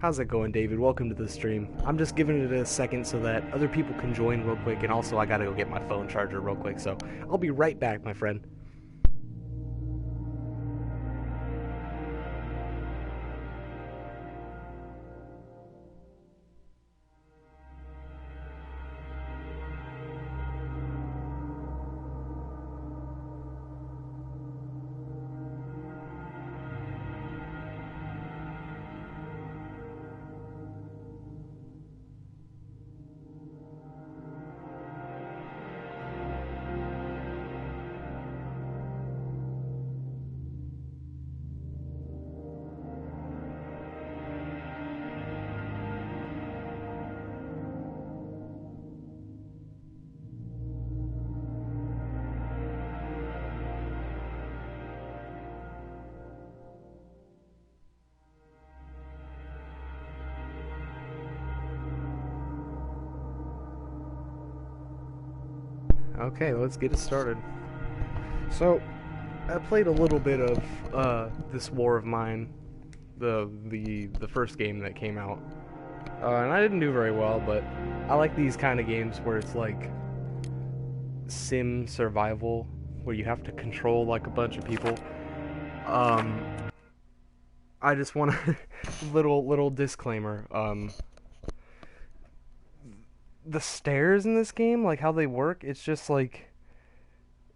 How's it going, David? Welcome to the stream. I'm just giving it a second so that other people can join real quick, and also I gotta go get my phone charger real quick, so I'll be right back, my friend. Okay, let's get it started. So, I played a little bit of this War of Mine, the first game that came out, and I didn't do very well. But I like these kind of games where it's like sim survival, where you have to control like a bunch of people. Um, I just want a little disclaimer. The stairs in this game, like how they work, it's just like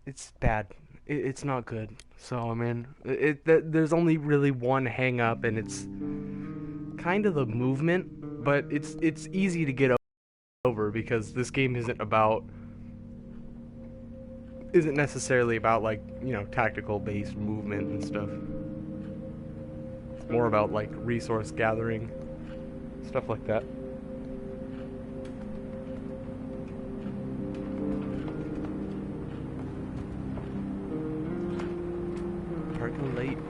it's bad. It's not good. So I mean, there's only really one hang up, and it's kind of the movement, but it's easy to get over because this game isn't necessarily about like tactical based movement and stuff. It's more about like resource gathering, stuff like that.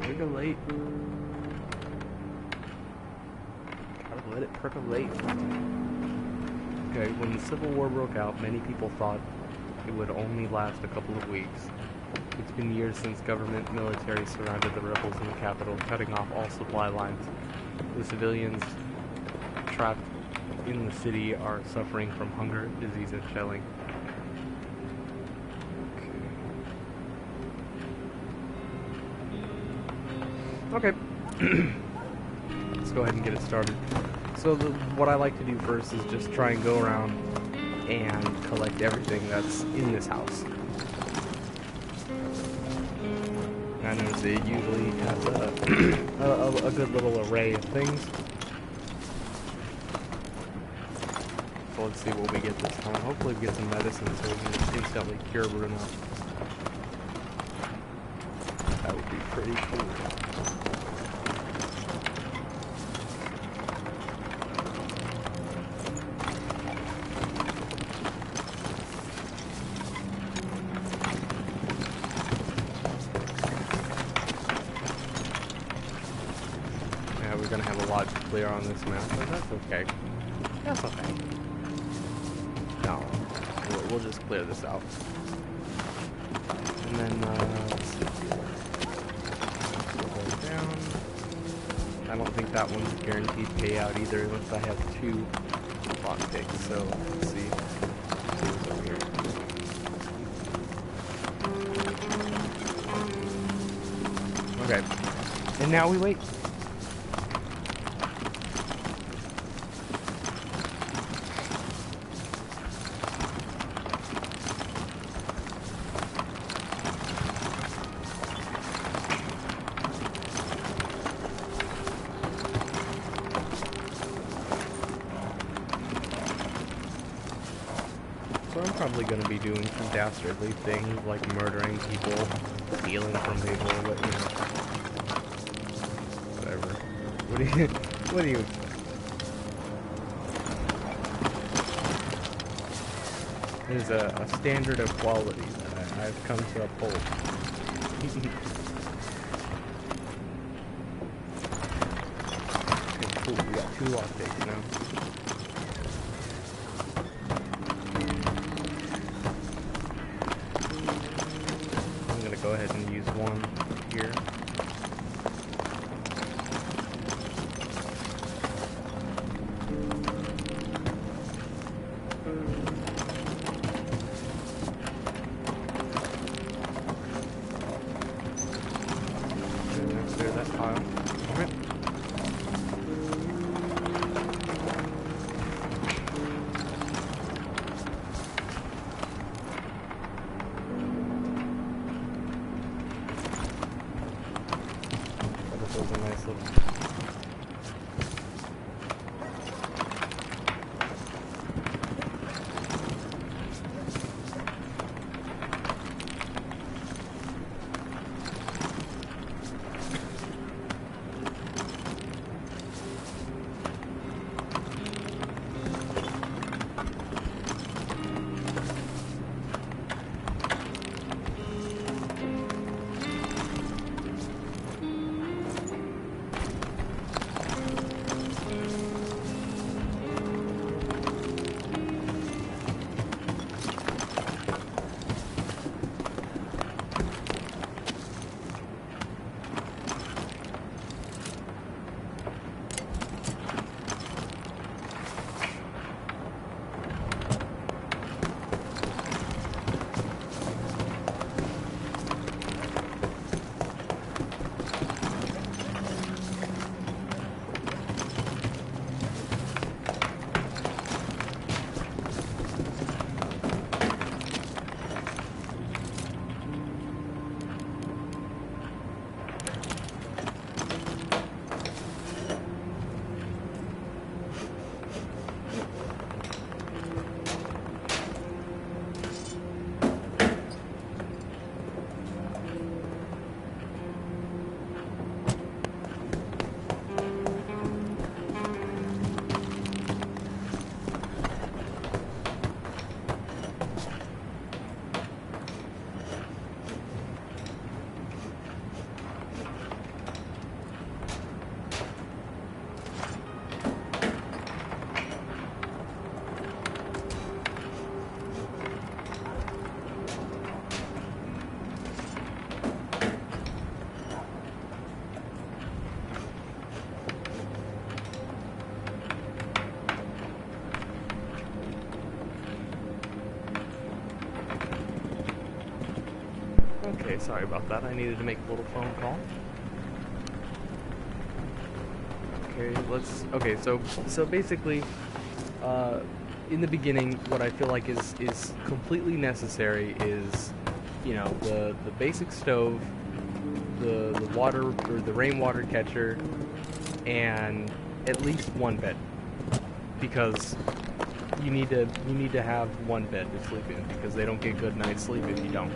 Percolate. Gotta let it percolate. Okay, when the Civil War broke out, many people thought it would only last a couple of weeks. It's been years since government military surrounded the rebels in the capital, cutting off all supply lines. The civilians trapped in the city are suffering from hunger, disease, and shelling. Okay. Let's go ahead and get it started. So what I like to do first is just try and go around and collect everything that's in this house. I notice it usually has a good little array of things. So let's see what we get this time. Hopefully we get some medicine so we can instantly cure Bruno. That would be pretty cool. We're gonna have a lot to clear on this map, but that's okay. That's okay. No, we'll just clear this out. And then, let's see here. Go down. I don't think that one's guaranteed payout either, unless I have 2 lockpicks, so let's see. What's over here? Okay. And now we wait. So I'm probably going to be doing some dastardly things like murdering people, stealing from people, but whatever. What do you expect? There's a standard of quality that I've come to uphold. Okay, cool, we got 2 lockpicks now. Go ahead and use one here. Okay, sorry about that. I needed to make a little phone call. Okay, so basically, in the beginning, what I feel like is completely necessary is, you know, the basic stove, the water or the rainwater catcher, and at least one bed, because you need to have one bed to sleep in, because they don't get good night's sleep if you don't.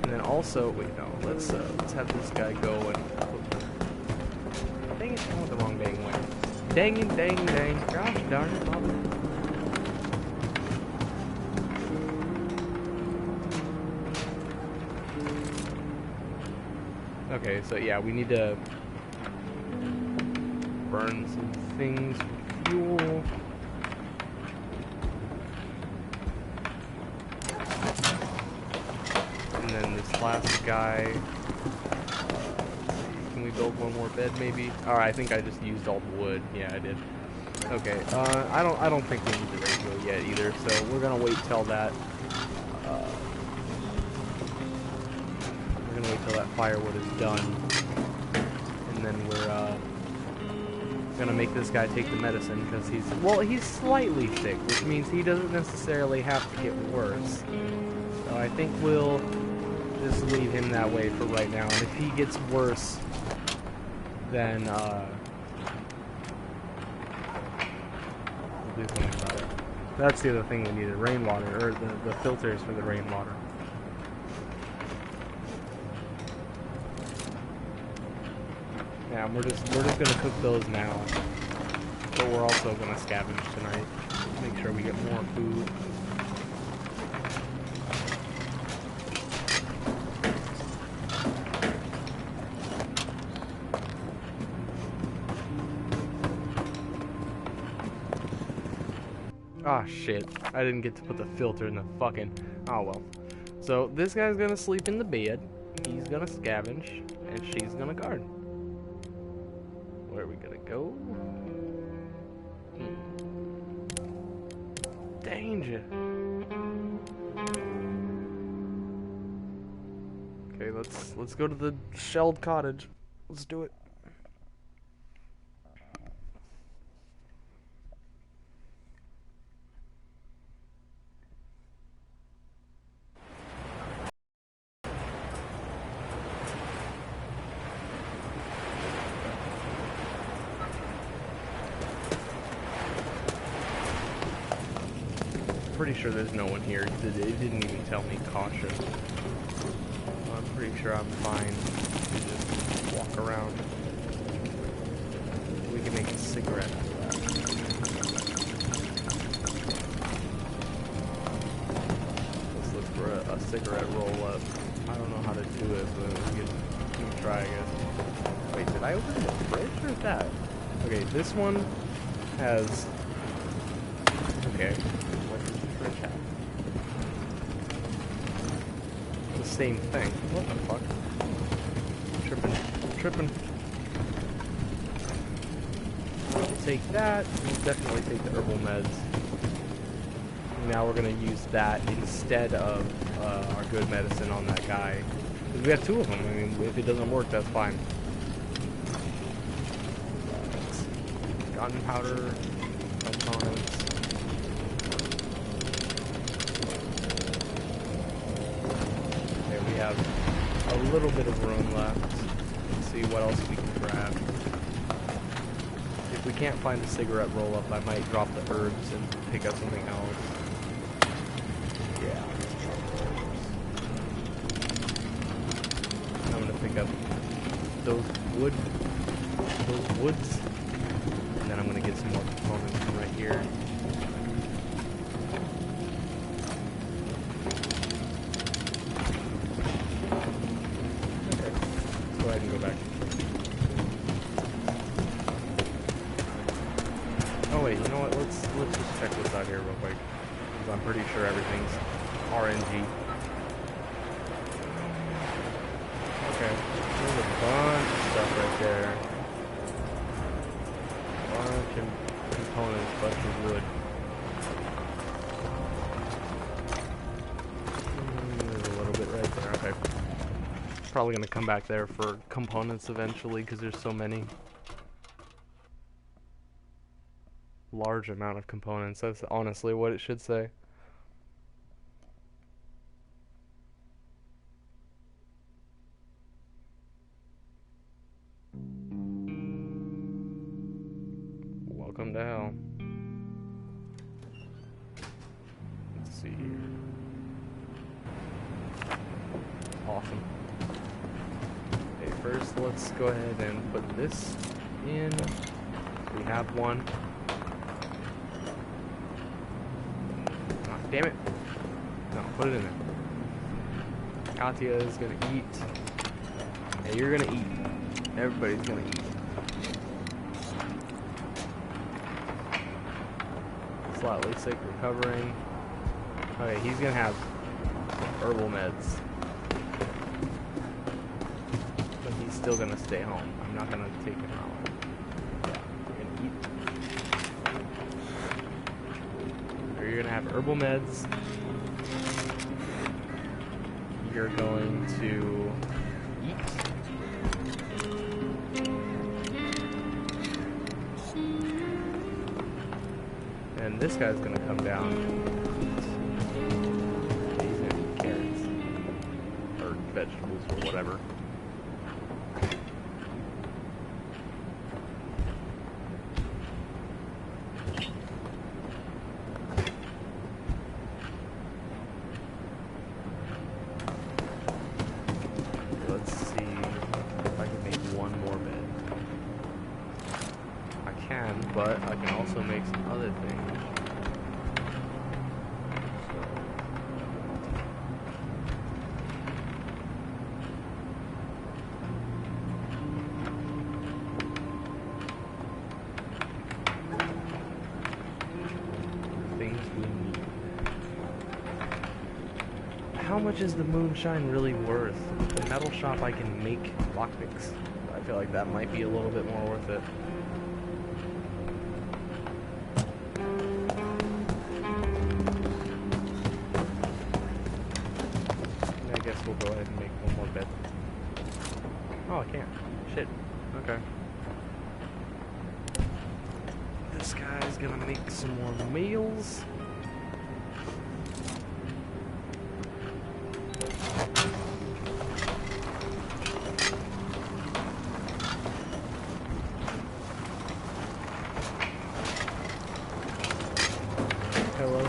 And then also, wait, no, let's have this guy go and. Dang it, I went the wrong dang way. Dang it, dang. Gosh darn it, Bobby. Okay, so yeah, we need to burn some things for fuel. And then this last guy. Can we build one more bed, maybe? Alright, I think I just used all the wood. Yeah, I did. Okay. I don't think we need the radio yet either. So we're gonna wait till that. We're gonna wait till that firewood is done, and then we're gonna make this guy take the medicine, because he's slightly sick, which means he doesn't necessarily have to get worse. So I think we'll just leave him that way for right now, and if he gets worse, then we'll do something about it. That's the other thing we needed: rainwater, or the filters for the rainwater. Yeah, we're just gonna cook those now, but we're also gonna scavenge tonight. Make sure we get more food. Ah, shit. I didn't get to put the filter in the fucking. Oh well. So this guy's gonna sleep in the bed. He's gonna scavenge, and she's gonna guard. Where are we gonna go? Danger. Okay, let's go to the shelled cottage. Let's do it. Pretty sure there's no one here. It didn't even tell me caution. I'm pretty sure I'm fine to just walk around. We can make a cigarette after that. Let's look for a cigarette roll up. I don't know how to do it, but we can try, I guess. Wait, did I open the fridge or that? Okay, this one has. Okay. The same thing. What the fuck? Tripping. We'll take that. We'll definitely take the herbal meds. Now we're gonna use that instead of our good medicine on that guy. Because we have two of them. I mean, if it doesn't work, that's fine. Gunpowder components. Have a little bit of room left. Let's see what else we can grab. If we can't find a cigarette roll up, I might drop the herbs and pick up something else. Yeah. I'm gonna pick up those woods, and then I'm gonna get some more components from right here. Go ahead and go back. Oh wait, you know what? Let's just check this out here real quick, because I'm pretty sure everything's RNG. Okay, there's a bunch of stuff right there. Bunch of components, bunch of wood. There's a little bit right there. Okay. probably gonna come back there for components eventually because there's so many. Large amount of components. That's honestly what it should say. Welcome to hell. Let's see here. Awesome. Okay, first let's go ahead and put this in. We have one. Oh, damn it. No, put it in there. Katya is gonna eat. And you're gonna eat. Everybody's gonna eat. Slightly sick, recovering. Okay, he's gonna have herbal meds. But he's still gonna stay home. I'm not gonna take him out. Yeah, you're gonna eat. Or you're gonna have herbal meds. You're going to eat. And this guy's gonna come down. He's gonna eat carrots. Or vegetables or whatever. Let's see if I can make one more bed. I can, but I can also make some other things. How much is the moonshine really worth? The metal shop I can make lockpicks. I feel like that might be a little bit more worth it. I guess we'll go ahead and make one more bed. Oh, I can't. Shit. Okay. This guy's gonna make some more meals.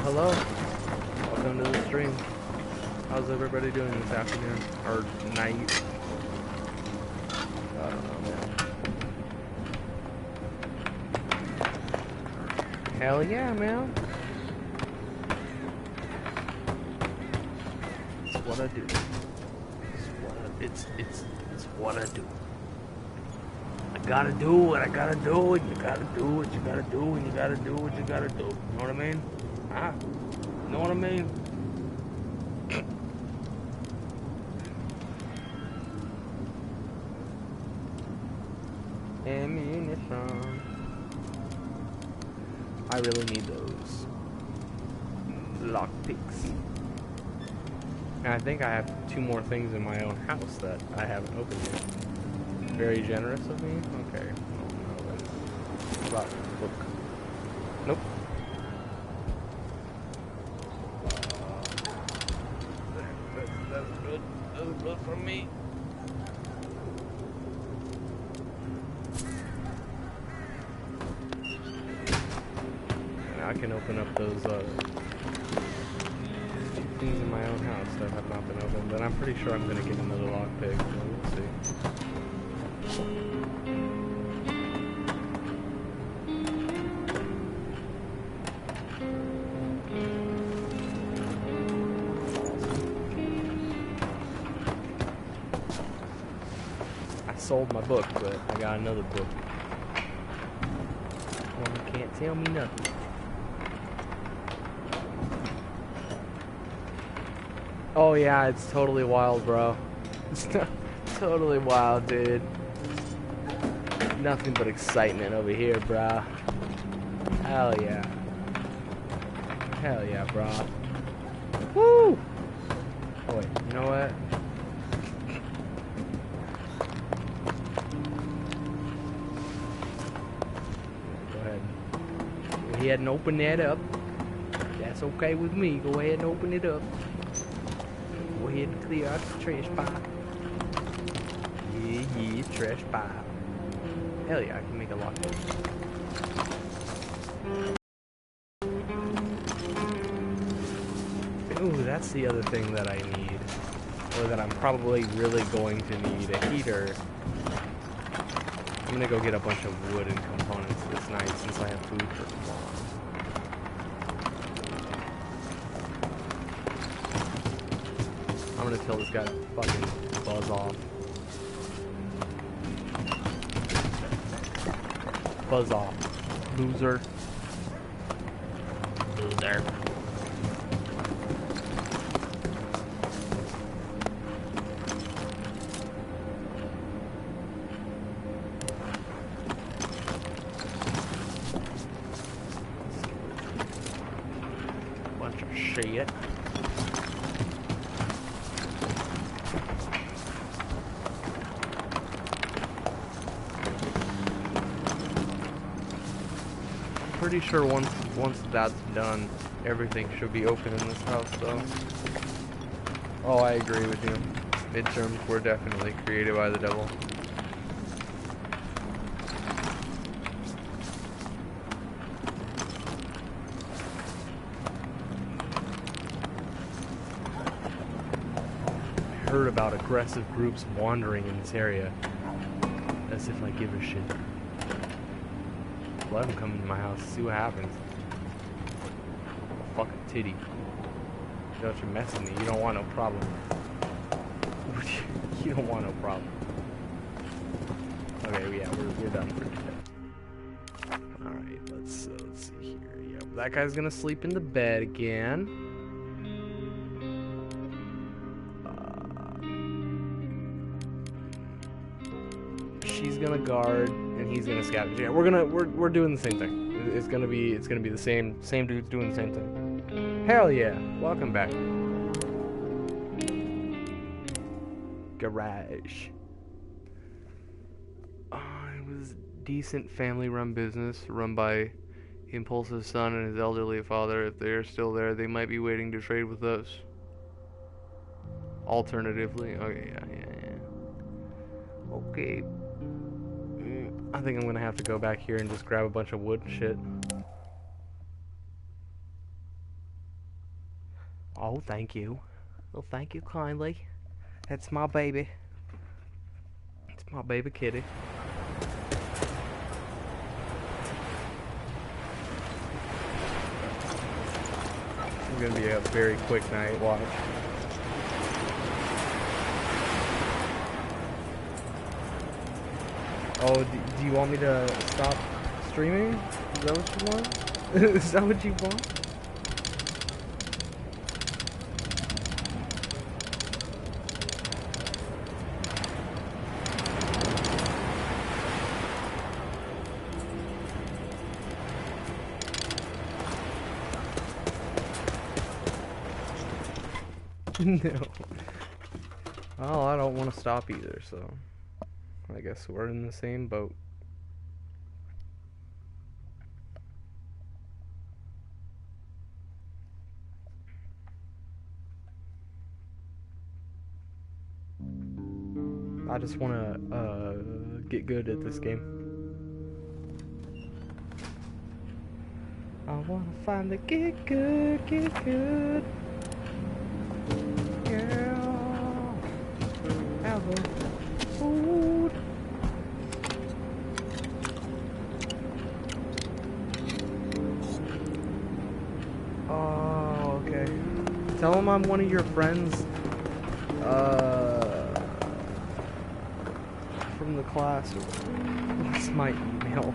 Hello. Welcome to the stream. How's everybody doing this afternoon? Or night? Hell yeah, man. It's what I do. It's what I do. I gotta do what I gotta do, and you gotta do what you gotta do, and you gotta do what you gotta do. You know what I mean? Huh? You know what I mean? Ammunition. I really need those lockpicks. And I think I have 2 more things in my own house that I haven't opened yet. Very generous of me? Okay. What about the book? Nope. That's good. That's good for me. And I can open up those things in my own house that have not been opened, but I'm pretty sure I'm going to get another lockpick, so we'll see. I sold my book, but I got another book. Well, you can't tell me nothing. Oh yeah, it's totally wild, bro. It's totally wild, dude. Nothing but excitement over here, bro. Hell yeah. Hell yeah, bro. Woo! Oh wait, you know what? ahead and open that up. That's okay with me. Go ahead and open it up. Go ahead and clear out the trash pipe. Yeah, trash pipe. Hell yeah, I can make a lock. Ooh, that's the other thing that I need. Or that I'm probably really going to need. A heater. I'm gonna go get a bunch of wood and components this night since I have food for tomorrow. I'm gonna tell this guy to fucking buzz off. Buzz off. Loser. Loser. Bunch of shit. Pretty sure once that's done, everything should be open in this house, though. Oh, I agree with you. Midterms were definitely created by the devil. I heard about aggressive groups wandering in this area. As if I give a shit. Let them come into my house, see what happens. Fucking titty. You know, if you're messing with me, you don't want no problem. You don't want no problem. Okay, yeah, we're done for today. Alright, let's see here. Yeah, that guy's gonna sleep in the bed again. She's gonna guard, and he's gonna scavenge. Yeah, we're doing the same thing. It's gonna be the same dude's doing the same thing. Hell yeah! Welcome back. Garage. It was a decent family-run business, run by Impulse's son and his elderly father. If they're still there, they might be waiting to trade with us. Alternatively, okay, yeah. Okay. I think I'm gonna have to go back here and just grab a bunch of wood and shit. Oh, thank you. Well, thank you kindly. That's my baby. It's my baby kitty. It's gonna be a very quick night. Watch. Oh, do you want me to stop streaming? Is that what you want? Is that what you want? No. Oh, I don't want to stop either, so I guess we're in the same boat. I just want to get good at this game. I want to finally get good, girl. Have a food. Oh, okay. Tell him I'm one of your friends. From the class. What's my email?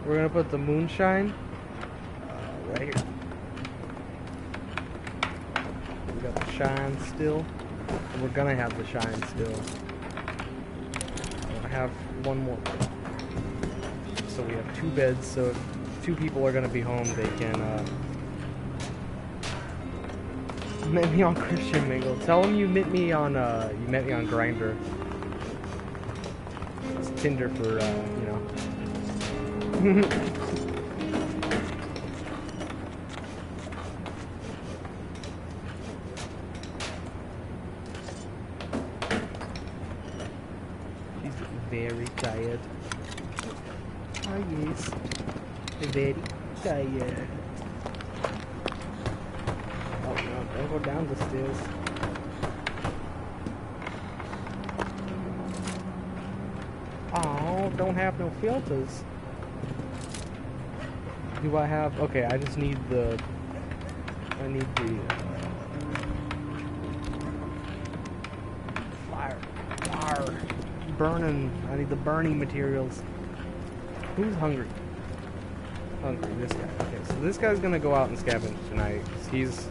We're gonna put the moonshine right here. We got the shine still. And we're gonna have the shine still. I have one more. So we have 2 beds, so if 2 people are gonna be home, they can Met me on Christian Mingle. Tell him you met me on Grindr. It's Tinder for you know. She's very tired. Oh yes, very tired. Oh no, don't go down the stairs. Oh, don't have no filters. Do I have? Okay, I just need the. I need the fire. Burning. I need the burning materials. Who's hungry? Hungry. This guy. Okay, so this guy's gonna go out and scavenge tonight. He's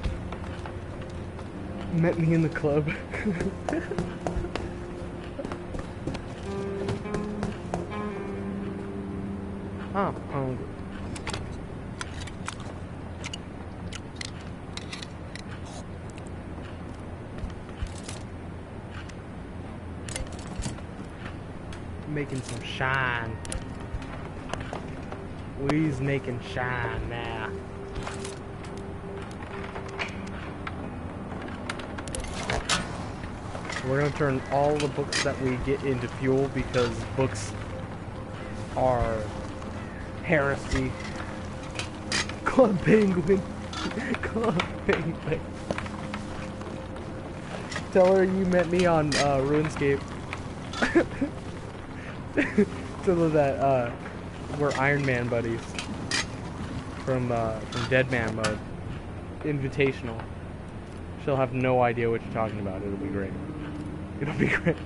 met me in the club. I'm hungry. Making some shine. We's making shine now. We're gonna turn all the books that we get into fuel because books are heresy. Club Penguin. Club Penguin. Tell her you met me on RuneScape. So that we're Iron Man buddies from Dead Man mode. Invitational. She'll have no idea what you're talking about. It'll be great. It'll be great.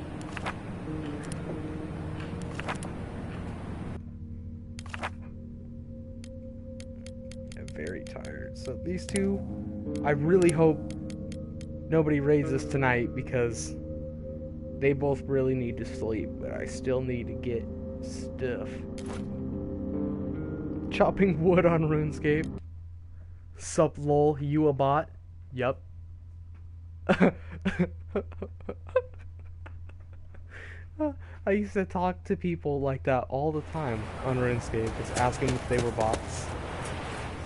I'm very tired. So these two, I really hope nobody raids us tonight because they both really need to sleep, but I still need to get stuff. Chopping wood on RuneScape. Sup lol, you a bot? Yup. I used to talk to people like that all the time on RuneScape, just asking if they were bots.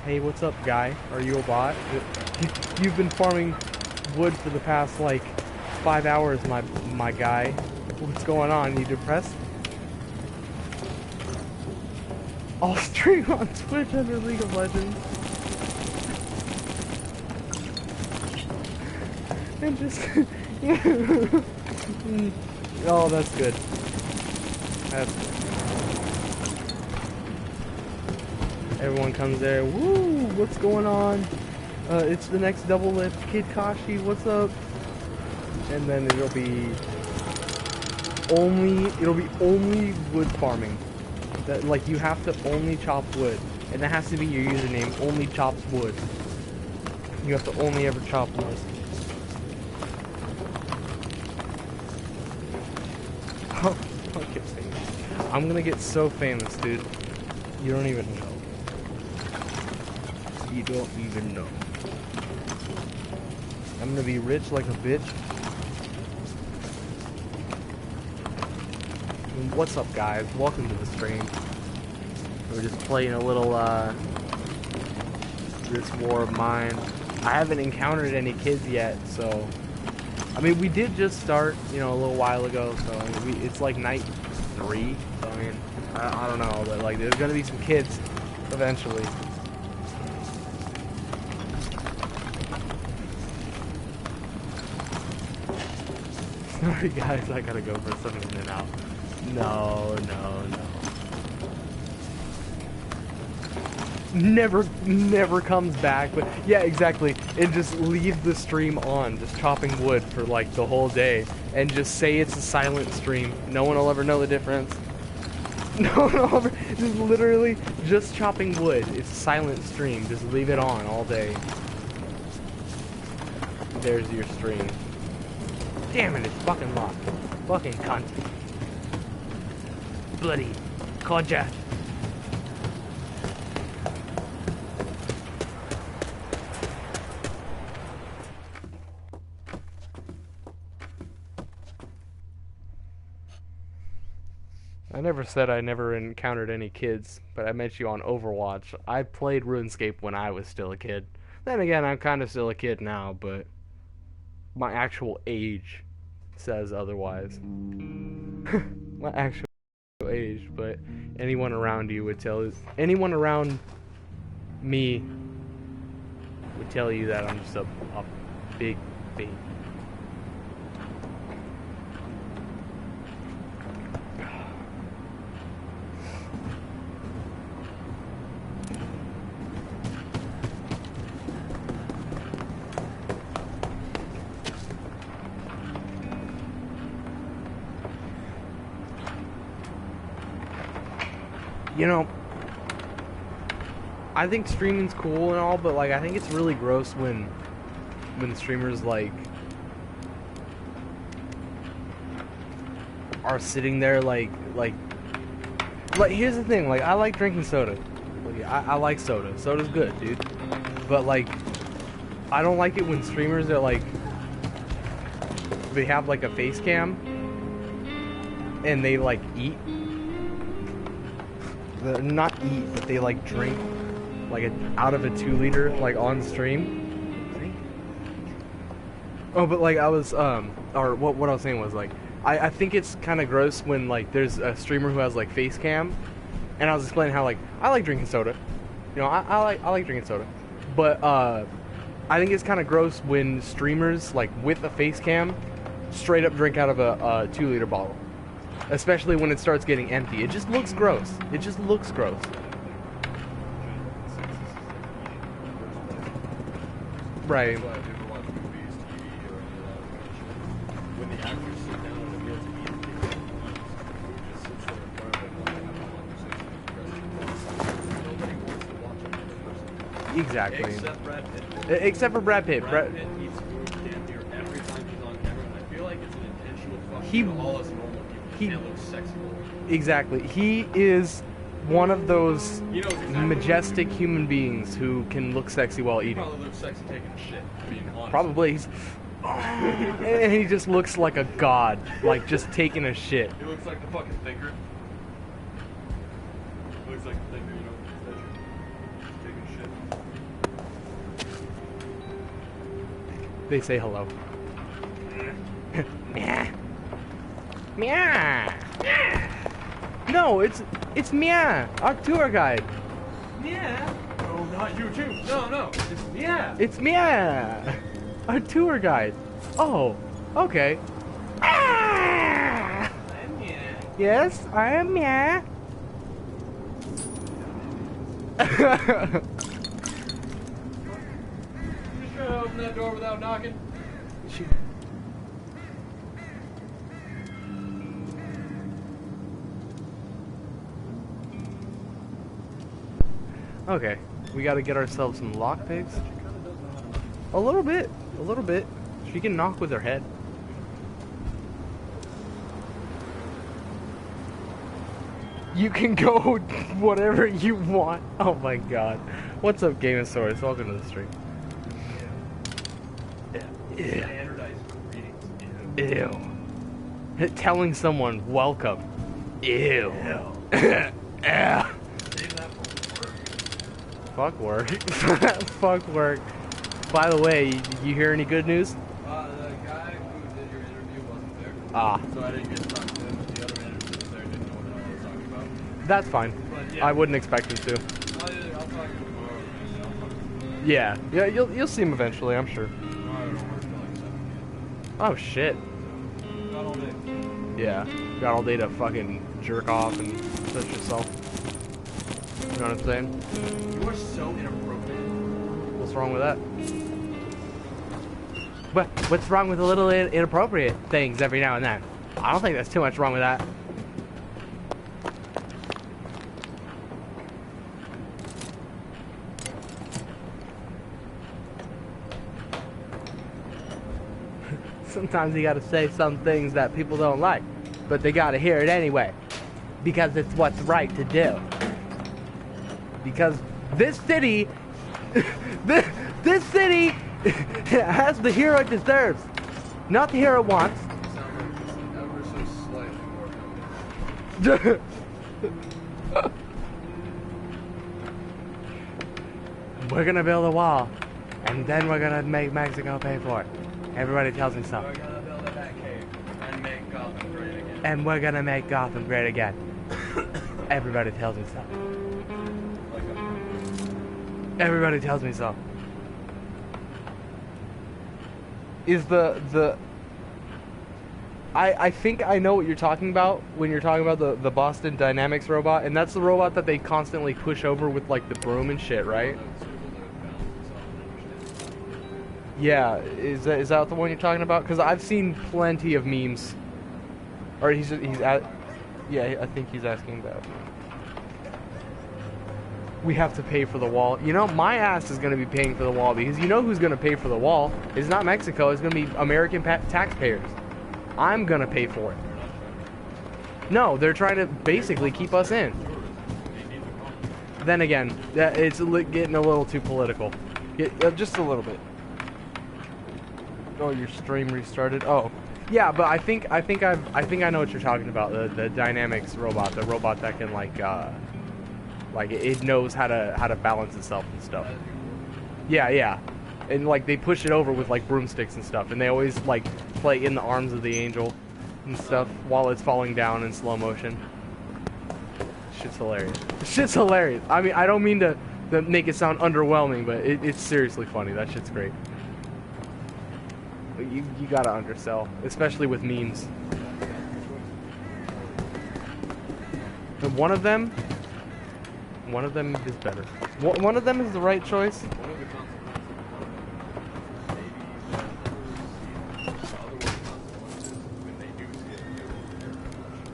Hey, what's up, guy? Are you a bot? You've been farming wood for the past, like, 5 hours, my guy. What's going on? You depressed? I'll stream on Twitch under League of Legends. And just... Oh, that's good. That's good. Everyone comes there. Woo! What's going on? It's the next double lift. Kid Kashi, what's up? And then it'll be only wood farming. That, like, you have to only chop wood. And that has to be your username, only chops wood. You have to only ever chop wood. Oh, I'll get famous. I'm gonna get so famous, dude. You don't even know. You don't even know. I'm gonna be rich like a bitch. And what's up, guys? Welcome to the stream. We're just playing a little, this war of mine. I haven't encountered any kids yet, so... I mean, we did just start, you know, a little while ago, so I mean, it's like night 3, so I mean, I don't know, but like, there's gonna be some kids eventually. Sorry guys, I gotta go for something in and out. No. Never comes back, but yeah, exactly. And just leave the stream on, just chopping wood for like the whole day, and just say it's a silent stream. No one will ever know the difference. No one will ever, just literally just chopping wood. It's a silent stream. Just leave it on all day. There's your stream. Damn it, it's fucking locked. Fucking cunt. Bloody Kodja. I never said I never encountered any kids, but I met you on Overwatch. I played RuneScape when I was still a kid. Then again, I'm kind of still a kid now, but my actual age says otherwise. My actual age, but anyone around you would tell anyone around me would tell you that I'm just a big baby. You know, I think streaming's cool and all, but like I think it's really gross when streamers like are sitting there like here's the thing, like I like drinking soda. Like, I like soda. Soda's good, dude. But like I don't like it when streamers are like they have like a face cam and they like eat. Not eat, but they like drink like out of a 2-liter like on stream. Oh, but like I was or what I was saying was like I think it's kind of gross when like there's a streamer who has like face cam, and I was explaining how like I like drinking soda, you know, I like drinking soda, but I think it's kind of gross when streamers like with a face cam straight up drink out of a 2-liter bottle. Especially when it starts getting empty. It just looks gross. It just looks gross. Right. When the actors sit down and they get to eat, just sit there in front of them and have a conversation. Nobody wants to watch another person. Exactly. Except Brad Pitt. Except for Brad Pitt. Brad Pitt eats food damn near every time he's on camera, and I feel like it's an intentional fucking to all us normal people. He can't look sexy. Exactly. He is one of those majestic human beings who can look sexy while eating. Probably looks sexy taking a shit, being honest. Probably. He's, and he just looks like a god, like just taking a shit. He looks like the fucking thinker. He looks like the thinker, you know, taking a shit. They say hello. Meow. Meow. No, it's Mia, our tour guide. Yeah. Oh, not you too. No. It's Mia. It's Mia, our tour guide. Oh, okay. Ah! I'm Mia. Yes, I am Mia. You just try to open that door without knocking? Okay, we gotta get ourselves some lockpicks. A little bit. She can knock with her head. You can go whatever you want. Oh my god. What's up, Gamosaurus? Welcome to the stream. Ew. Ew. Telling someone welcome. Ew. Ew. Fuck work. Fuck work. By the way, you hear any good news? The guy who did your interview wasn't there. Ah. So I didn't get to talk to him, but the other manager was there, didn't know what the hell I was talking about. That's fine. But, yeah. I wouldn't expect him to. I'll talk to him tomorrow. And I'll talk to him. Yeah, you'll see him eventually, I'm sure. Tomorrow I don't work till like 7 Oh shit. p.m. Got all day. Yeah, got all day to fucking jerk off and touch yourself. You know what I'm saying? You are so inappropriate. What's wrong with that? What's wrong with a little inappropriate things every now and then? I don't think there's too much wrong with that. Sometimes you gotta say some things that people don't like, but they gotta hear it anyway, because it's what's right to do. Because this city, this city has the hero it deserves, not the hero it wants. You sound like just ever so slightly more feminine. We're gonna build a wall, and then we're gonna make Mexico pay for it. Everybody tells me so. We're gonna build a Batcave and make Gotham great again. And we're gonna make Gotham great again. Everybody tells me so. Everybody tells me so. Is I think I know what you're talking about when you're talking about the Boston Dynamics robot, and that's the robot that they constantly push over with like the broom and shit, right? Yeah, is that the one you're talking about? Because I've seen plenty of memes. Or he's at, yeah, I think he's asking that. We have to pay for the wall. You know, my ass is going to be paying for the wall, because you know who's going to pay for the wall? It's not Mexico. It's going to be American taxpayers. I'm going to pay for it. No, they're trying to basically keep us in. Then again, it's getting a little too political. Just a little bit. Oh, your stream restarted. Oh, yeah, but I think I know what you're talking about. The Dynamics robot, the robot that can like it knows how to balance itself and stuff. Yeah, and like they push it over with like broomsticks and stuff, and they always like play in the arms of the angel and stuff while it's falling down in slow motion. Shit's hilarious. Shit's hilarious. I mean, I don't mean to make it sound underwhelming, but it's seriously funny. That shit's great. You gotta undersell, especially with memes. And one of them is better. One of them is the right choice.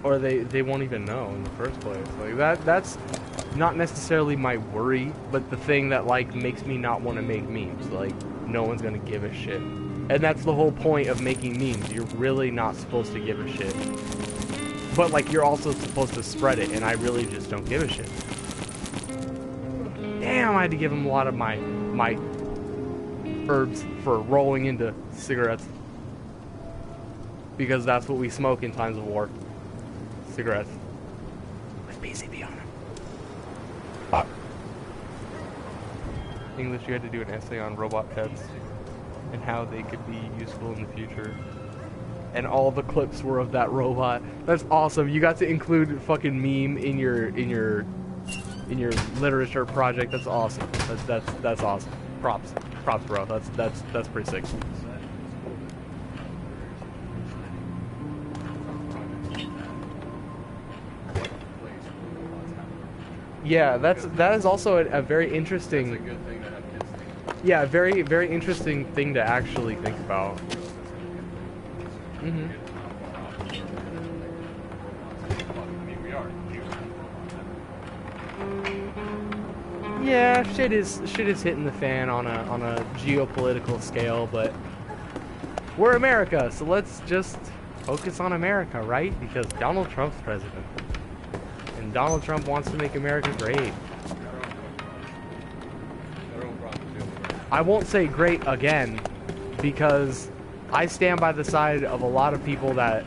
Or they won't even know in the first place. Like that's not necessarily my worry, but the thing that like makes me not want to make memes. Like no one's gonna give a shit. And that's the whole point of making memes. You're really not supposed to give a shit. But like you're also supposed to spread it, and I really just don't give a shit. Damn, I had to give him a lot of my herbs for rolling into cigarettes. Because that's what we smoke in times of war. Cigarettes. With PCB on them. Fuck. English, you had to do an essay on robot pets and how they could be useful in the future. And all the clips were of that robot. That's awesome. You got to include fucking meme in your literature project. That's awesome. That's awesome. Props, bro. That's pretty sick. Yeah, that is also a very interesting. That's a good thing to have kids think. Yeah, very interesting thing to actually think about. Mhm. Yeah, shit is hitting the fan on a geopolitical scale, but we're America, so let's just focus on America, right? Because Donald Trump's president. And Donald Trump wants to make America great. I won't say great again, because I stand by the side of a lot of people that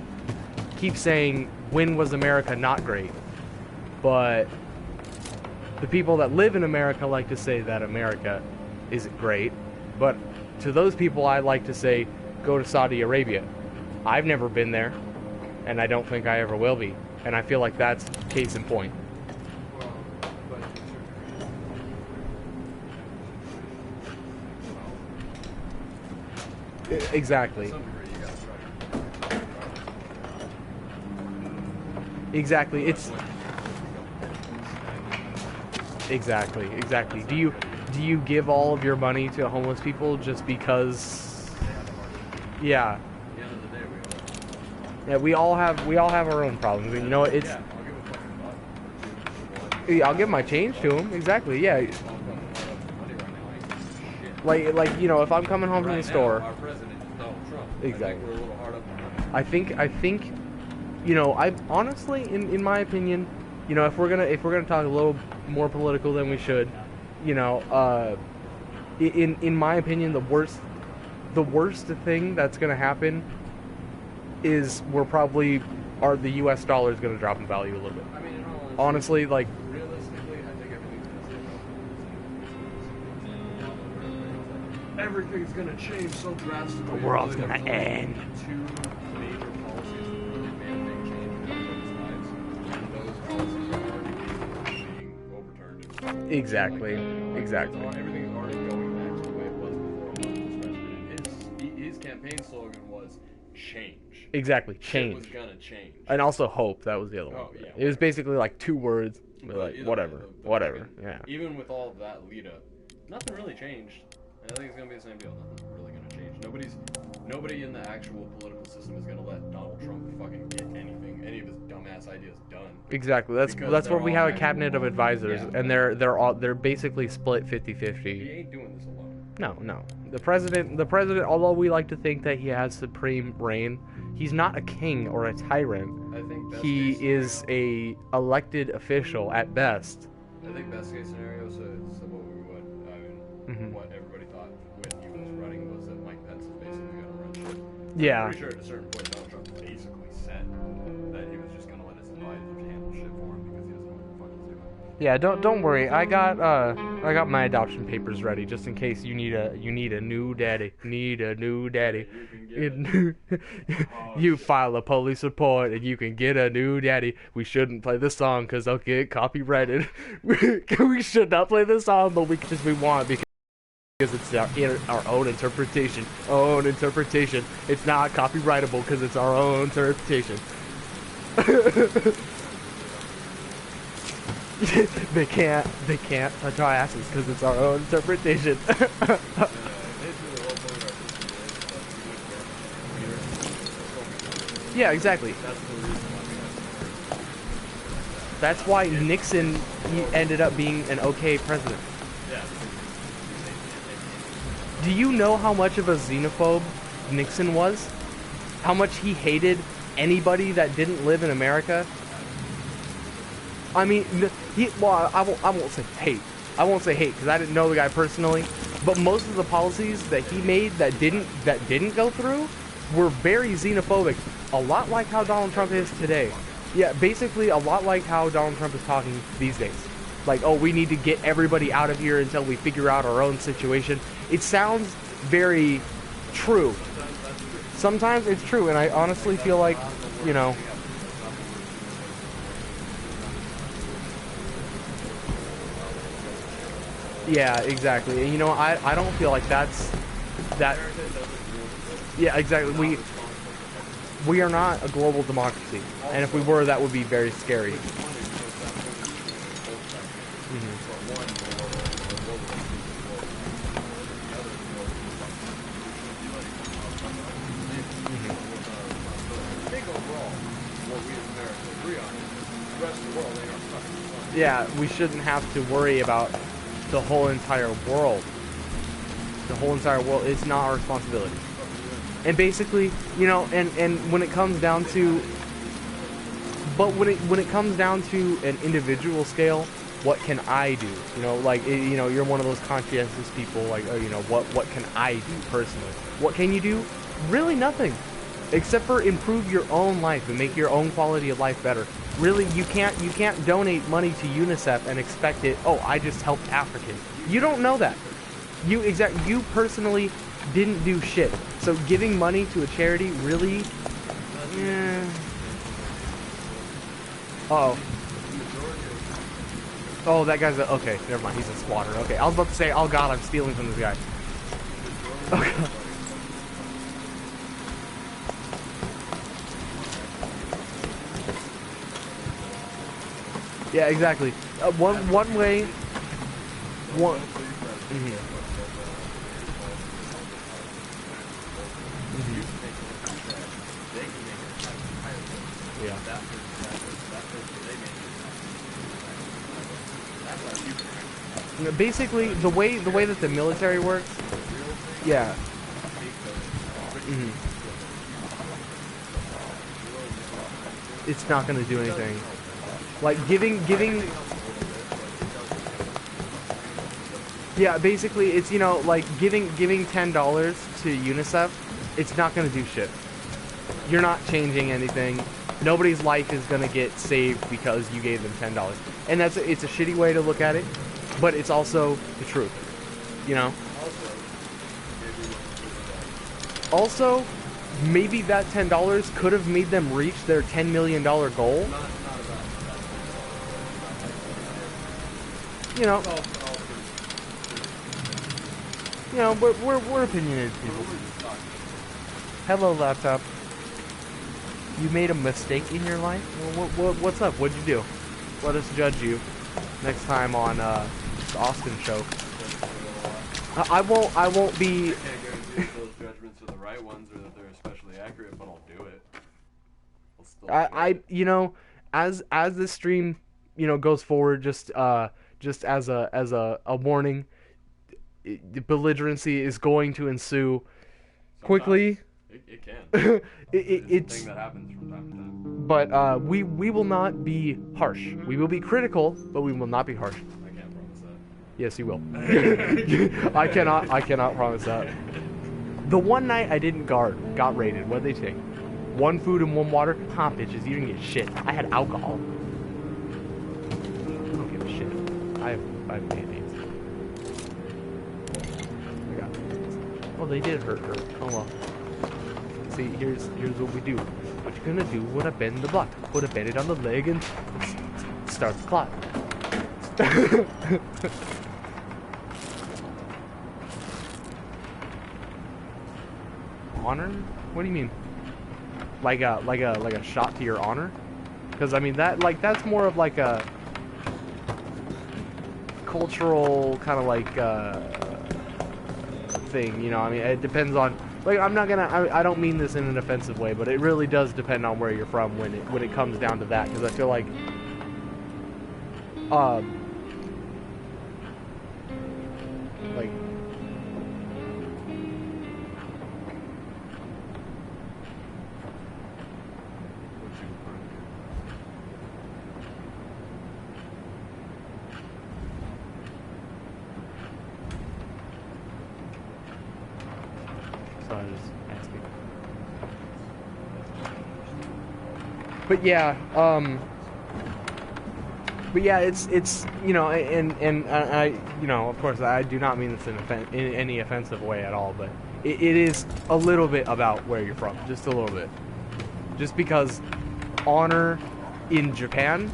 keep saying, when was America not great? But the people that live in America like to say that America isn't great. But to those people, I like to say, go to Saudi Arabia. I've never been there, and I don't think I ever will be. And I feel like that's case in point. Exactly. Exactly. It's exactly. Do you give all of your money to homeless people just because? Yeah. Yeah, we all have our own problems. You know, it's. Yeah, I'll give my change to him. Exactly. Yeah. Like you know, if I'm coming home from the store. Exactly. I think, you know, I honestly, in my opinion, you know, if we're gonna talk a little more political than we should, you know, in my opinion, the worst thing that's gonna happen is we're probably the U.S. dollar is going to drop in value a little bit. I mean, in all honesty, Honestly, like, realistically, I think everything's gonna change so drastically. the world's Really, going to there's only end. two major policies that really made a big change in everybody's lives, and those policies are already being overturned. Exactly. Exactly. Everything's already going back to the way it was before Obama was president. His campaign slogan was change. Exactly. It Change. was gonna change. And also hope. That was the other one. Oh, yeah, It was basically like 2 words. But, Like, you know, whatever. the Whatever. fucking- Yeah. Even with all of that lead up, nothing really changed. And I think it's gonna be the same deal. Nothing's really gonna change. Nobody in the actual political system is gonna let Donald Trump fucking get any of his dumbass ideas done. Exactly. That's Because where they're we all have a acting- cabinet of advisors, Yeah. and they're basically split He 50-50. ain't doing this alone. No. The president, although we like to think that he has supreme reign, he's not a king or a tyrant. I think best He case is scenario, a elected official at best. I think best case scenario. So what we would. I mean, Mhm. what everybody thought when he was running was that Mike Pence is basically gonna run shit. Yeah. I'm pretty sure at a certain point Donald Trump basically said that he was just gonna let his advisors handle shit for him because he doesn't know what the fuck he's doing. Yeah, don't worry. I got my adoption papers ready just in case you need a new daddy. Need a new daddy. You file a police report and you can get a new daddy. We shouldn't play this song because they'll get copyrighted. We should not play this song, but we want because it's our own interpretation. It's not copyrightable because it's our own interpretation. They can't touch our asses because it's our own interpretation. Yeah, exactly. That's why Nixon ended up being an okay president. Do you know how much of a xenophobe Nixon was? How much he hated anybody that didn't live in America? I mean, I won't say hate. I won't say hate because I didn't know the guy personally. But most of the policies that he made that didn't go through were very xenophobic. A lot like how Donald Trump is today. Yeah, basically a lot like how Donald Trump is talking these days. Like, oh, we need to get everybody out of here until we figure out our own situation. It sounds very true. Sometimes it's true, and I honestly feel like, you know... Yeah, exactly. And you know, I don't feel like that. Yeah, exactly. We are not a global democracy, and if we were, that would be very scary. Yeah, we shouldn't have to worry about the whole entire world. The whole entire world is not our responsibility. And basically, you know, and when it comes down to, but when it comes down to an individual scale, what can I do? You know, like, you know, you're one of those conscientious people, like, you know, what can I do personally? What can you do? Really nothing. Except for improve your own life and make your own quality of life better. Really, you can't donate money to UNICEF and expect it, oh, I just helped Africans. You don't know that. You personally didn't do shit. So giving money to a charity really... Uh-oh. Oh, that guy's a... Okay, never mind. He's a squatter. Okay, I was about to say, oh god, I'm stealing from this guy. Oh god. Yeah, exactly. One way... One... Yeah. Basically, the way that the military works, yeah. It's not gonna do anything. Like giving. Yeah, basically, it's, you know, like giving $10 to UNICEF. It's not gonna do shit. You're not changing anything. Nobody's life is gonna get saved because you gave them $10. And it's a shitty way to look at it, but it's also the truth. You know? Also, maybe that $10 could have made them reach their $10 million goal. You know, we're opinionated people. Hello, laptop. You made a mistake in your life? What's up? What'd you do? Let us judge you next time on the Austin show. I won't be. I can't guarantee if those judgments are the right ones or that they're especially accurate, but I'll do it. You know, as this stream, you know, goes forward, just as a warning, belligerency is going to ensue quickly. It can. It's a thing that happens from time to time. But we will not be harsh. We will be critical, but we will not be harsh. I can't promise that. Yes, you will. I cannot promise that. The one night I didn't got raided. What'd they take? 1 food and 1 water? Huh, bitches, you didn't get shit. I had alcohol. I don't give a shit. I have band-aids. I got it. Well, they did hurt her. Oh well. See, here's what we do. What you're gonna do when I bend the block? Put a band-aid on the leg and start the clock. Honor? What do you mean? Like a shot to your honor? Because I mean that's more of like a cultural kind of like thing, you know. I mean, it depends on. Like, I don't mean this in an offensive way, but it really does depend on where you're from when it comes down to that. Because I feel like, but yeah, it's you know, and I you know, of course, I do not mean this in any offensive way at all, but it is a little bit about where you're from, just a little bit, just because honor in Japan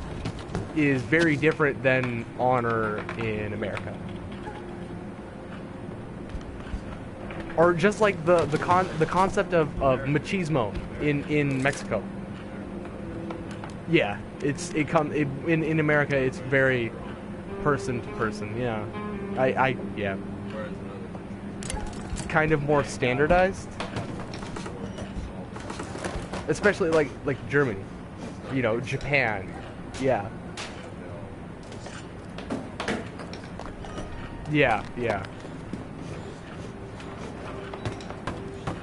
is very different than honor in America, or just like the concept of machismo in Mexico. Yeah, in America it's very person to person. Yeah, yeah. It's kind of more standardized, especially like Germany, you know, Japan. Yeah. Yeah.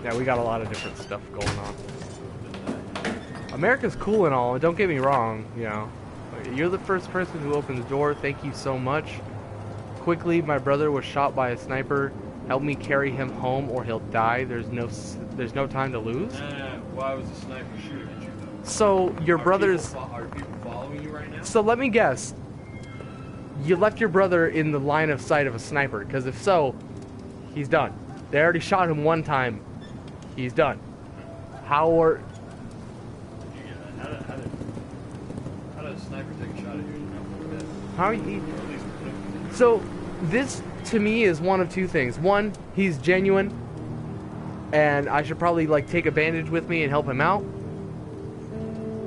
Yeah, we got a lot of different stuff going on. America's cool and all, don't get me wrong, you know. You're the first person who opened the door, thank you so much. Quickly, my brother was shot by a sniper. Help me carry him home or he'll die. There's no time to lose. Why was the sniper shooting at you though? So, your brother's... Are people following you right now? So, let me guess. You left your brother in the line of sight of a sniper, because if so, he's done. They already shot him one time. He's done. How are... How does a sniper take a shot at you and you're not dead? How are you... So, this, to me, is one of two things. One, he's genuine, and I should probably, like, take a bandage with me and help him out.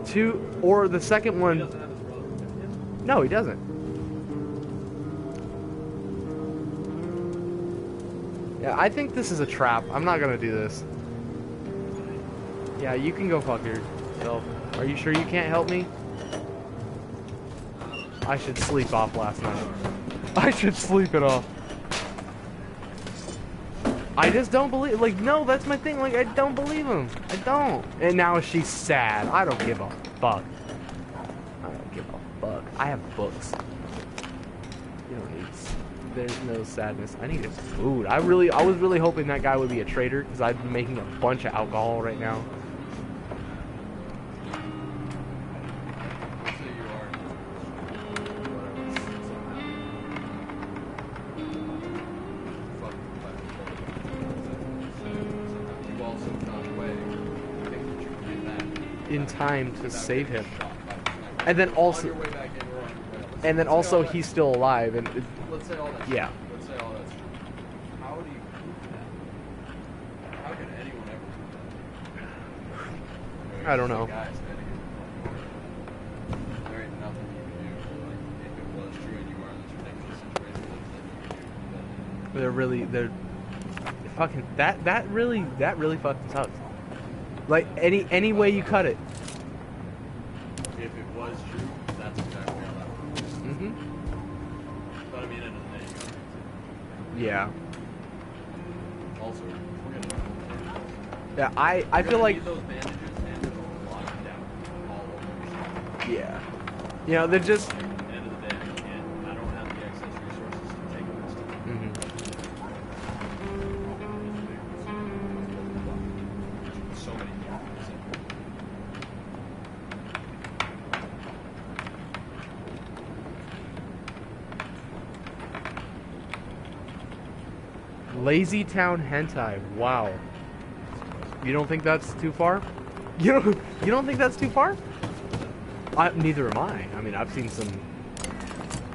Two, or the second one... He doesn't have his brother with him. No, he doesn't. Yeah, I think this is a trap. I'm not gonna do this. Yeah, you can go fuck yourself. Are you sure you can't help me? I should sleep off last night. I should sleep it off. I just don't believe, like, no, that's my thing, like, I don't believe him. I don't. And now she's sad. I don't give a fuck. I don't give a fuck. I have books. You don't need, there's no sadness. I needed food. I was really hoping that guy would be a traitor, because I'd be making a bunch of alcohol right now. in time to save him. Shot by the sniper. And then On also, your way back in, we're on your way out. and then Let's say all also that- he's still alive, and Let's say all that's yeah. true. Let's say all that's true. How do you prove that? How could anyone ever prove that? I don't know. Guys, there ain't nothing you can do. Like, if it was true and you are in this ridiculous situation, there's nothing you can do. they're fucking that really fucking sucks. Like any way you cut it. If it was true, that's exactly how that works. Mhm. But I mean, end of the day, you gotta Yeah. also, we're gonna Yeah. I feel like need those bandages and there's a lot of doubt all over your yeah. You know they're just. At the end of the day, I don't have the excess resources to take this stuff. Mhm. So many people. Lazy Town hentai. Wow. You don't think that's too far? You don't think that's too far? Neither am I. I mean, I've seen some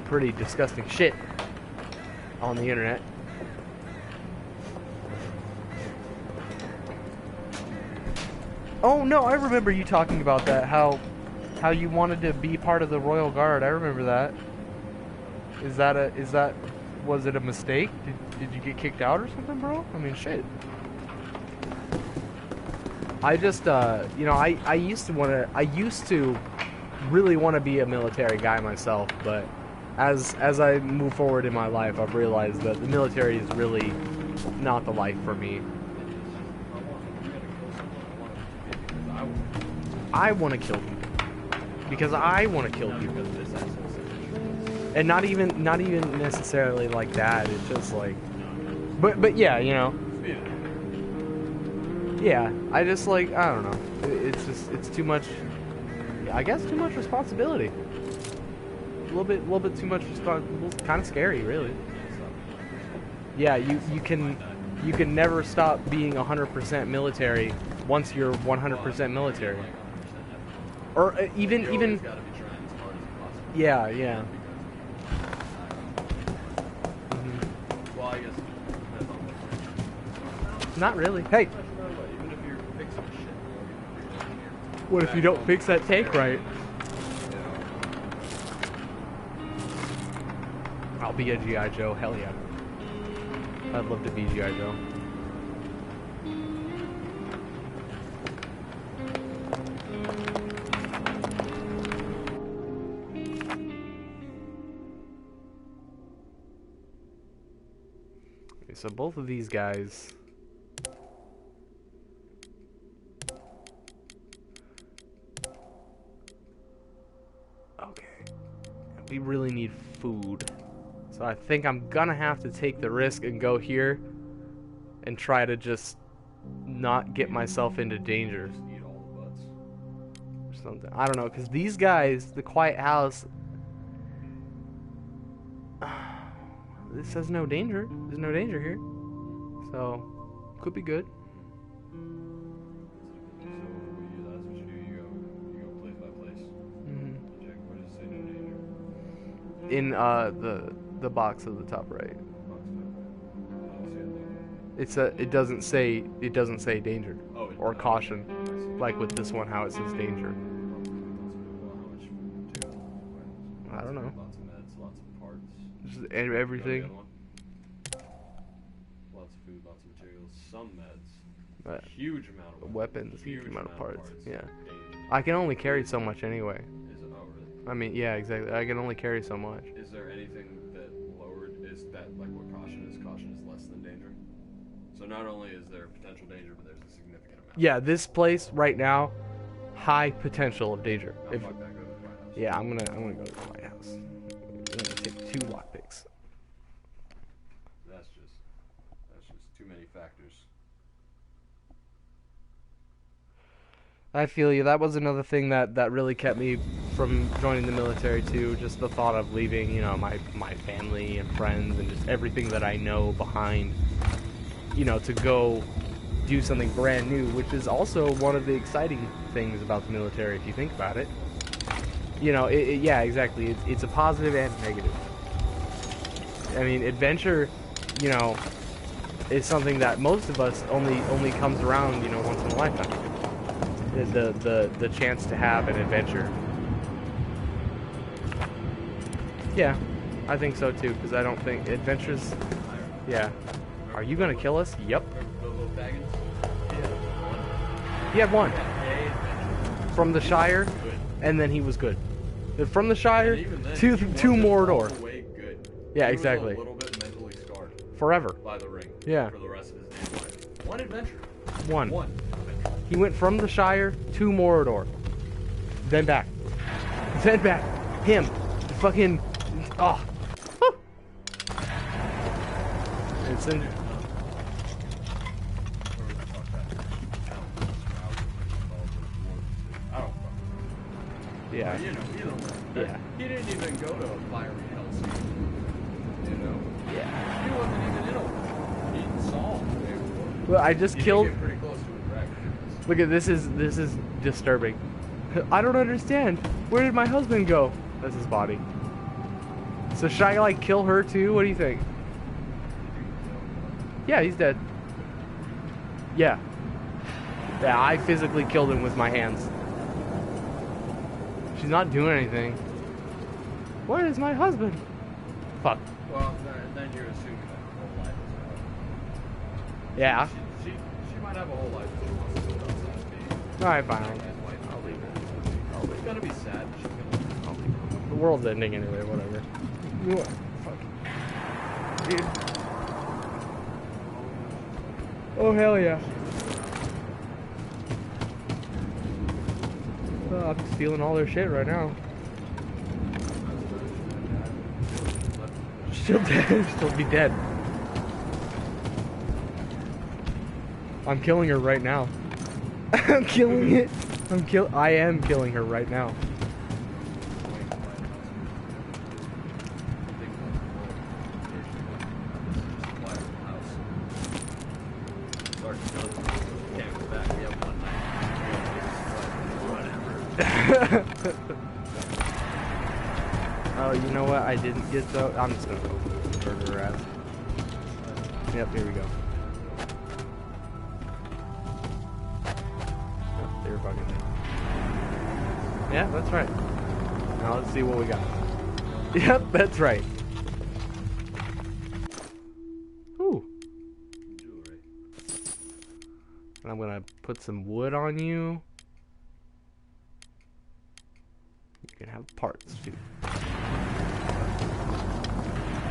pretty disgusting shit on the internet. Oh no, I remember you talking about that. How you wanted to be part of the Royal Guard. I remember that. Was it a mistake? Did you get kicked out or something, bro? I mean, shit. I just, you know, I used to really want to be a military guy myself, but as I move forward in my life, I've realized that the military is really not the life for me. I want to kill people because I want to kill people, and not even necessarily like that. It's just like, but yeah, you know. Yeah, I just like, I don't know. It's too much. I guess too much responsibility. A little bit too much responsibility. Kind of scary, really. Yeah, you can never stop being 100% military once you're 100% military. Or even yeah. Well, I guess Not really. Hey, even if you're fixing shit, what if you don't fix that tank right? I'll be a G.I. Joe. Hell yeah. I'd love to be G.I. Joe. Okay, so both of these guys. Okay. We really need food. So I think I'm gonna have to take the risk and go here and try to just not get myself into danger eat all the butts. or something. I don't know, because these guys, the Quiet House, this says no danger. There's no danger here. So, could be good. So that's what you do. You go place by place. Mhm. You check where does it say no danger. In the box at the top right. It doesn't say danger Oh, or caution, like with this one how it says danger. I don't know. Lots of meds, lots of parts. Just Go to the other everything. one. Lots of food, lots of materials, some meds. But Huge amount of weapons, huge amount of parts. Yeah. Danger. I can only carry so much anyway. Is it? Oh, really? I mean, yeah, exactly. I can only carry so much. Is there anything that lowered? Is that like what caution is? Caution is less than danger. So not only is there potential danger, but there's a significant amount. Yeah, this place right now, high potential of danger. Oh, If, fuck that, go to the White House. yeah, I'm gonna go to the White House. I'm gonna take 2 lockpicks. That's just too many factors. I feel you. That was another thing that really kept me from joining the military too. Just the thought of leaving, you know, my family and friends and just everything that I know behind. You know, to go do something brand new, which is also one of the exciting things about the military, if you think about it. You know, yeah, exactly. It's a positive and negative. I mean, adventure, you know, is something that most of us only comes around, you know, once in a lifetime. The chance to have an adventure. Yeah, I think so too, because I don't think adventures. Yeah. Are you gonna kill us? Yep. He had one. From the Shire, and then he was good. From the Shire to Mordor. Yeah, exactly. A little bit mentally scarred forever. By the ring. Yeah. For the rest of his damn life. One adventure. One. One. He went from the Shire to Mordor. Then back. Then back. Him. Fucking. Oh. Woo. It's in. Yeah. You know, either way. Yeah. He didn't even go to a fiery hellscape. You know? Yeah. He wasn't even in a war. He saw him. Well, I just killed. Get pretty close to a dragon. Look at this is disturbing. I don't understand. Where did my husband go? That's his body. So should I like kill her too? What do you think? Yeah, he's dead. Yeah. Yeah, I physically killed him with my hands. She's not doing anything. Where is my husband? Fuck. Well, then you're assuming that her whole life is Yeah. She might have a whole life that she wants to build outside of being. Alright, fine. I'll leave her. It's gonna be sad. She's gonna leave. The world's ending anyway, whatever. Fuck. Dude. Oh, hell yeah. I'm stealing all their shit right now. She'll dead. She'll be dead. I'm killing her right now. I'm killing it. I am killing her right now. Oh, you know what? I didn't get the. I'm just gonna go murder her ass. Yep, here we go. Oh, they're bugging me. Yeah, that's right. Now let's see what we got. Yep, that's right. Ooh. And I'm gonna put some wood on you. You can have parts too.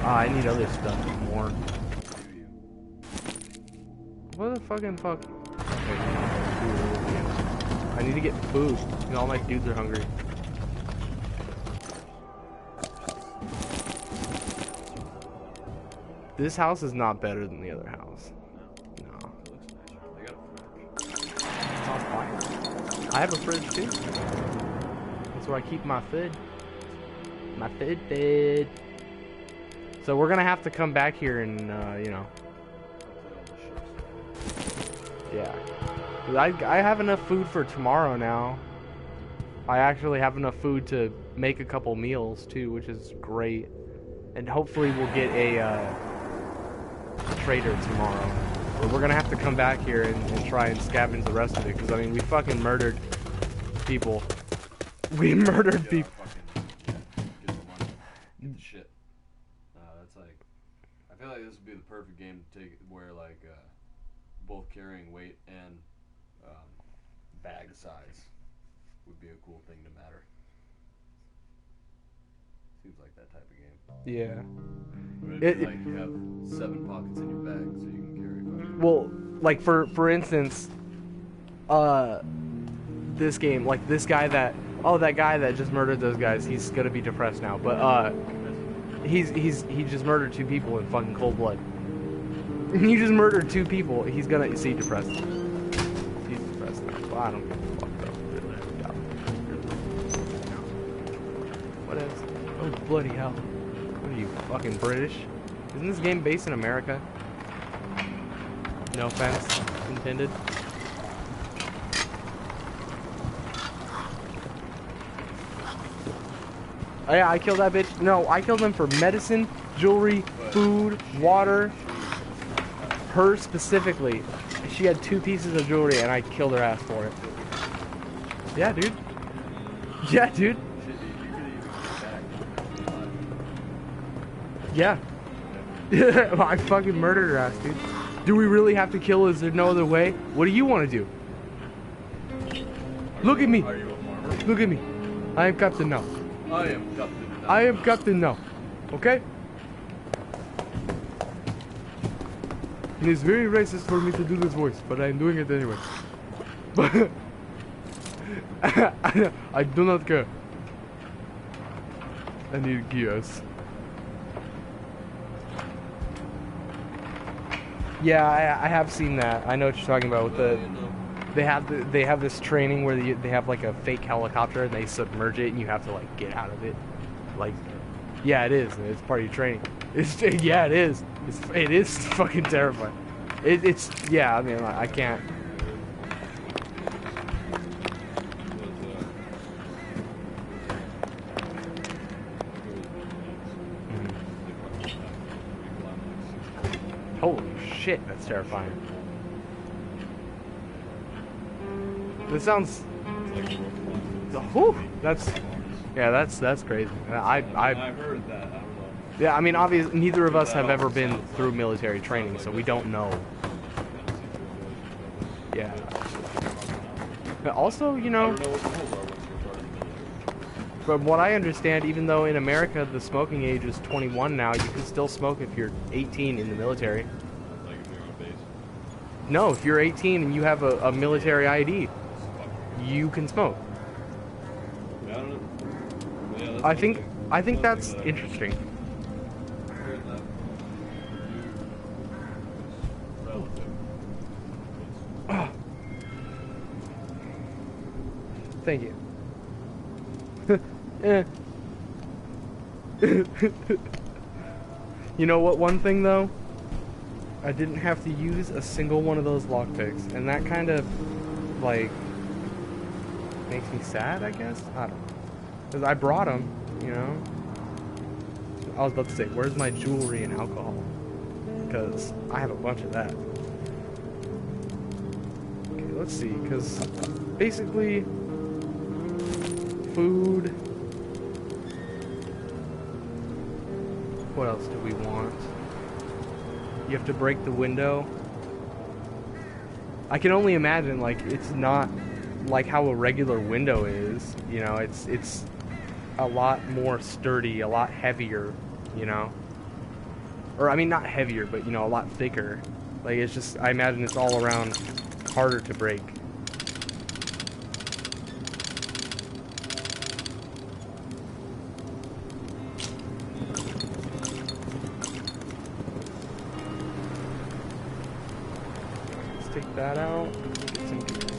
Ah, I need other stuff more. What the fucking fuck? Okay, I need to get food. All my dudes are hungry. This house is not better than the other house. No. It's on fire. I have a fridge too. That's where I keep my food. My food. So we're gonna have to come back here and, you know. Yeah. I have enough food for tomorrow now. I actually have enough food to make a couple meals too, which is great. And hopefully we'll get a trader tomorrow. But we're gonna have to come back here and try and scavenge the rest of it, because I mean we fucking murdered people. We murdered people. Shit. That's like, I feel like this would be the perfect game to take where like both carrying weight and bag size would be a cool thing to matter. Seems like that type of game. Yeah. Like you have 7 pockets in your bag so you can carry. Well, like for instance, this game, like this guy that guy that just murdered those guys, he's gonna be depressed now. But he just murdered 2 people in fucking cold blood. He just murdered 2 people. He's gonna see depressed. He's depressed now. Well, I don't give a fuck though. What is? Oh bloody hell! What are you, fucking British? Isn't this game based in America? No offense. intended. Oh, yeah, I killed that bitch. No, I killed them for medicine, jewelry, food, water. Her specifically. She had 2 pieces of jewelry and I killed her ass for it. Yeah, dude. Yeah, dude. Yeah. I fucking murdered her ass, dude. Do we really have to kill? Is there no other way? What do you want to do? Look at me. Are you a farmer? Look at me. I am Captain now. I am Captain. I am Captain now. Okay? It is very racist for me to do this voice, but I am doing it anyway. But I do not care. I need gears. Yeah, I have seen that. I know what you're talking about with the. They have this training where they have like a fake helicopter and they submerge it and you have to like get out of it. Like, yeah, it is. It's part of your training. Yeah, it is. It is fucking terrifying. It's yeah. I mean, I can't. Holy shit, that's terrifying. This sounds. Whew, that's crazy. I've heard that. I don't know. Yeah, I mean, obviously, neither of us have ever been through military training, so we don't know. Yeah. But also, you know, from what I understand, even though in America the smoking age is 21 now, you can still smoke if you're 18 in the military. Like if you're on base. No, if you're 18 and you have a military ID, you can smoke. Yeah, I don't know. Yeah, that's I think that's interesting. Thank you. You know what, one thing though? I didn't have to use a single one of those lockpicks, and that kind of, like, makes me sad, I guess? I don't know. Because I brought them, you know? I was about to say, where's my jewelry and alcohol? Because I have a bunch of that. Okay, let's see, because basically, food. What else do we want? You have to break the window. I can only imagine, like, it's not like how a regular window is, you know, it's a lot more sturdy, a lot heavier, you know? Or, I mean, not heavier, but, you know, a lot thicker. Like, it's just, I imagine it's all around harder to break. Let's take that out. Get some gears.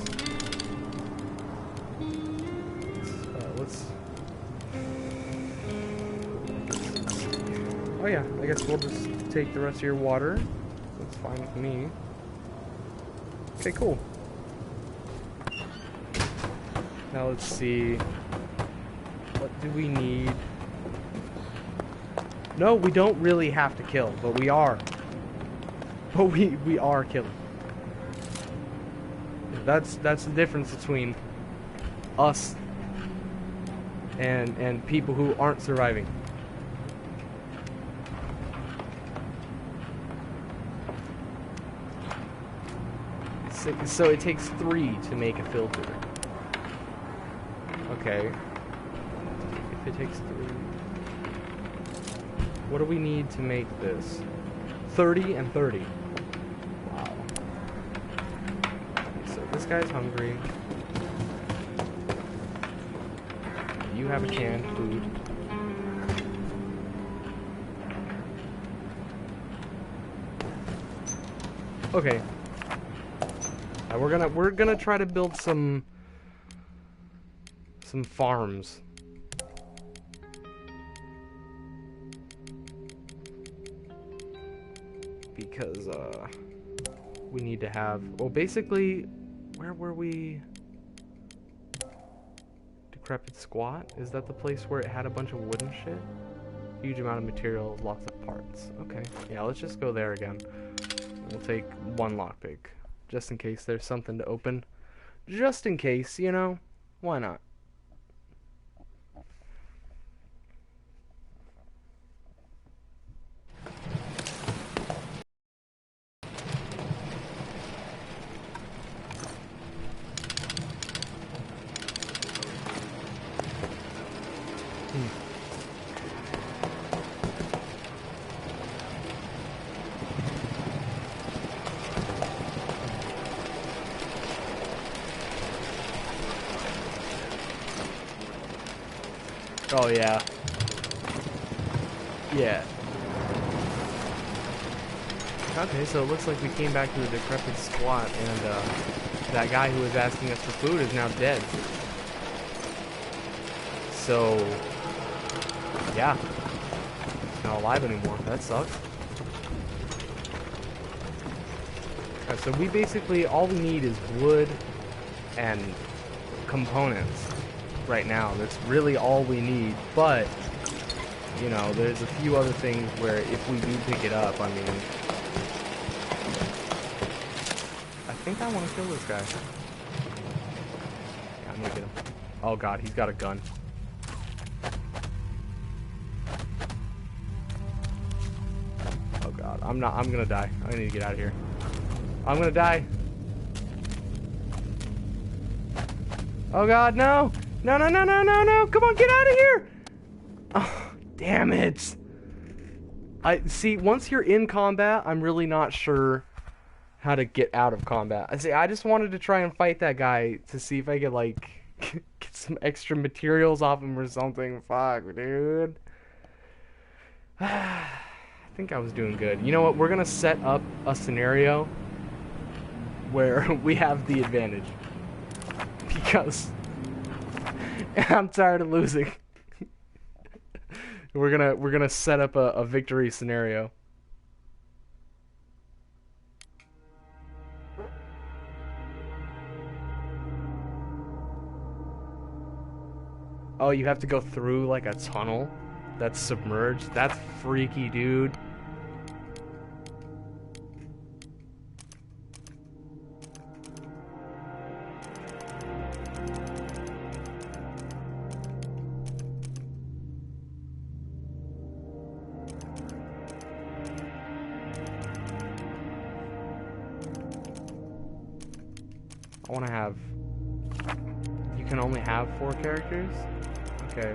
Oh yeah, I guess we'll just take the rest of your water. That's fine with me. Okay, cool. Now let's see. What do we need? No, we don't really have to kill, but we are. But we are killing. That's the difference between us and people who aren't surviving. So it takes 3 to make a filter. Okay. If it takes 3. What do we need to make this? 30 and 30. Wow. So this guy's hungry. You have a canned food. Okay. Now we're gonna try to build some farms. Because we need to have... Well, basically, where were we? Decrepit Squat? Is that the place where it had a bunch of wooden shit? Huge amount of material, lots of parts. Okay, yeah, let's just go there again. We'll take one lockpick, just in case there's something to open. Just in case, you know? Why not? Oh, yeah. Yeah. Okay, so it looks like we came back to the Decrepit Squat, and that guy who was asking us for food is now dead. So, yeah. He's not alive anymore. That sucks. Alright, so we basically, all we need is wood and components right now. That's really all we need, but you know, there's a few other things where if we do pick it up, I mean, I think I want to kill this guy. Yeah, I'm gonna get him. Oh god, he's got a gun. Oh god, I'm gonna die. I need to get out of here. I'm gonna die. Oh god, no! No, no, no, no, no, no! Come on, get out of here! Oh, damn it. See, once you're in combat, I'm really not sure how to get out of combat. I just wanted to try and fight that guy to see if I could, like, get some extra materials off him or something. Fuck, dude. I think I was doing good. You know what? We're gonna set up a scenario where we have the advantage. Because I'm tired of losing. We're gonna set up a victory scenario. Oh, you have to go through like a tunnel that's submerged? That's freaky, dude. I want to have... You can only have 4 characters? Okay.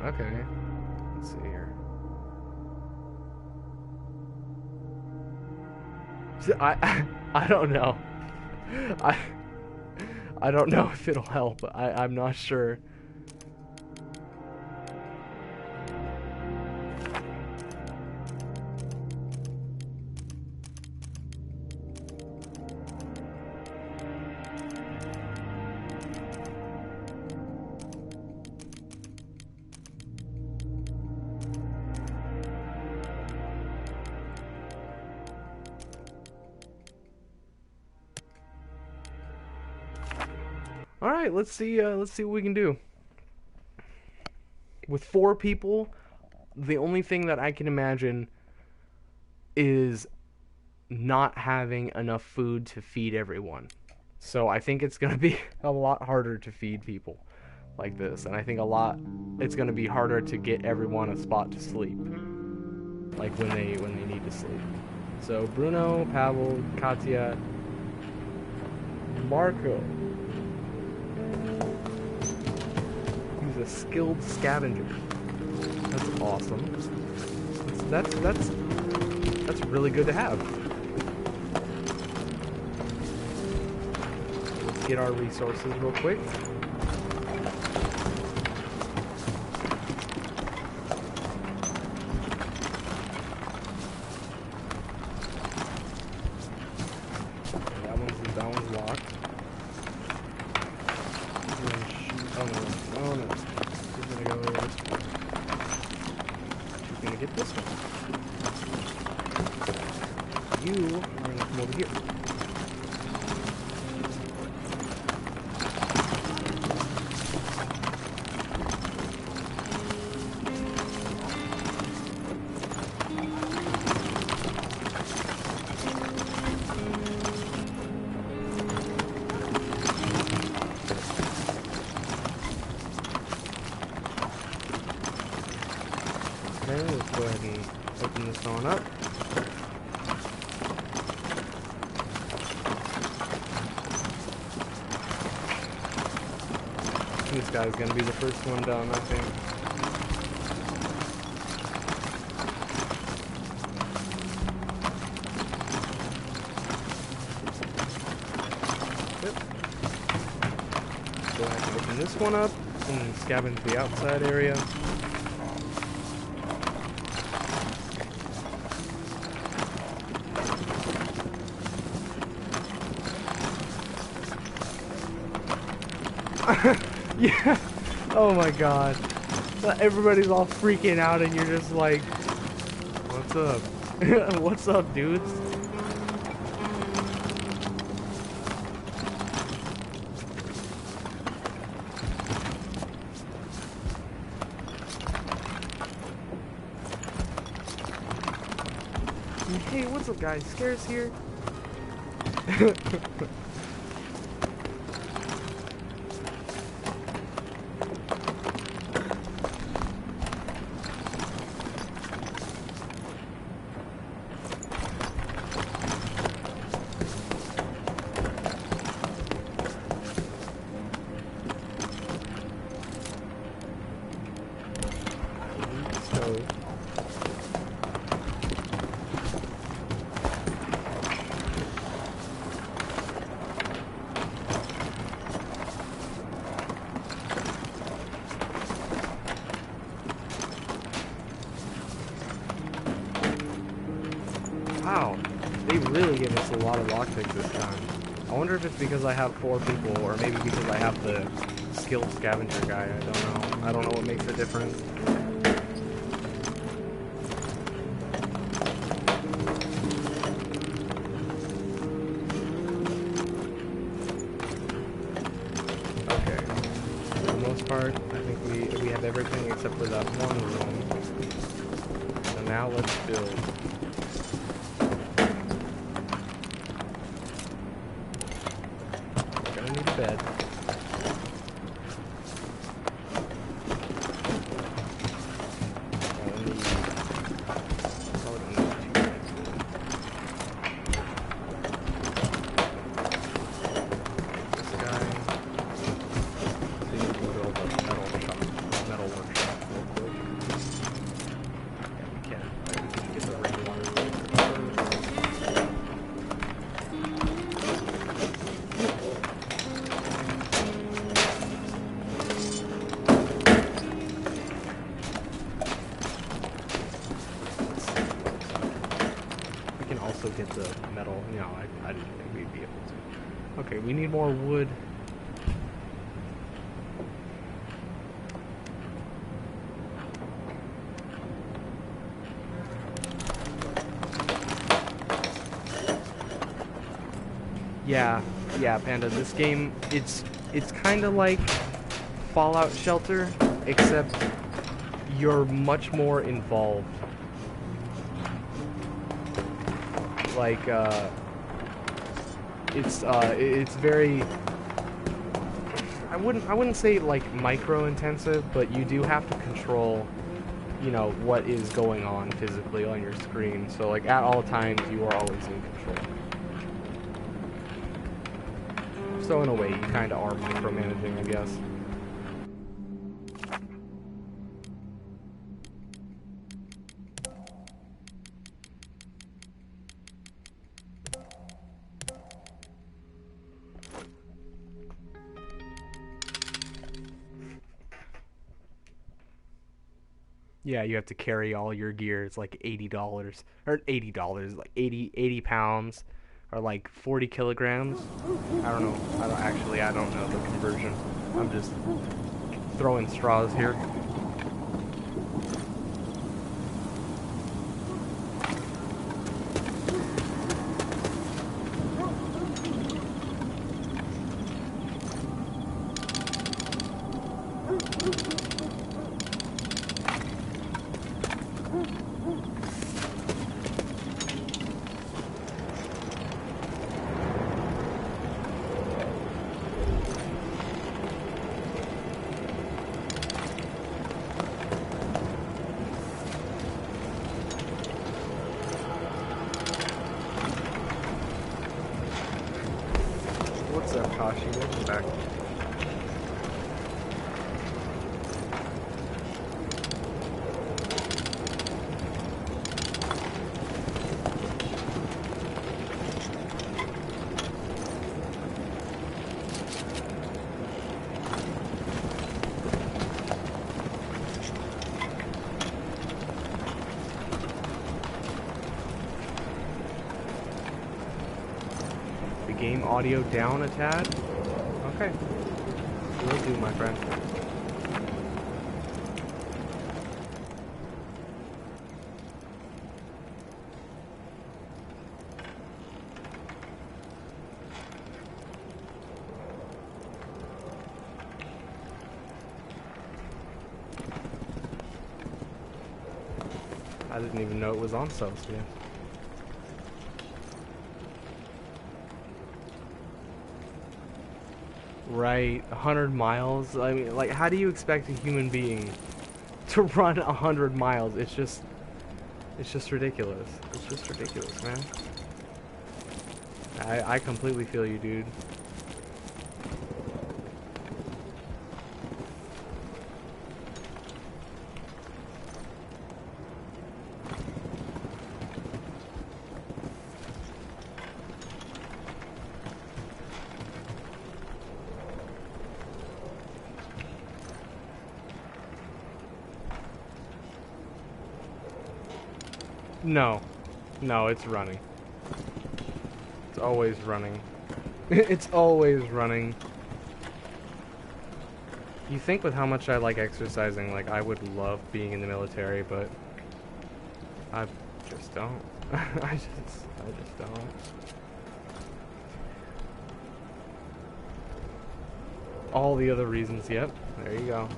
Okay. Let's see here. I don't know. I don't know if it'll help. I'm not sure. All right, let's see what we can do. With 4 people, the only thing that I can imagine is not having enough food to feed everyone. So I think it's gonna be a lot harder to feed people like this, and I think it's gonna be harder to get everyone a spot to sleep, like when they need to sleep. So Bruno, Pavel, Katya, Marco. He's a skilled scavenger. That's awesome. That's really good to have. Let's get our resources real quick. That one's locked. Oh no. He's gonna go over this way. this one up. This guy's gonna be the first one done, I think. Yep. Go ahead and open this one up and scavenge the outside area. Yeah. Oh my god. Everybody's all freaking out and you're just like, what's up? What's up, dudes? Hey, what's up, guys? Scare's here. Wow, they really give us a lot of lockpicks this time. I wonder if it's because I have 4 people, or maybe because I have the skilled scavenger guy. I don't know. I don't know what makes a difference. Okay. For the most part, I think we have everything except for that one room. So now let's build. Bed. Get the metal. No, I didn't think we'd be able to. Okay, we need more wood. Yeah, Panda. This game, it's kind of like Fallout Shelter, except you're much more involved. Like, it's very, I wouldn't say like micro intensive, but you do have to control, you know, what is going on physically on your screen. So like at all times you are always in control. So in a way you kind of are micromanaging, I guess. Yeah, you have to carry all your gear. It's like $80 or $80, like 80 pounds, or like 40 kilograms. I don't know. I don't know the conversion. I'm just throwing straws here. What's up, Kashi? Welcome back. Game audio down a tad? Okay. Will do, my friend. I didn't even know it was on Celsius. Right, 100 miles. I mean, like, how do you expect a human being to run 100 miles? It's just ridiculous. It's just ridiculous, man. I completely feel you, dude. No. No, it's running. It's always running. It's always running. You think with how much I like exercising, like, I would love being in the military, but I just don't. I just don't. All the other reasons, yep. There you go.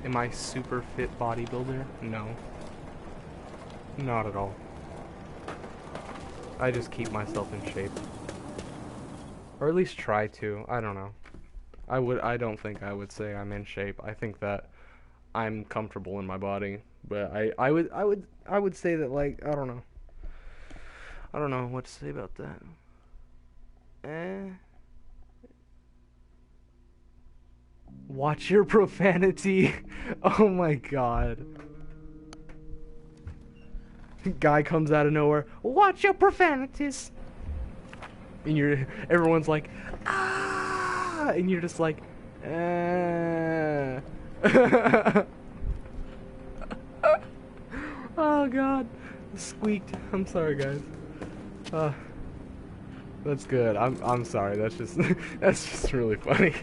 Am I super fit bodybuilder? No. Not at all. I just keep myself in shape. Or at least try to. I don't know. I don't think I would say I'm in shape. I think that I'm comfortable in my body. But I would say that, like, I don't know. I don't know what to say about that. Watch your profanity. Oh my god. Guy comes out of nowhere. Watch your profanities. And everyone's like, ah, and you're just like, Oh god. Squeaked. I'm sorry, guys. That's good. I'm sorry. That's just that's just really funny.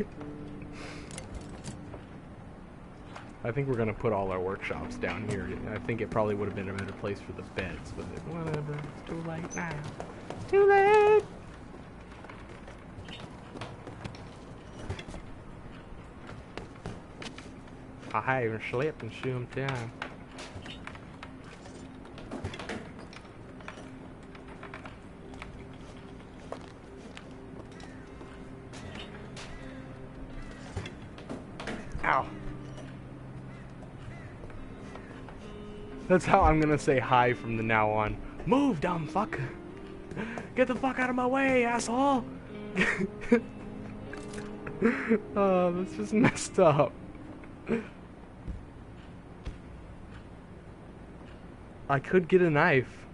I think we're gonna put all our workshops down here. I think it probably would have been a better place for the beds, but whatever. It's too late now. Too late. I haven't slept in some time. Ow. That's how I'm gonna say hi from the now on. Move, dumb fuck. Get the fuck out of my way, asshole. Oh, that's just messed up. I could get a knife.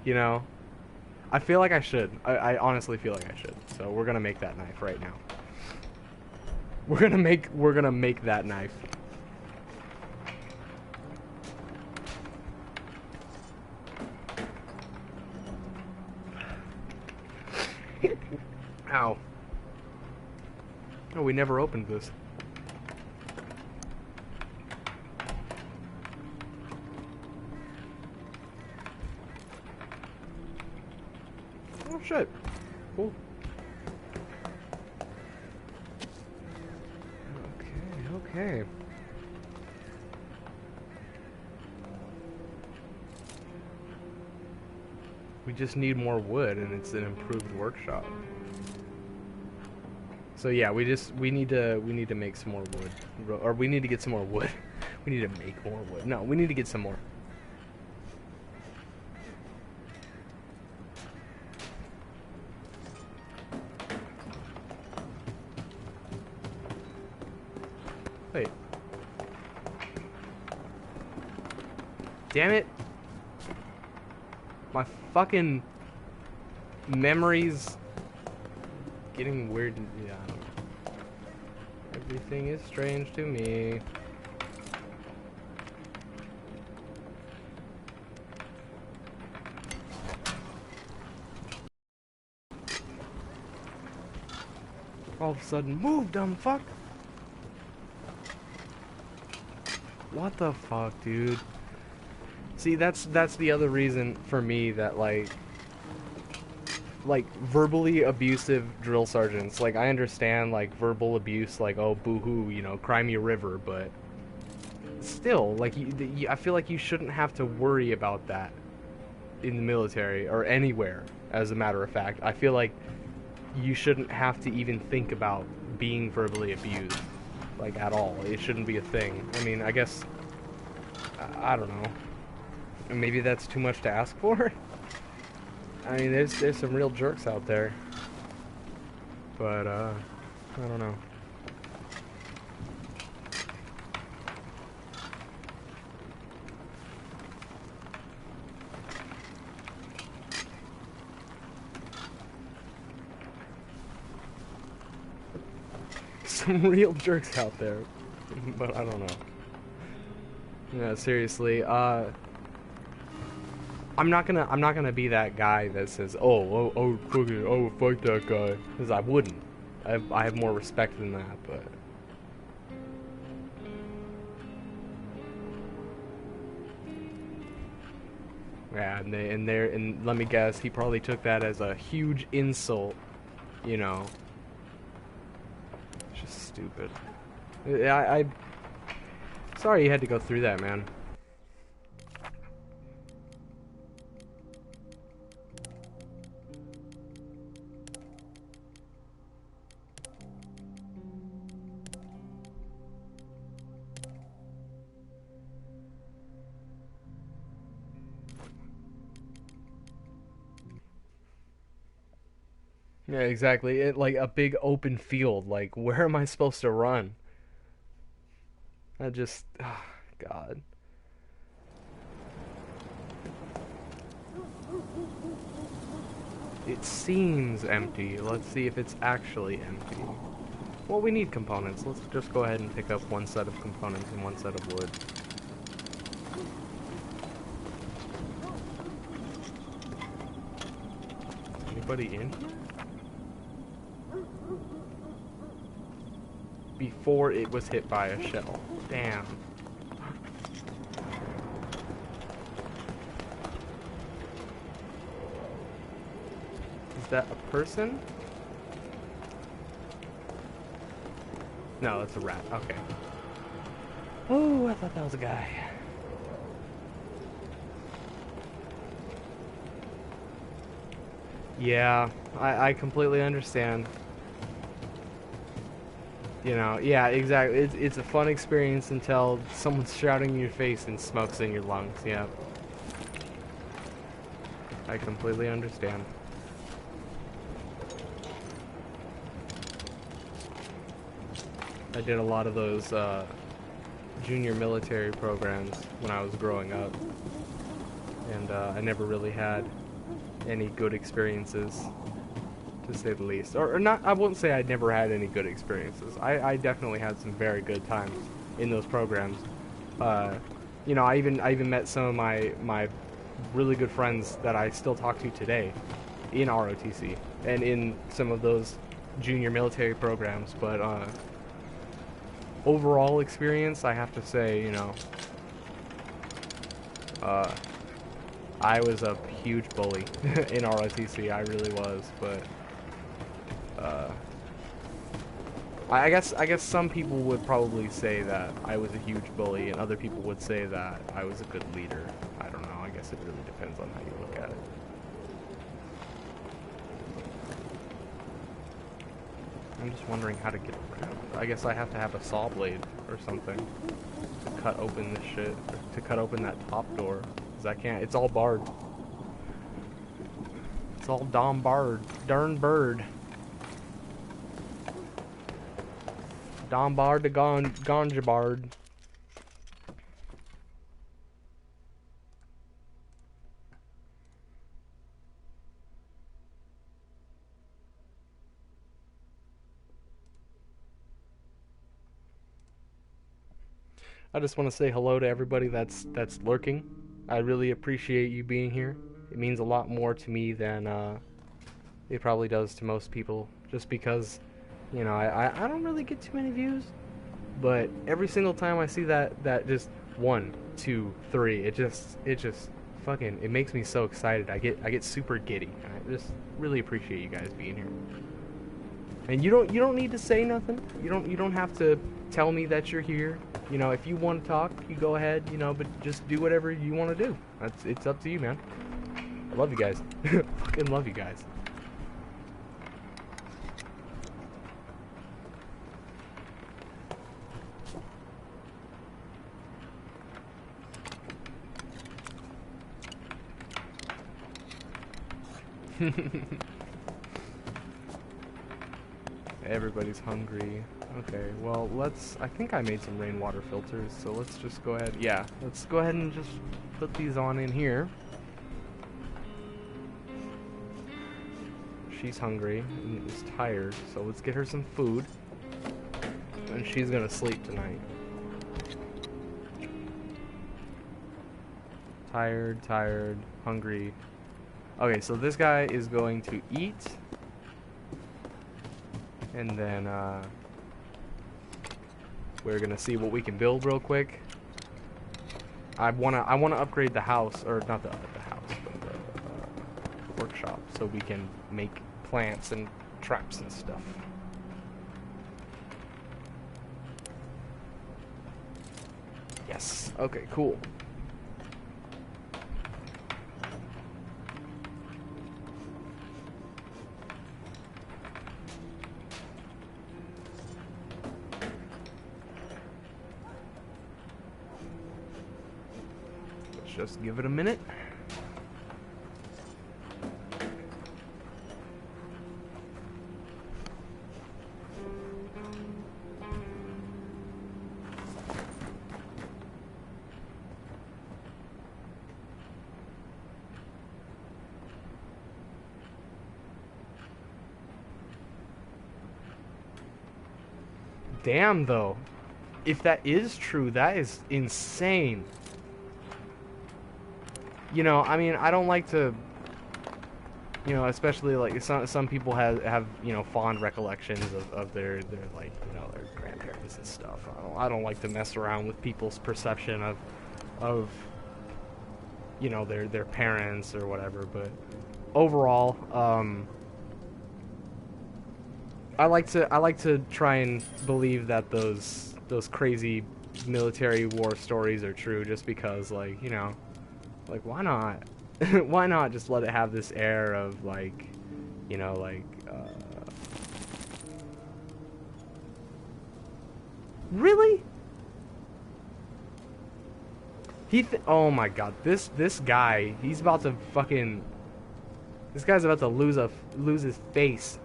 You know? I feel like I should. I honestly feel like I should. So we're gonna make that knife right now. We're gonna make that knife. Ow. Oh, we never opened this. Oh shit. Cool. Okay. We just need more wood, and it's an improved workshop. So yeah, we need to make some more wood, or we need to get some more wood. We need to make more wood. No, we need to get some more. Wait. Damn it. My fucking memories getting weird. Yeah, I don't know. Everything is strange to me. All of a sudden, move, dumb fuck. What the fuck, dude? See, that's the other reason for me that like verbally abusive drill sergeants, like I understand like verbal abuse, like oh boo-hoo, you know, cry me a river, but still, like I feel like you shouldn't have to worry about that in the military or anywhere. As a matter of fact, I feel like you shouldn't have to even think about being verbally abused, like at all. It shouldn't be a thing. I mean, I guess I don't know. Maybe that's too much to ask for. I mean, there's some real jerks out there, but I don't know. Some real jerks out there, but I don't know. Yeah, seriously. I'm not gonna be that guy that says, oh, fuck that guy, because I wouldn't. I have more respect than that, but. Yeah, and let me guess, he probably took that as a huge insult, you know. It's just stupid. I sorry you had to go through that, man. Yeah, exactly. It like a big open field. Like, where am I supposed to run? I just, oh, God. It seems empty. Let's see if it's actually empty. Well, we need components. Let's just go ahead and pick up one set of components and one set of wood. Anybody in here? Before it was hit by a shell. Damn. Is that a person? No, that's a rat. Okay. Oh, I thought that was a guy. Yeah, I completely understand. You know, yeah, exactly. It's a fun experience until someone's shouting in your face and smoke's in your lungs. Yeah. I completely understand. I did a lot of those junior military programs when I was growing up, and I never really had any good experiences, to say the least. Or not, I won't say I never had any good experiences. I definitely had some very good times in those programs. You know, I even met some of my really good friends that I still talk to today in ROTC and in some of those junior military programs, but overall experience, I have to say, you know, I was a huge bully in ROTC. I really was, but I guess some people would probably say that I was a huge bully, and other people would say that I was a good leader. I don't know. I guess it really depends on how you look at it. I'm just wondering how to get around. I guess I have to have a saw blade or something to cut open this shit, to cut open that top door. Cause I can't. It's all barred. It's all darn barred. Darn bird. Dombard to ganja bard. I just want to say hello to everybody that's lurking. I really appreciate you being here. It means a lot more to me than it probably does to most people, just because, you know, I don't really get too many views, but every single time I see that just 1, 2, 3, it just fucking, it makes me so excited. I get super giddy. I just really appreciate you guys being here. And you don't need to say nothing. You don't have to tell me that you're here. You know, if you want to talk, you go ahead, you know, but just do whatever you want to do. It's up to you, man. I love you guys. Fucking love you guys. Everybody's hungry. Okay, well, I think I made some rainwater filters, so let's just go ahead. Yeah, let's go ahead and just put these on in here. She's hungry and is tired, so let's get her some food. And she's gonna sleep tonight. Tired, hungry. Okay, so this guy is going to eat. And then, we're gonna see what we can build real quick. I wanna upgrade the house, or not the house, but the workshop, so we can make plants and traps and stuff. Yes. Okay. Cool. Just give it a minute. Damn, though. If that is true, that is insane. You know, I mean, I don't like to, you know, especially like some people have you know, fond recollections of their like, you know, their grandparents and stuff. I don't like to mess around with people's perception of you know, their parents or whatever, but overall, I like to try and believe that those crazy military war stories are true, just because, like, you know, like, why not? Why not just let it have this air of, like, you know, like, really? Oh my god, this guy, he's about to fucking, this guy's about to lose his face.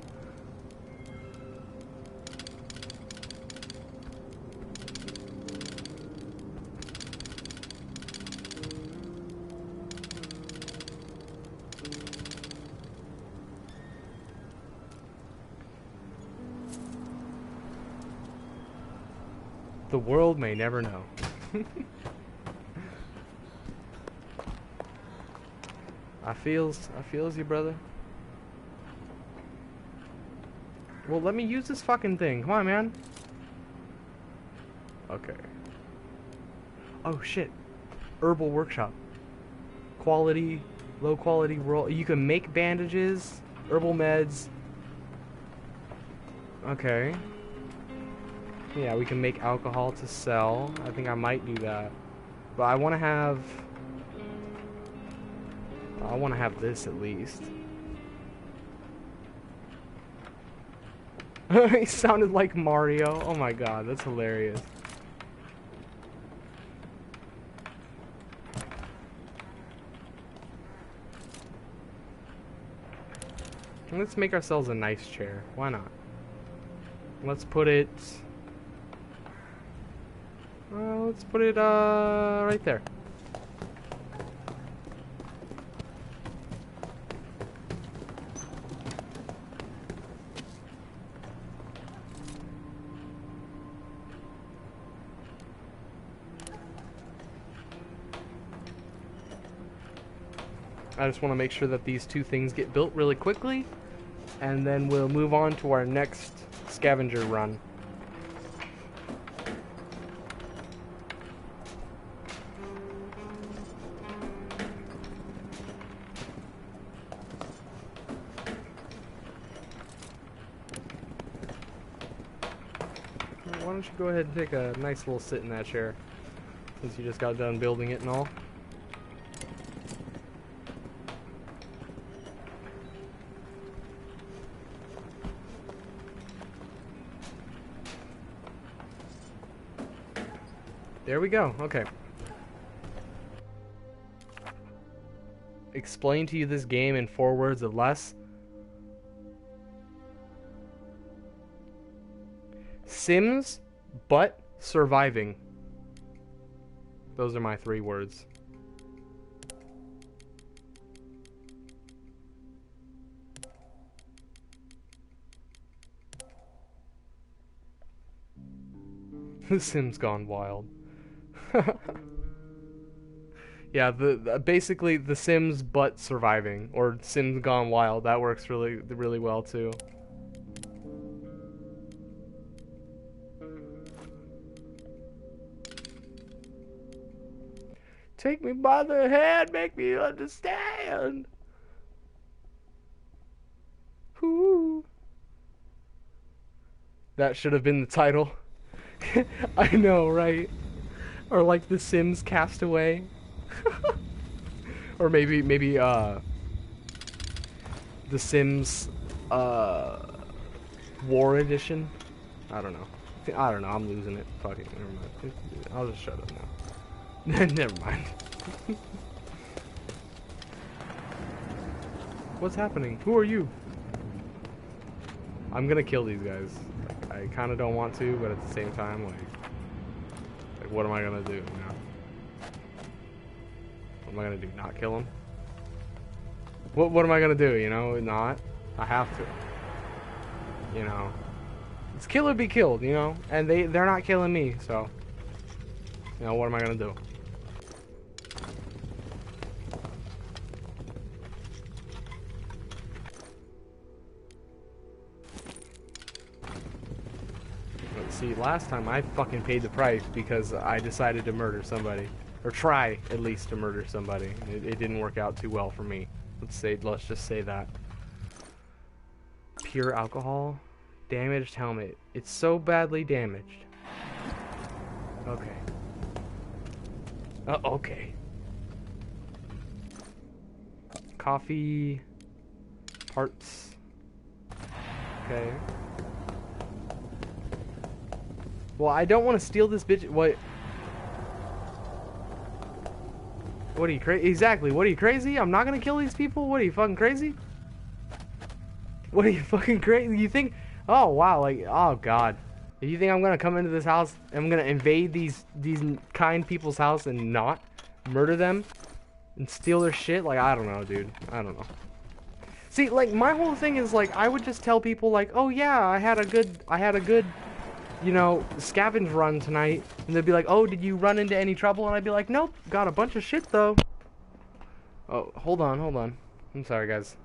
The world may never know. I feels you, brother. Well, let me use this fucking thing. Come on, man. Okay. Oh shit. Herbal workshop. quality, low quality roll. You can make bandages, herbal meds. Okay. Yeah, we can make alcohol to sell. I think I might do that. But I want to have this at least. He sounded like Mario. Oh my god, that's hilarious. Let's make ourselves a nice chair. Why not? Let's put it... right there. I just want to make sure that these two things get built really quickly, and then we'll move on to our next scavenger run. Why don't you go ahead and take a nice little sit in that chair, since you just got done building it and all. There we go. Okay. Explain to you this game in 4 words or less. Sims, but surviving. Those are my 3 words. The Sims gone wild. Yeah, basically the Sims but surviving, or Sims gone wild. That works really well too. Take me by the hand, make me understand. Whoo. That should have been the title. I know, right? Or like The Sims Castaway. Or maybe The Sims War Edition. I don't know. I'm losing it. Fuck it. Never mind. I'll just shut up now. Never mind. What's happening? Who are you? I'm gonna kill these guys. I kind of don't want to, but at the same time, like what am I gonna do? You know? What am I gonna do? Not kill them? What am I gonna do? You know, not. I have to. You know, it's kill or be killed. You know, and they're not killing me, so you know what am I gonna do? See, last time I fucking paid the price because I decided to murder somebody. Or try, at least, to murder somebody. It didn't work out too well for me. Let's just say that. Pure alcohol. Damaged helmet. It's so badly damaged. Okay. Okay. Coffee. Parts. Okay. Well, I don't want to steal this bitch. What are you crazy? Exactly. What are you crazy? I'm not gonna kill these people. What are you fucking crazy? What are you fucking crazy? You think? Oh wow! Like oh god. If you think I'm gonna come into this house, I'm gonna invade these kind people's house and not murder them and steal their shit? Like I don't know, dude. I don't know. See, like my whole thing is like I would just tell people like, oh yeah, I had a good. You know, scavenge run tonight, and they'd be like, oh, did you run into any trouble? And I'd be like, nope, got a bunch of shit though. Oh, hold on. I'm sorry, guys.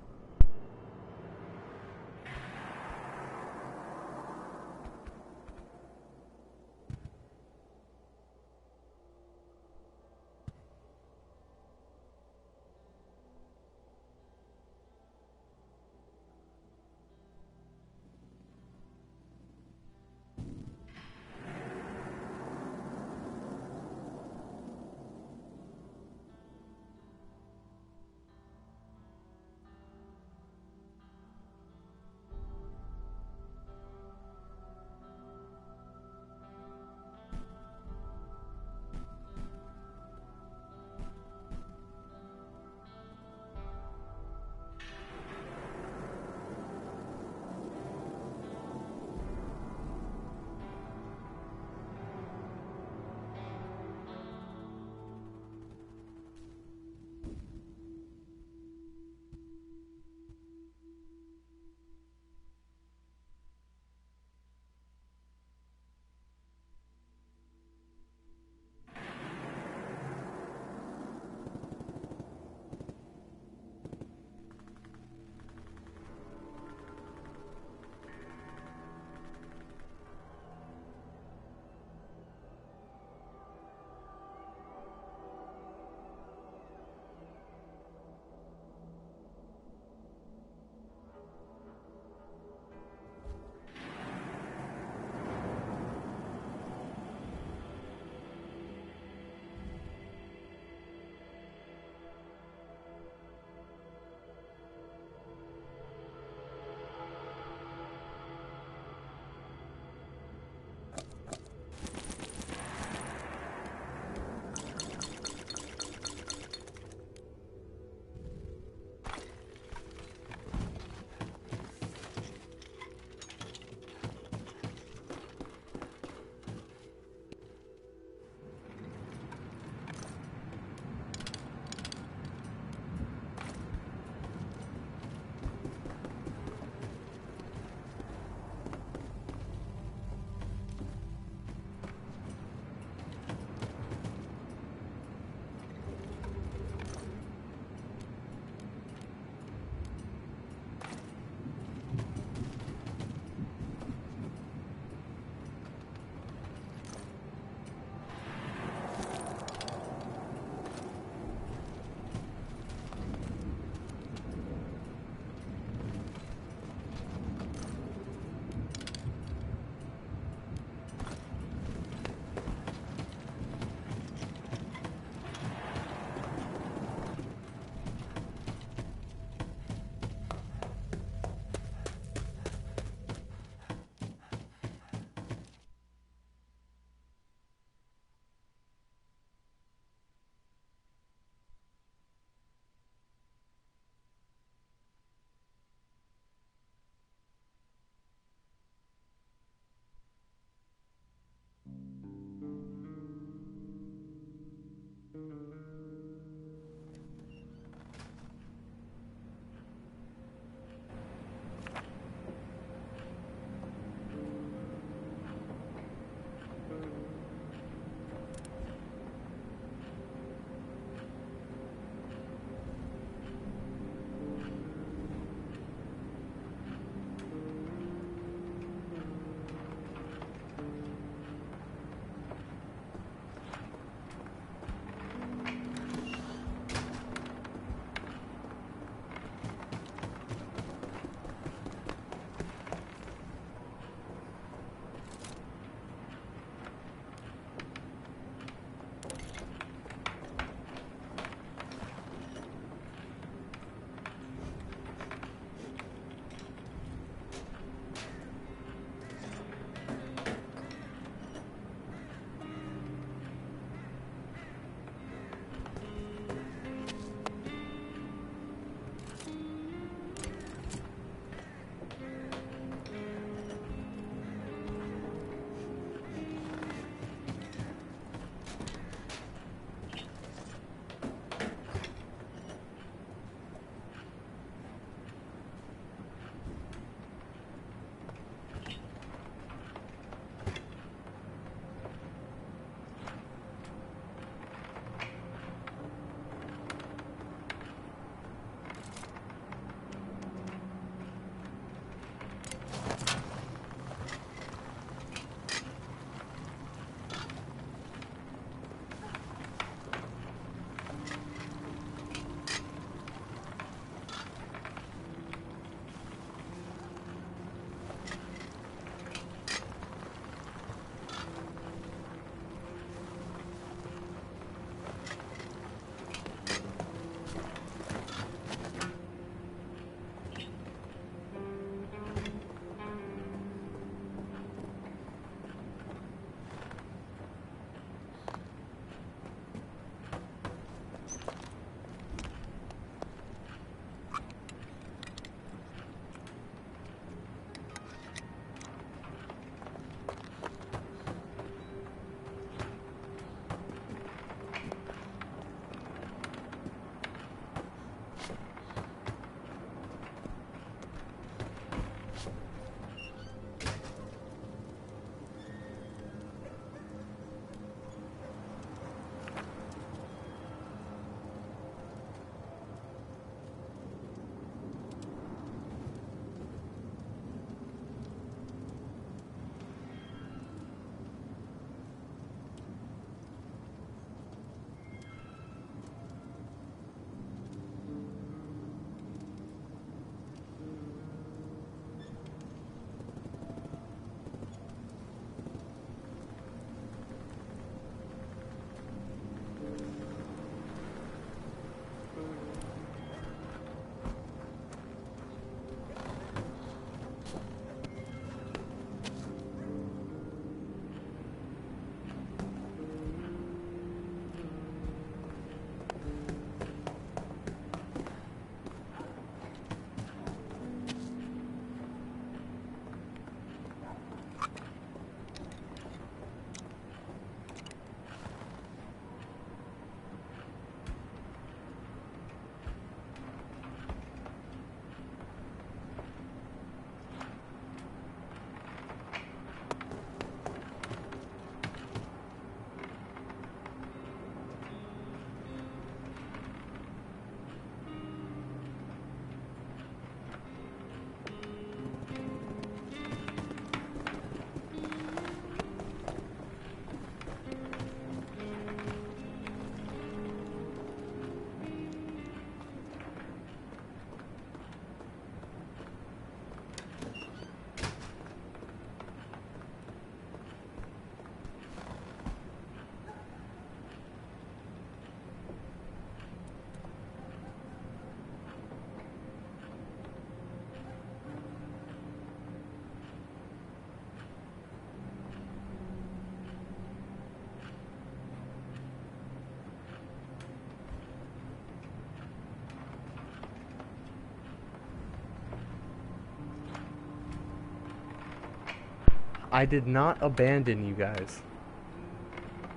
I did not abandon you guys.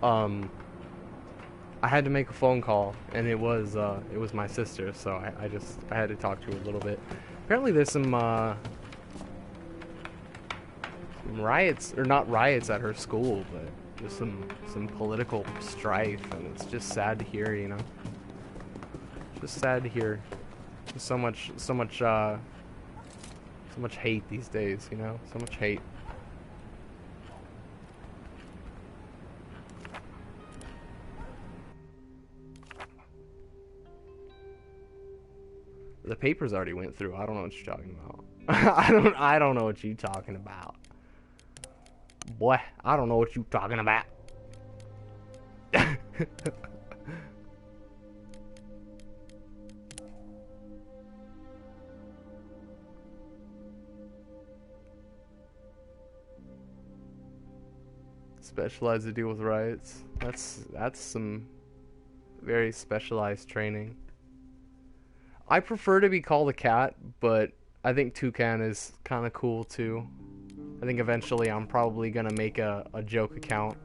I had to make a phone call, and it was my sister, so I had to talk to her a little bit. Apparently there's some riots, or not riots at her school, but just some political strife, and it's just sad to hear, you know. Just sad to hear. So much hate these days, you know. So much hate. The papers already went through. I don't know what you're talking about. I don't know what you're talking about. Boy, I don't know what you're talking about. Specialized to deal with riots. That's some very specialized training. I prefer to be called a cat, but I think toucan is kind of cool too. I think eventually I'm probably gonna make a joke account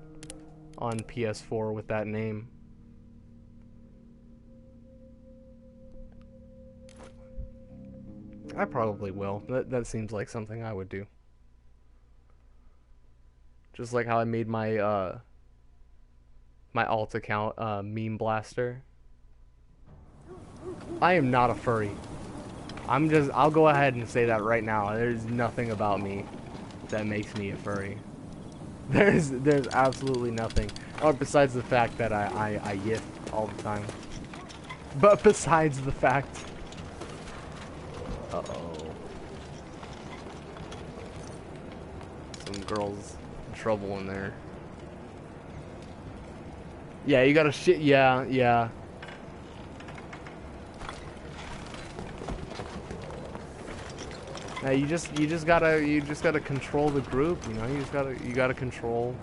on PS4 with that name. I probably will. That seems like something I would do. Just like how I made my my alt account Meme Blaster. I am not a furry. I'll go ahead and say that right now. There's nothing about me that makes me a furry. There's absolutely nothing. Or besides the fact that I yip all the time. But besides the fact. Uh-oh. Some girls in trouble in there. Yeah, you gotta shit. Yeah. Now you just gotta control the group, you know. You gotta control.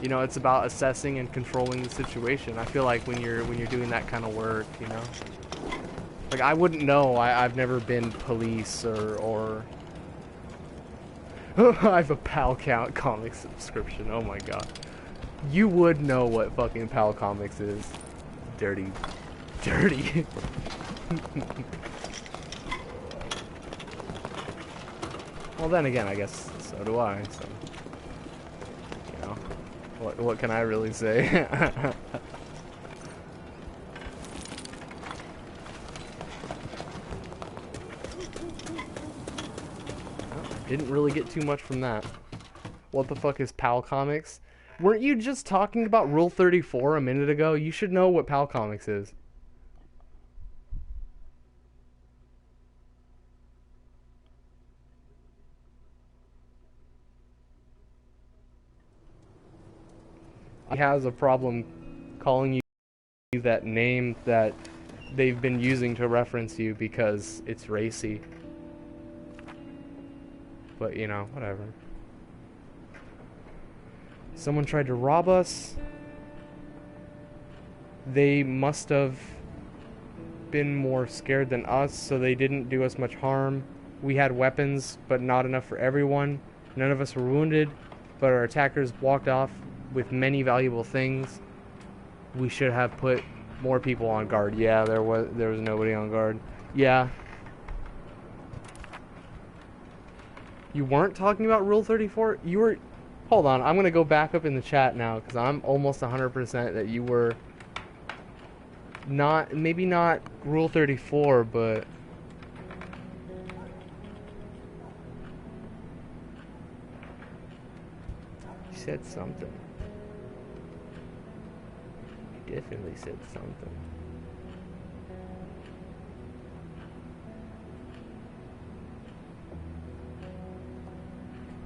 You know, it's about assessing and controlling the situation. I feel like when you're doing that kind of work, you know. Like I wouldn't know. I've never been police or I have a Pal Comic subscription. Oh my god. You would know what fucking Pal Comics is. Dirty. Well, then again, I guess so do I. So, you know, what can I really say? Didn't really get too much from that. What the fuck is Pal Comics? Weren't you just talking about Rule 34 a minute ago? You should know what Pal Comics is. He has a problem calling you that name that they've been using to reference you because it's racy. But, you know, whatever. Someone tried to rob us. They must have been more scared than us, so they didn't do us much harm. We had weapons, but not enough for everyone. None of us were wounded, but our attackers walked off with many valuable things. We should have put more people on guard. Yeah, there was nobody on guard. Yeah. You weren't talking about Rule 34? You were... Hold on, I'm going to go back up in the chat now, because I'm almost 100% that you were not... Maybe not Rule 34, but... You said something. You definitely said something.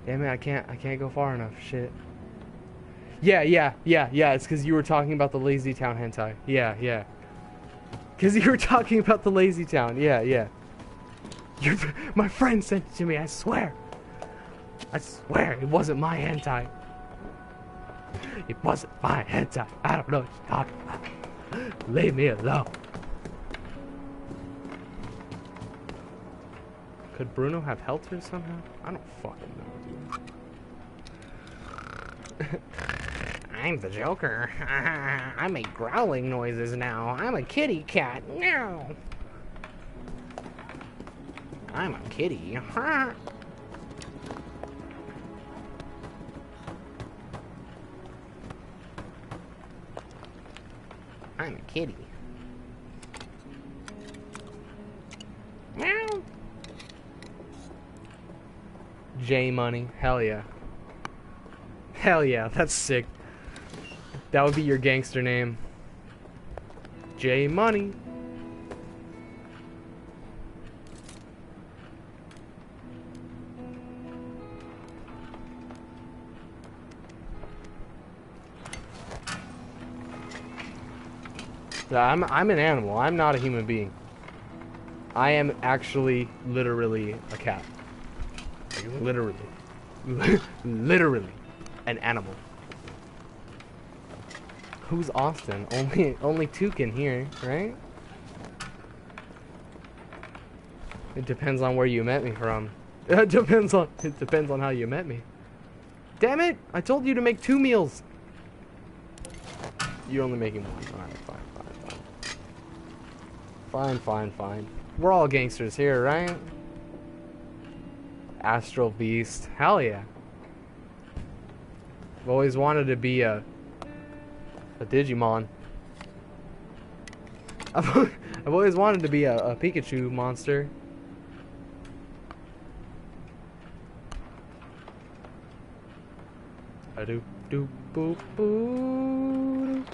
Damn it, I can't go far enough. Shit. Yeah, it's because you were talking about the Lazy Town hentai. Yeah. Because you were talking about the Lazy Town. Yeah. My friend sent it to me, I swear. It wasn't my hentai. It wasn't my hentai. I don't know what you're talking about. Leave me alone. Could Bruno have helped her somehow? I don't fucking know, dude. I'm the Joker. I make growling noises now. I'm a kitty cat. Meow. I'm a kitty. I'm a kitty. Meow. J Money. Hell yeah. Hell yeah, that's sick. That would be your gangster name. J Money. I'm an animal. I'm not a human being. I am actually literally a cat. Like, literally. Literally an animal. Who's Austin? Only two can hear, right? It depends on where you met me from. It depends on how you met me. Damn it! I told you to make 2 meals. You're only making 1. Alright, fine. We're all gangsters here, right? Astral Beast. Hell yeah. I've always wanted to be a Digimon. I've always wanted to be a Pikachu monster. I do boop boo.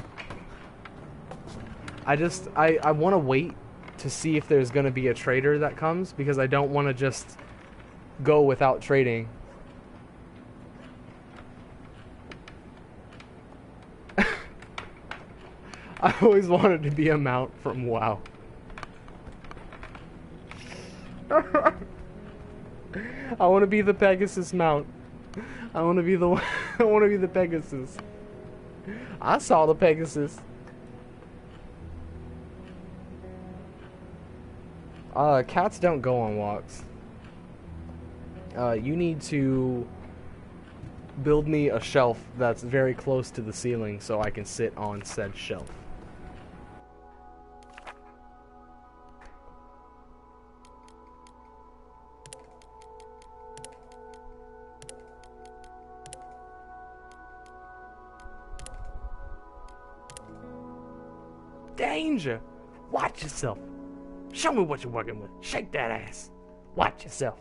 I want to wait to see if there's gonna be a trader that comes, because I don't want to just go without trading. I always wanted to be a mount from WoW. I want to be the Pegasus mount. I want to be the I want to be the Pegasus. I saw the Pegasus. Cats don't go on walks. You need to build me a shelf that's very close to the ceiling so I can sit on said shelf. Danger! Watch yourself. Show me what you're working with. Shake that ass. Watch yourself.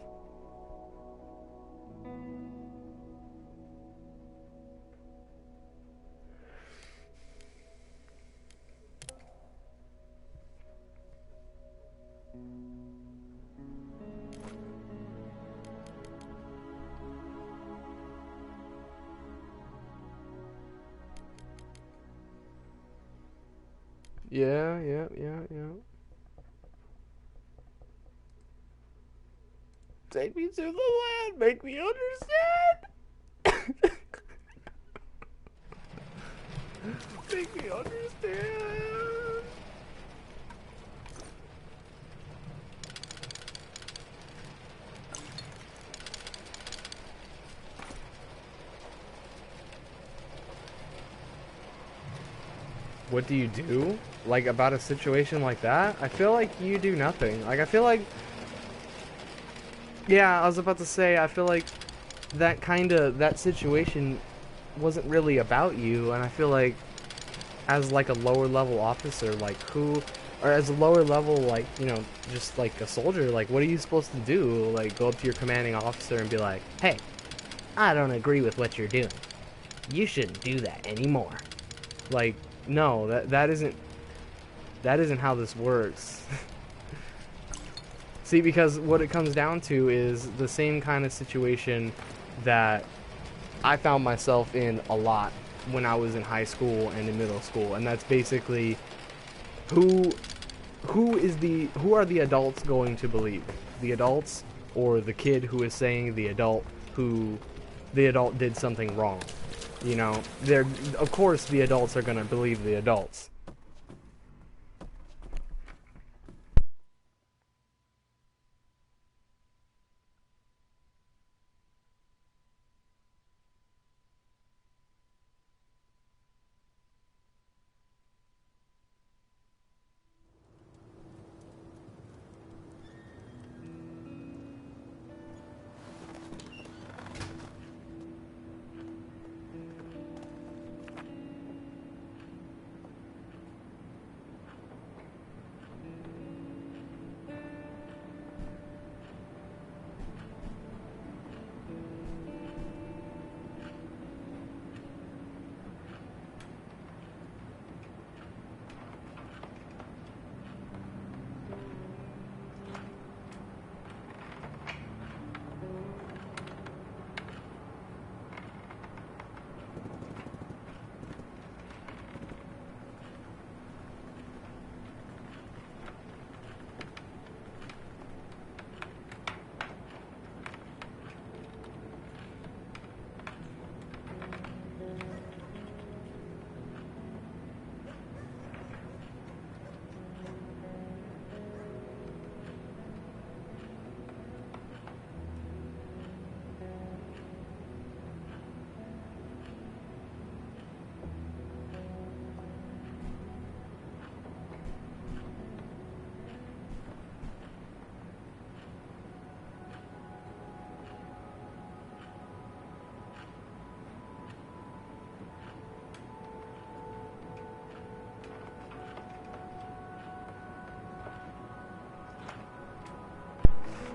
Yeah. Take me to the land. Make me understand. Make me understand. What do you do? Like, about a situation like that? I feel like you do nothing. Like, I feel like... Yeah, I was about to say, I feel like that situation wasn't really about you, and I feel like as, like, a lower level officer, like, or as a lower level, like, you know, just like a soldier, like, what are you supposed to do? Like, go up to your commanding officer and be like, hey, I don't agree with what you're doing. You shouldn't do that anymore. Like, no, that isn't how this works. See, because what it comes down to is the same kind of situation that I found myself in a lot when I was in high school and in middle school, and that's basically who are the adults going to believe? The adults or the kid who is saying the adult did something wrong? You know, of course the adults are going to believe the adults.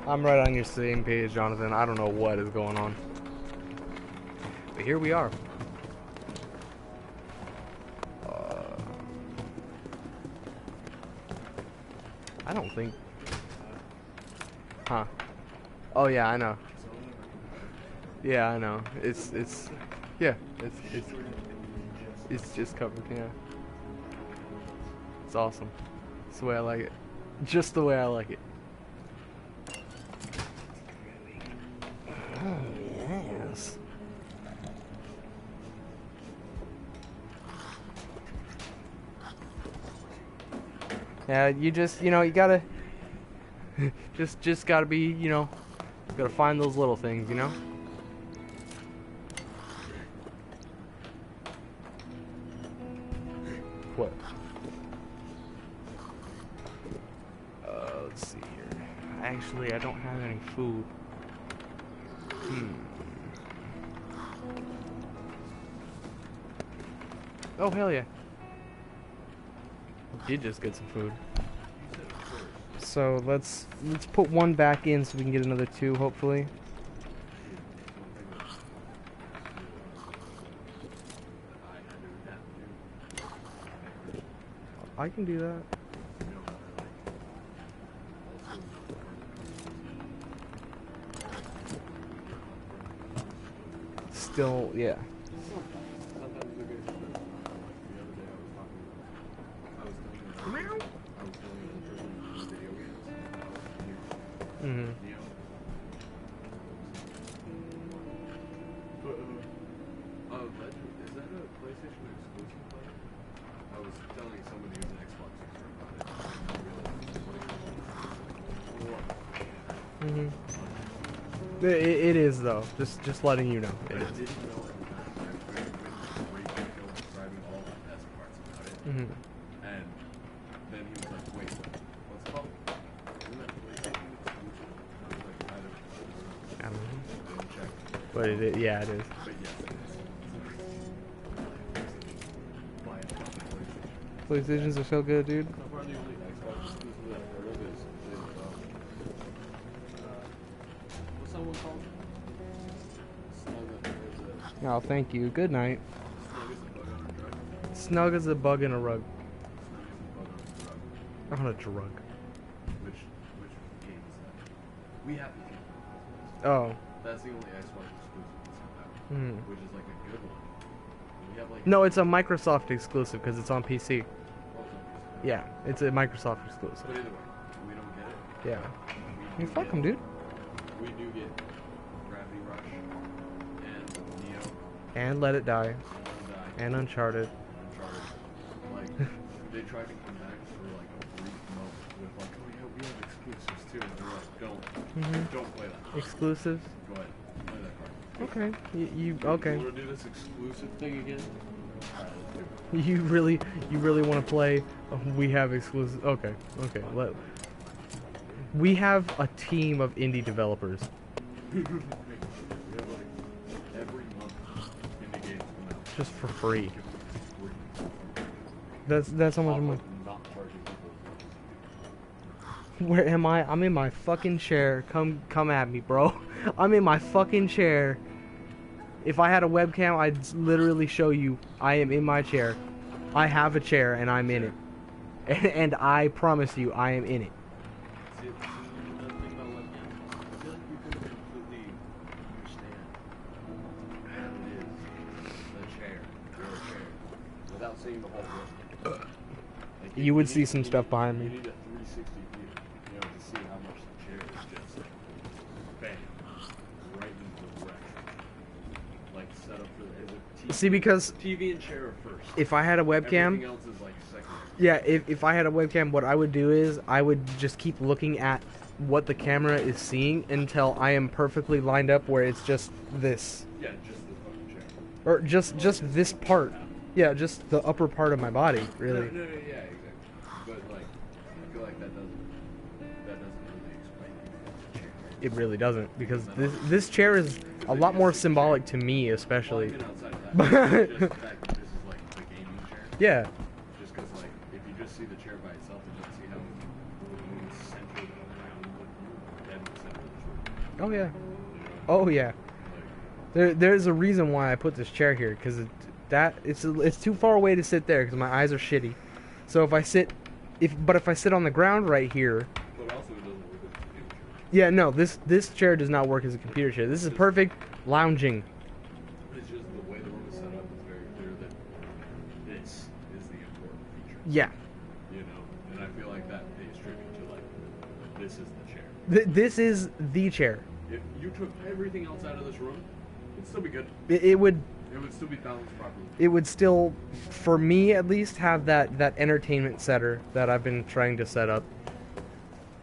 I'm right on your same page, Jonathan. I don't know what is going on. But here we are. I don't think... Huh. Oh yeah, I know. Yeah, I know. Yeah, it's just covered, yeah. It's awesome. It's the way I like it. Just the way I like it. Oh, yes. Yeah, you just, you gotta, just gotta be, gotta find those little things, What? Let's see here. Actually, I don't have any food. Oh, hell yeah. I did just get some food. So let's put one back in so we can get another two, hopefully. I can do that. Still, yeah. Is that a PlayStation exclusive player? I was telling somebody who's an Xbox user about it. It is though. Just letting you know. It is. I didn't know it. I was great detail describing all the best parts about it. And then he was like, wait, what's it called? Isn't that PlayStation exclusive? I was like, I don't know. Didn't check. But yeah, it is. But yes, it is. PlayStations are so good, dude. So far, the only Xbox exclusive that I've heard of is what's that one called? Oh, thank you. Good night. Snug as a bug on a drug. Snug as a bug in a rug. Snug as a bug on a drug. On a drug. Which game is that? We have the game. Oh. That's the only Xbox exclusive that's come out, which is like a good one. We have like No, it's a Microsoft exclusive because it's on PC. Yeah, it's a Microsoft exclusive. But either way, we don't get it. Yeah. You fuck them, dude. We do get Gravity Rush and Neo. And Let It Die. And Uncharted. Like, they tried to come back for like a brief moment with like, oh yeah, we have exclusives too. And they're like, don't play that. Exclusives? Go ahead, play that card. Okay. You okay. You want to do this exclusive thing again? Alright, let's do it. You really want to play? We have exclusive. Okay. We have a team of indie developers. We have like every month indie games come out. Just for free. That's how much money. Not charging people. Where am I? I'm in my fucking chair. Come at me, bro. I'm in my fucking chair. If I had a webcam, I'd literally show you I am in my chair. I have a chair and I'm in it. And I promise you, I am in it. See, the thing about webcams, I feel like you can completely understand how it is, the chair, your chair, without seeing the whole room. Like, You would see some stuff behind You me. need a 360 view, to see how much the chair is just, bam, right into the direction. Like, set up for the See, because TV and chair are first. if I had a webcam, Everything else is like secondary. yeah, if I had a webcam, what I would do is I would just keep looking at what the camera is seeing until I am perfectly lined up where it's just this. Yeah, just the fucking chair. Or just this part. Yeah, just the upper part of my body, really. No, yeah, exactly. But like, I feel like that doesn't really explain the chair. It really doesn't, because this chair is a lot more symbolic to me, especially. Well, even outside of that, just the fact that this is like the gaming chair. Yeah. Just because like, if you just see the chair by itself and don't see how it's centered around the dead center, Oh yeah. Oh yeah. There's a reason why I put this chair here, because it's too far away to sit there because my eyes are shitty. So if I sit on the ground right here. But also it doesn't work as a computer chair. Yeah, no, this chair does not work as a computer chair. This is perfect lounging. It's just the way the room is set up is very clear that this is the important feature. Yeah. You know, and I feel like that pays tribute to like this is the chair. This is the chair. If you took everything else out of this room, it'd still be good. It would still be balanced properly. It would still, for me at least, have that entertainment center that I've been trying to set up.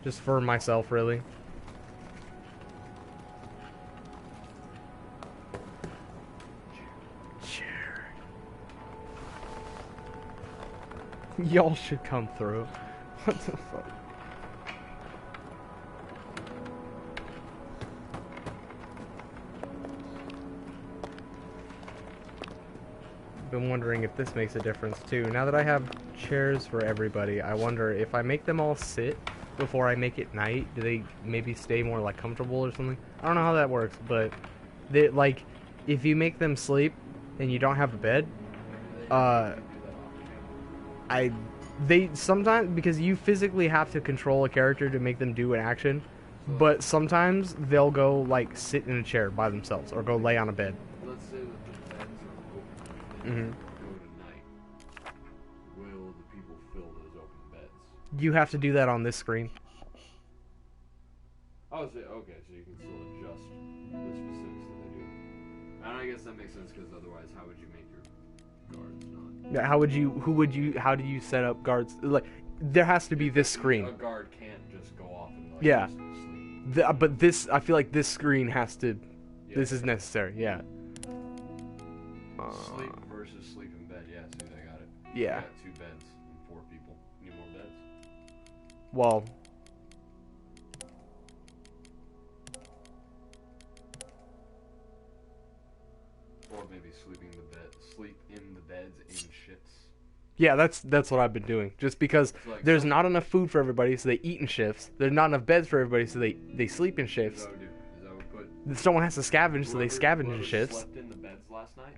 Just for myself, really. Chair. Y'all should come through. What the fuck? Been wondering if this makes a difference too. Now that I have chairs for everybody, I wonder if I make them all sit before I make it night, do they maybe stay more like comfortable or something? I don't know how that works, but they, like, if you make them sleep and you don't have a bed, they sometimes, because you physically have to control a character to make them do an action, but sometimes they'll go like sit in a chair by themselves or go lay on a bed. Let's say that the beds are open. Mm-hmm. Go to night. Will the people fill those open beds? You have to do that on this screen. Oh, so, okay, so you can still adjust the specifics that they do. And I guess that makes sense because otherwise, how would you make your guards not? Yeah, how do you set up guards? Like, there has to be this screen. A guard can't just go off and like Yeah. just sleep. But this, I feel like this screen has to. Yeah. This is necessary. Yeah. Sleep versus sleep in bed. Yeah, see, I got it. Yeah. I got 2 beds and 4 people. Need more beds? Well. Or maybe sleep in the beds in shifts. Yeah, that's what I've been doing. Just because Like there's not enough food for everybody, so they eat in shifts. There's not enough beds for everybody, so they sleep in Is shifts. that what we do? Is that what we put? Someone has to scavenge, so they scavenge in whoever shifts. slept in the beds last night,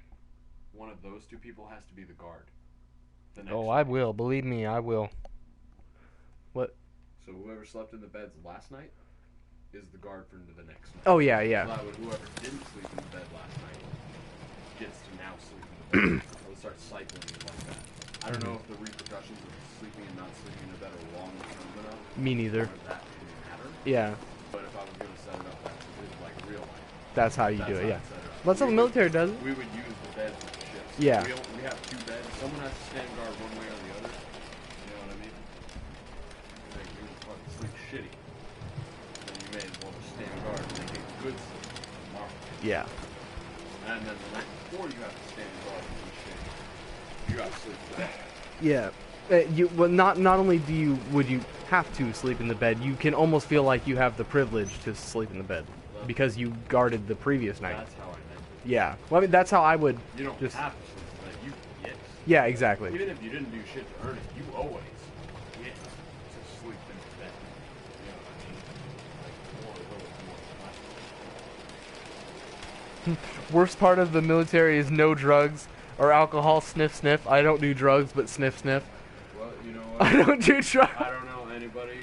one of those 2 people has to be the guard. The next Oh, night. I will. Believe me, I will. What? So whoever slept in the beds last night is the guard for the next night. Oh yeah, So yeah. that would, whoever didn't sleep in the bed last night gets to now sleep in the bed. We'll start cycling it like that. I don't know if the repercussions of sleeping and not sleeping in the bed are long term enough. Me neither. Or that can matter. Yeah, But if I was going to set it up, that's like real life. that's how you That's do how it. Yeah. I'd set it up. That's how the military does it. We would use the beds as shifts. Yeah. We have 2 beds. Someone has to stand guard one way or the other. You know what I mean? Like, you would fucking sleep shitty. Then you may as well just stand guard and make a good sleep tomorrow. Yeah. And then the night before you have to stand guard and do shit. You got to sleep today. Yeah. Not only would you have to sleep in the bed, you can almost feel like you have the privilege to sleep in the bed because you guarded the previous night. That's how I meant it. Yeah. Well, I mean, that's how I would. You don't just. have to sleep in bed. You can get it. Yeah, exactly. Even if you didn't do shit to earn it, you always get to sleep in bed. You know what I mean? Like, more, a little more. Worst part of the military is no drugs or alcohol. Sniff, sniff. I don't do drugs, but sniff, sniff. Well, you know what? I don't do drugs. I don't know anybody.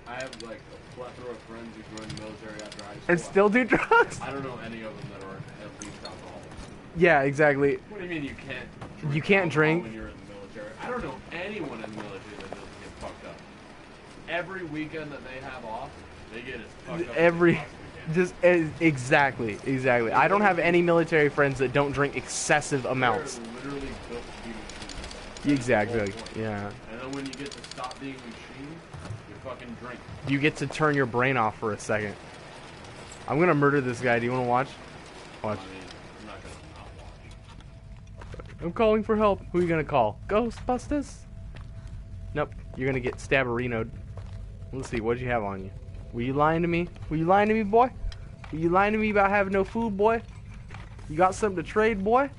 I have like a plethora of friends who joined the military after high school. And still do drugs. I don't know any of them that are at least alcoholics. Yeah, exactly. What do you mean you can't drink? You can't alcohol drink? when you're in the military. I don't know anyone in the military that doesn't get fucked up. Every weekend that they have off, they get as fucked up. Every. As they possibly can. Exactly. I don't have any military friends that don't drink excessive amounts. They're literally built to be machines. Exactly. That's the whole point. Yeah. And then when you get to stop being machines, you fucking drink. You get to turn your brain off for a second. I'm gonna murder this guy. Do you want to watch? Watch. I mean, I'm not gonna not watch. I'm calling for help. Who are you gonna call? Ghostbusters? Nope. You're gonna get stabberinoed. Let's see. What'd you have on you? Were you lying to me? Were you lying to me, boy? Were you lying to me about having no food, boy? You got something to trade, boy?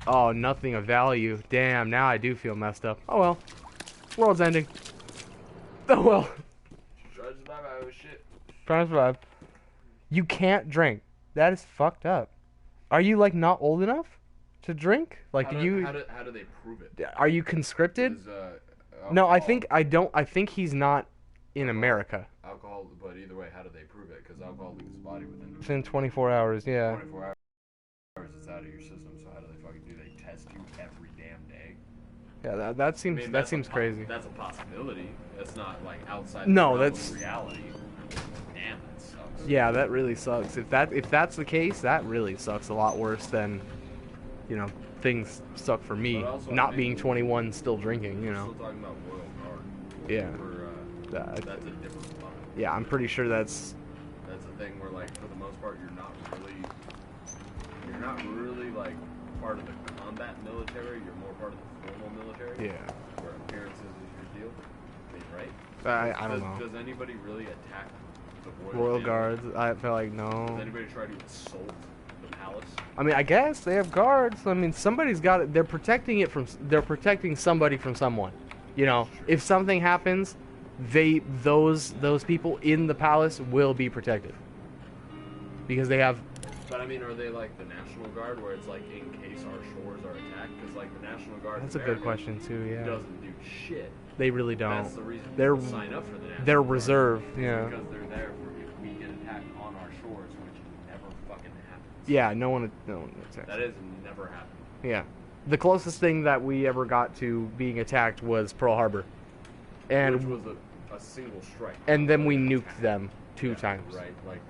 Oh, nothing of value. Damn, now I do feel messed up. Oh well. World's ending. Oh well. Try to survive out of shit. Trying to survive. You can't drink. That is fucked up. Are you like not old enough to drink? Like How you? do they prove it? Are you conscripted? Is, No, I alcohol- think I don't. I think he's not in America. Alcohol, but either way, how do they prove it? Because alcohol leaves the body Within 24 hours. Yeah. 24 hours. It's out of your system. So how do they fucking do? They test you every damn day. Yeah. That seems I mean, that seems crazy. That's a possibility. That's not like outside. No, the realm that's- of reality. Damn, that sucks. Yeah, that really sucks. If that's the case, that really sucks a lot worse than, things suck for me. But also, Not I mean, being 21, still drinking. We're still talking about Royal Guard. Yeah. That's a different spot. Yeah, I'm pretty sure that's. That's the thing where, like, for the most part, you're not really like part of the combat military. You're more part of the formal military. Yeah. Where appearances is your deal. I mean, right? I don't know. Does anybody really attack the Royal Family? Guards. I feel like Does no. anybody try to assault the palace? I mean, I guess they have guards. I mean, somebody's got it. They're protecting it from. They're protecting somebody from someone. If something happens, those people in the palace will be protected because they have. But I mean, are they like the National Guard, where it's like in case our shores are attacked? Because like the National Guard. That's a in good America question too. Yeah. Doesn't do shit. They really don't. That's the reason They're people sign up for the National they're Guard. reserve. Is Yeah. Because they're there for if we get attacked on our shores, which never fucking happens. Yeah. No one. Attacks. That is never happened. Yeah. The closest thing that we ever got to being attacked was Pearl Harbor, and Which was a single strike. and then we nuked them two times. Right. Like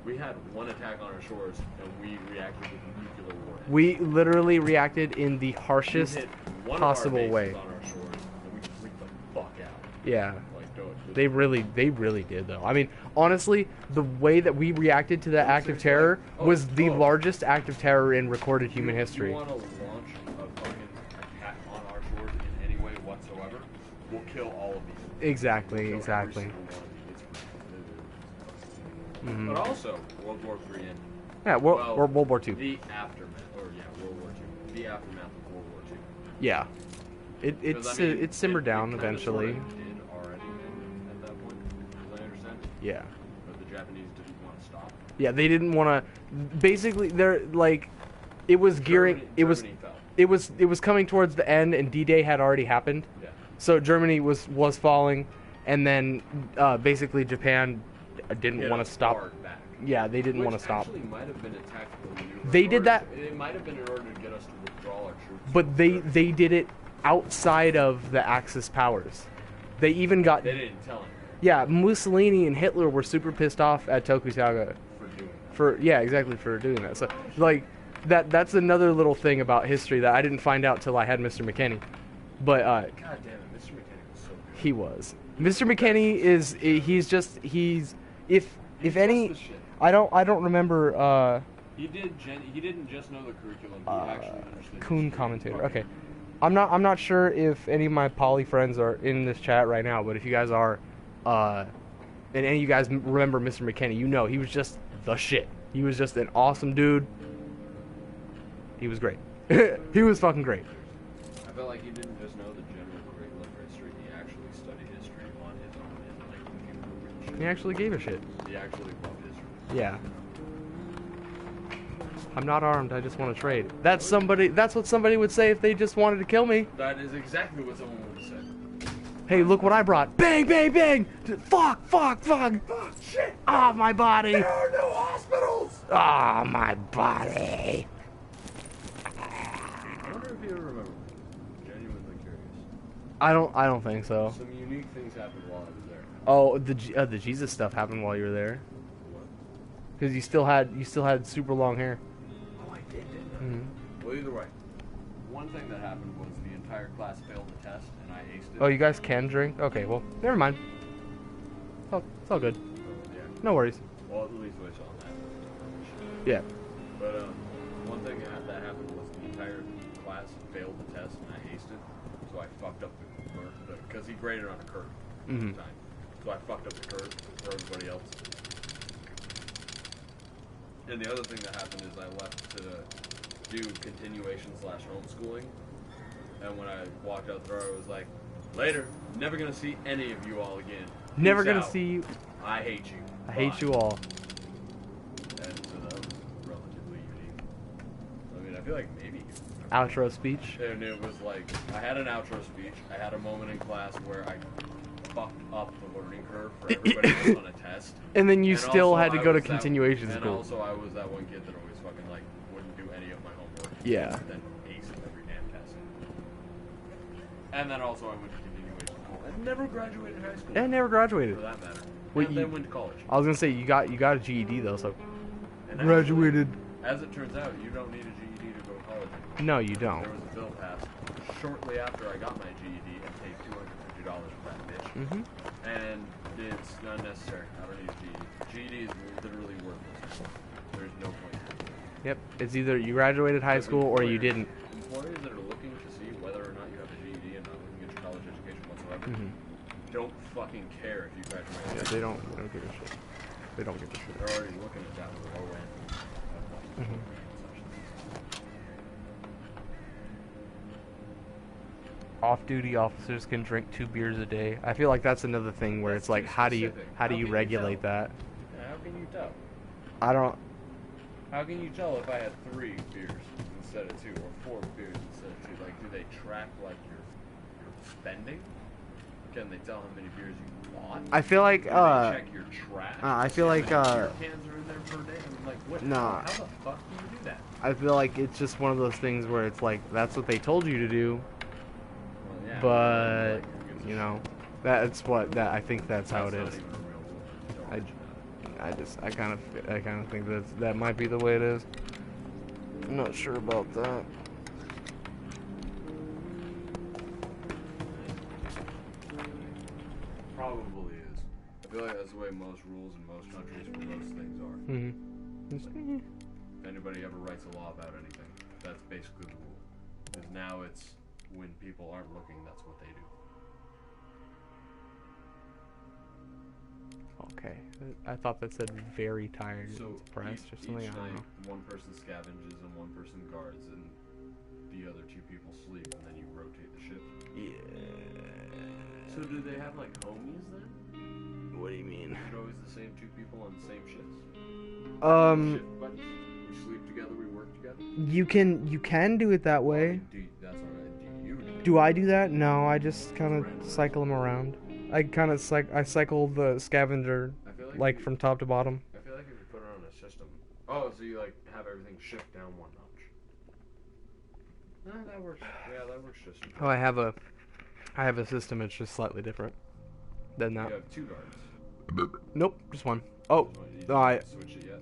we had one attack on our shores, and we reacted with nuclear war. We literally reacted in the We harshest hit one possible of our way. bases on our shores, and we freaked the fuck out. Yeah. Like, dude, They really did though. I mean, honestly, the way that we reacted to that act of terror was the largest act of terror in recorded human history. You want to launch a fucking attack on our shores in any way whatsoever? We'll kill all of these. Exactly, Kill exactly. every single one of these. Mhm. But also, World War III ended. Yeah, Well, World War II. The aftermath, World War II. The aftermath of World War II. Yeah, Because, I mean, it simmered down kinda eventually. sorta did already end at that point, as I understand. Yeah, But the Japanese didn't want to stop. yeah, they didn't want to. Basically, they're like, it was gearing. Germany fell. It was coming towards the end, and D-Day had already happened. Yeah. So Germany was falling, and then basically Japan didn't Hit want a to stop. hard back. Yeah, they didn't Which want to stop. actually might have been a tactical maneuver. They in did order that- to- it might have been in order to get us to withdraw our troops. But they did it outside of the Axis powers. They even got They didn't tell him yeah. Mussolini and Hitler were super pissed off at Tokugawa for doing that. for doing that. So like that's another little thing about history that I didn't find out till I had Mr. McKinney. But God damn it, Mr. McKinney was so good. he was. Mr. McKinney is if any That's the shit. I don't remember He didn't just know the curriculum. He actually understood. Coon history. commentator. Fucking- Okay. I'm not sure if any of my poly friends are in this chat right now, but if you guys are, and any of you guys remember Mr. McKinney, he was just the shit. He was just an awesome dude. He was great. He was fucking great. I felt like he didn't just know the general curriculum for history. He actually studied history on his own and like computer and He actually gave a shit. shit. He actually loved history. Yeah. I'm not armed. I just want to trade. That's what somebody would say if they just wanted to kill me. That is exactly what someone would have said. Hey, look what I brought. Bang, bang, bang. Fuck. Oh, shit! Ah, my body. There are no hospitals! Ah, my body. I wonder if you ever remember. Genuinely curious. I don't think so. Some unique things happened while I was there. Oh, the Jesus stuff happened while you were there, What? because you still had super long hair. Oh, I did, didn't I? Mhm. Well, either way, one thing that happened was the entire class failed the test, and I aced it. Oh, you guys can drink? Okay, well, never mind. Oh, it's all good. So, yeah. No worries. Well, at least I saw that. Yeah. But one thing that happened was the entire class failed the test, and I aced it. So I fucked up the because he graded on a curve at Mhm. the time. So I fucked up the curve for everybody else. And the other thing that happened is I left to do continuation/homeschooling. And when I walked out the door, I was like, "Later, never gonna see any of you all again. Never Peace gonna out. see you. I hate you. I hate Bye." you all. feel like maybe. Outro speech. And it was like, I had an outro speech. I had a moment in class where I fucked up the learning curve for everybody else on a test. And then you still also had to I go to was continuation And school. also I was that one kid that always fucking like wouldn't do any of my homework. Yeah. And then aced every damn test. And then also I went to continuation school. I never graduated high school. I never graduated. For that matter. Wait, and then went to college. I was gonna say you got a GED though, so And graduated. Actually, as it turns out, you don't need a GED to go to college anymore. No, you don't. There was a bill passed shortly after I got my GED and paid $250 for that bitch. Mm-hmm. And it's not necessary. I don't need a GED. GED is literally worthless. There's no point. Yep. It's either you graduated high school or you didn't. Employers that are looking to see whether or not you have a GED and not looking at your college education whatsoever don't fucking care if you graduate. Yeah, they don't give a shit. They don't give a shit. They're already looking at that with a low end. Off-duty officers can drink 2 beers a day. I feel like that's another thing where it's like, how do you regulate that? How can you tell? I don't. How can you tell if I had 3 beers instead of 2 or 4 beers instead of 2? Like, do they track like your spending? Can they tell how many beers you bought? I feel like do they check your trash? I feel like beer cans are in there per day. I'm like, what? Nah. How the fuck do you do that? I feel like it's just one of those things where it's like that's what they told you to do, Well, yeah, but like, you know, that's what that I think that's how it not is. even a real rule. I kind of think that might be the way it is. I'm not sure about that. Probably is. I feel like that's the way most rules in most countries for most things are. Mm-hmm. If anybody ever writes a law about anything, that's basically the rule. Because now it's when people aren't looking, that's what they do. Okay, I thought that said very tired and So depressed or each something. I don't night, know. one person scavenges and one person guards, and the other 2 people sleep, and then you rotate the shift. Yeah. So do they have like homies then? What do you mean? Is it always the same 2 people on the same shifts? Shift buddies? We sleep together, we work together? You can do it that way. That's alright. Do you do Do I do that? No, I just kind of cycle them around. I kind of I cycle the scavenger I feel like from top to bottom. I feel like if you put it on a system. Oh, so you like have everything shift down 1 notch. That works. Yeah, that works just. Oh, I have a system. It's just slightly different than that. You have 2 guards. Nope, just 1. Oh, You no, I switch it yet?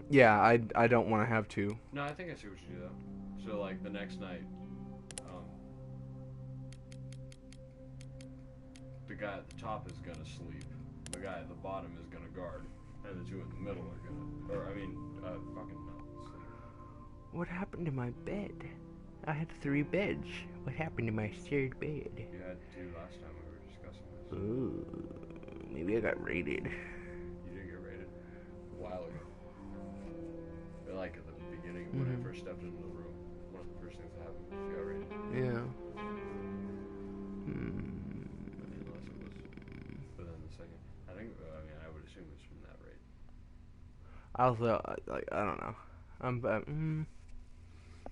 yeah, I don't want to have 2. No, I think I see what you do though. So like the next night, the guy at the top is gonna sleep. The guy at the bottom is gonna guard, and the 2 in the middle are gonna, fucking not sleep. What happened to my bed? I had 3 beds. What happened to my shared bed? You had 2 last time we were discussing this. Ooh, maybe I got raided. You did get raided a while ago. But like at the beginning when I first stepped into the room, one of the first things that happened was you got raided. Yeah. But then the second, I think, I would assume it's from that raid. I also I don't know.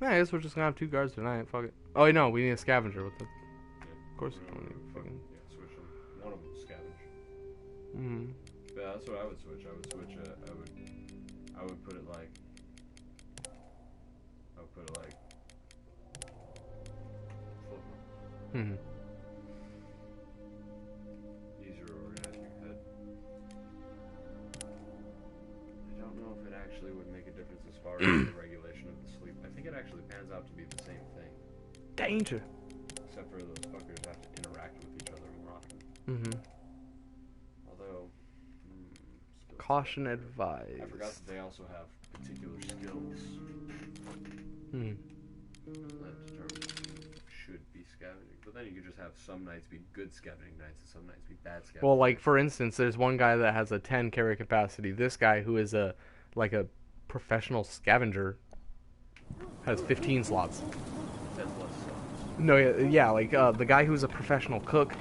Yeah, I guess we're just gonna have 2 guards tonight. Fuck it. Oh wait, no, we need a scavenger with us. Yeah. Of course, we don't need fucking. Yeah, switch them. One of them scavenge. Mm. Yeah, that's what I would switch. I would switch. I would put it like. I would put it like. Flip them. Easier to organize in your head. I don't know if it actually would make a difference as far as the regulation of the sleep. I think it actually pans out to be the same thing. Danger. Except for those fuckers have to interact with each other more often. Although, Caution advised. I forgot that they also have particular skills that determine who should be scavenging. But then you could just have some nights be good scavenging nights and some nights be bad scavenging. Well, like for instance, there's one guy that has a 10 carry capacity. This guy who is a professional scavenger has 15 slots. 10 plus slots. No, yeah, like the guy who's a professional cook,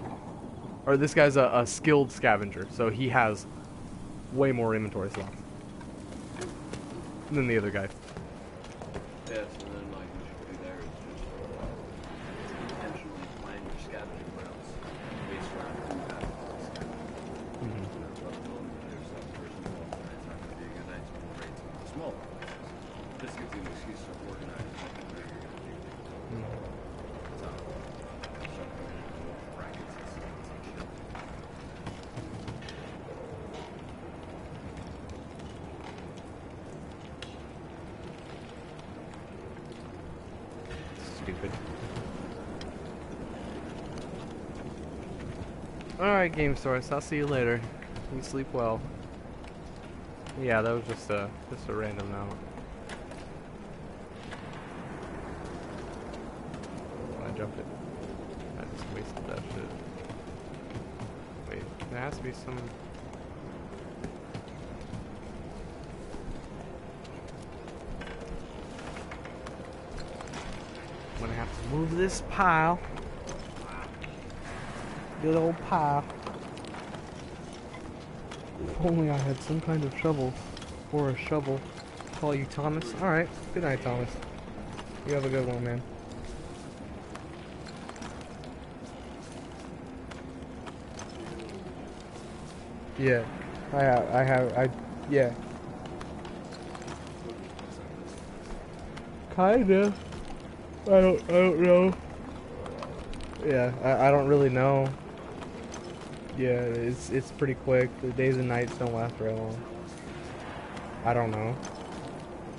or this guy's a skilled scavenger, so he has way more inventory slots than the other guy. Yes, and then like stupid. Alright, Game Source, I'll see you later. You sleep well. Yeah, that was just a random note. I jumped it. I just wasted that shit. Wait, there has to be some... I'm gonna have to move this pile. Good old pile. If only I had some kind of shovel. Or a shovel. Call you Thomas. Alright. Good night, Thomas. You have a good one, man. Yeah. Yeah. Kinda. I don't know. Yeah, I don't really know. Yeah, it's pretty quick. The days and nights don't last very long. I don't know.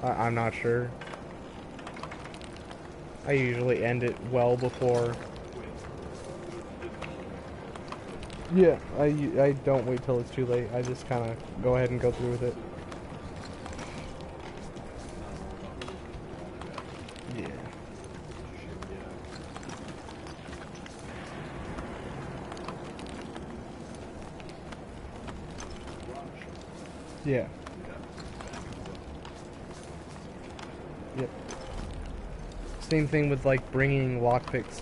I'm not sure. I usually end it well before. Yeah, I don't wait till it's too late. I just kind of go ahead and go through with it. Yeah. Yeah. Yep. Same thing with like bringing lockpicks.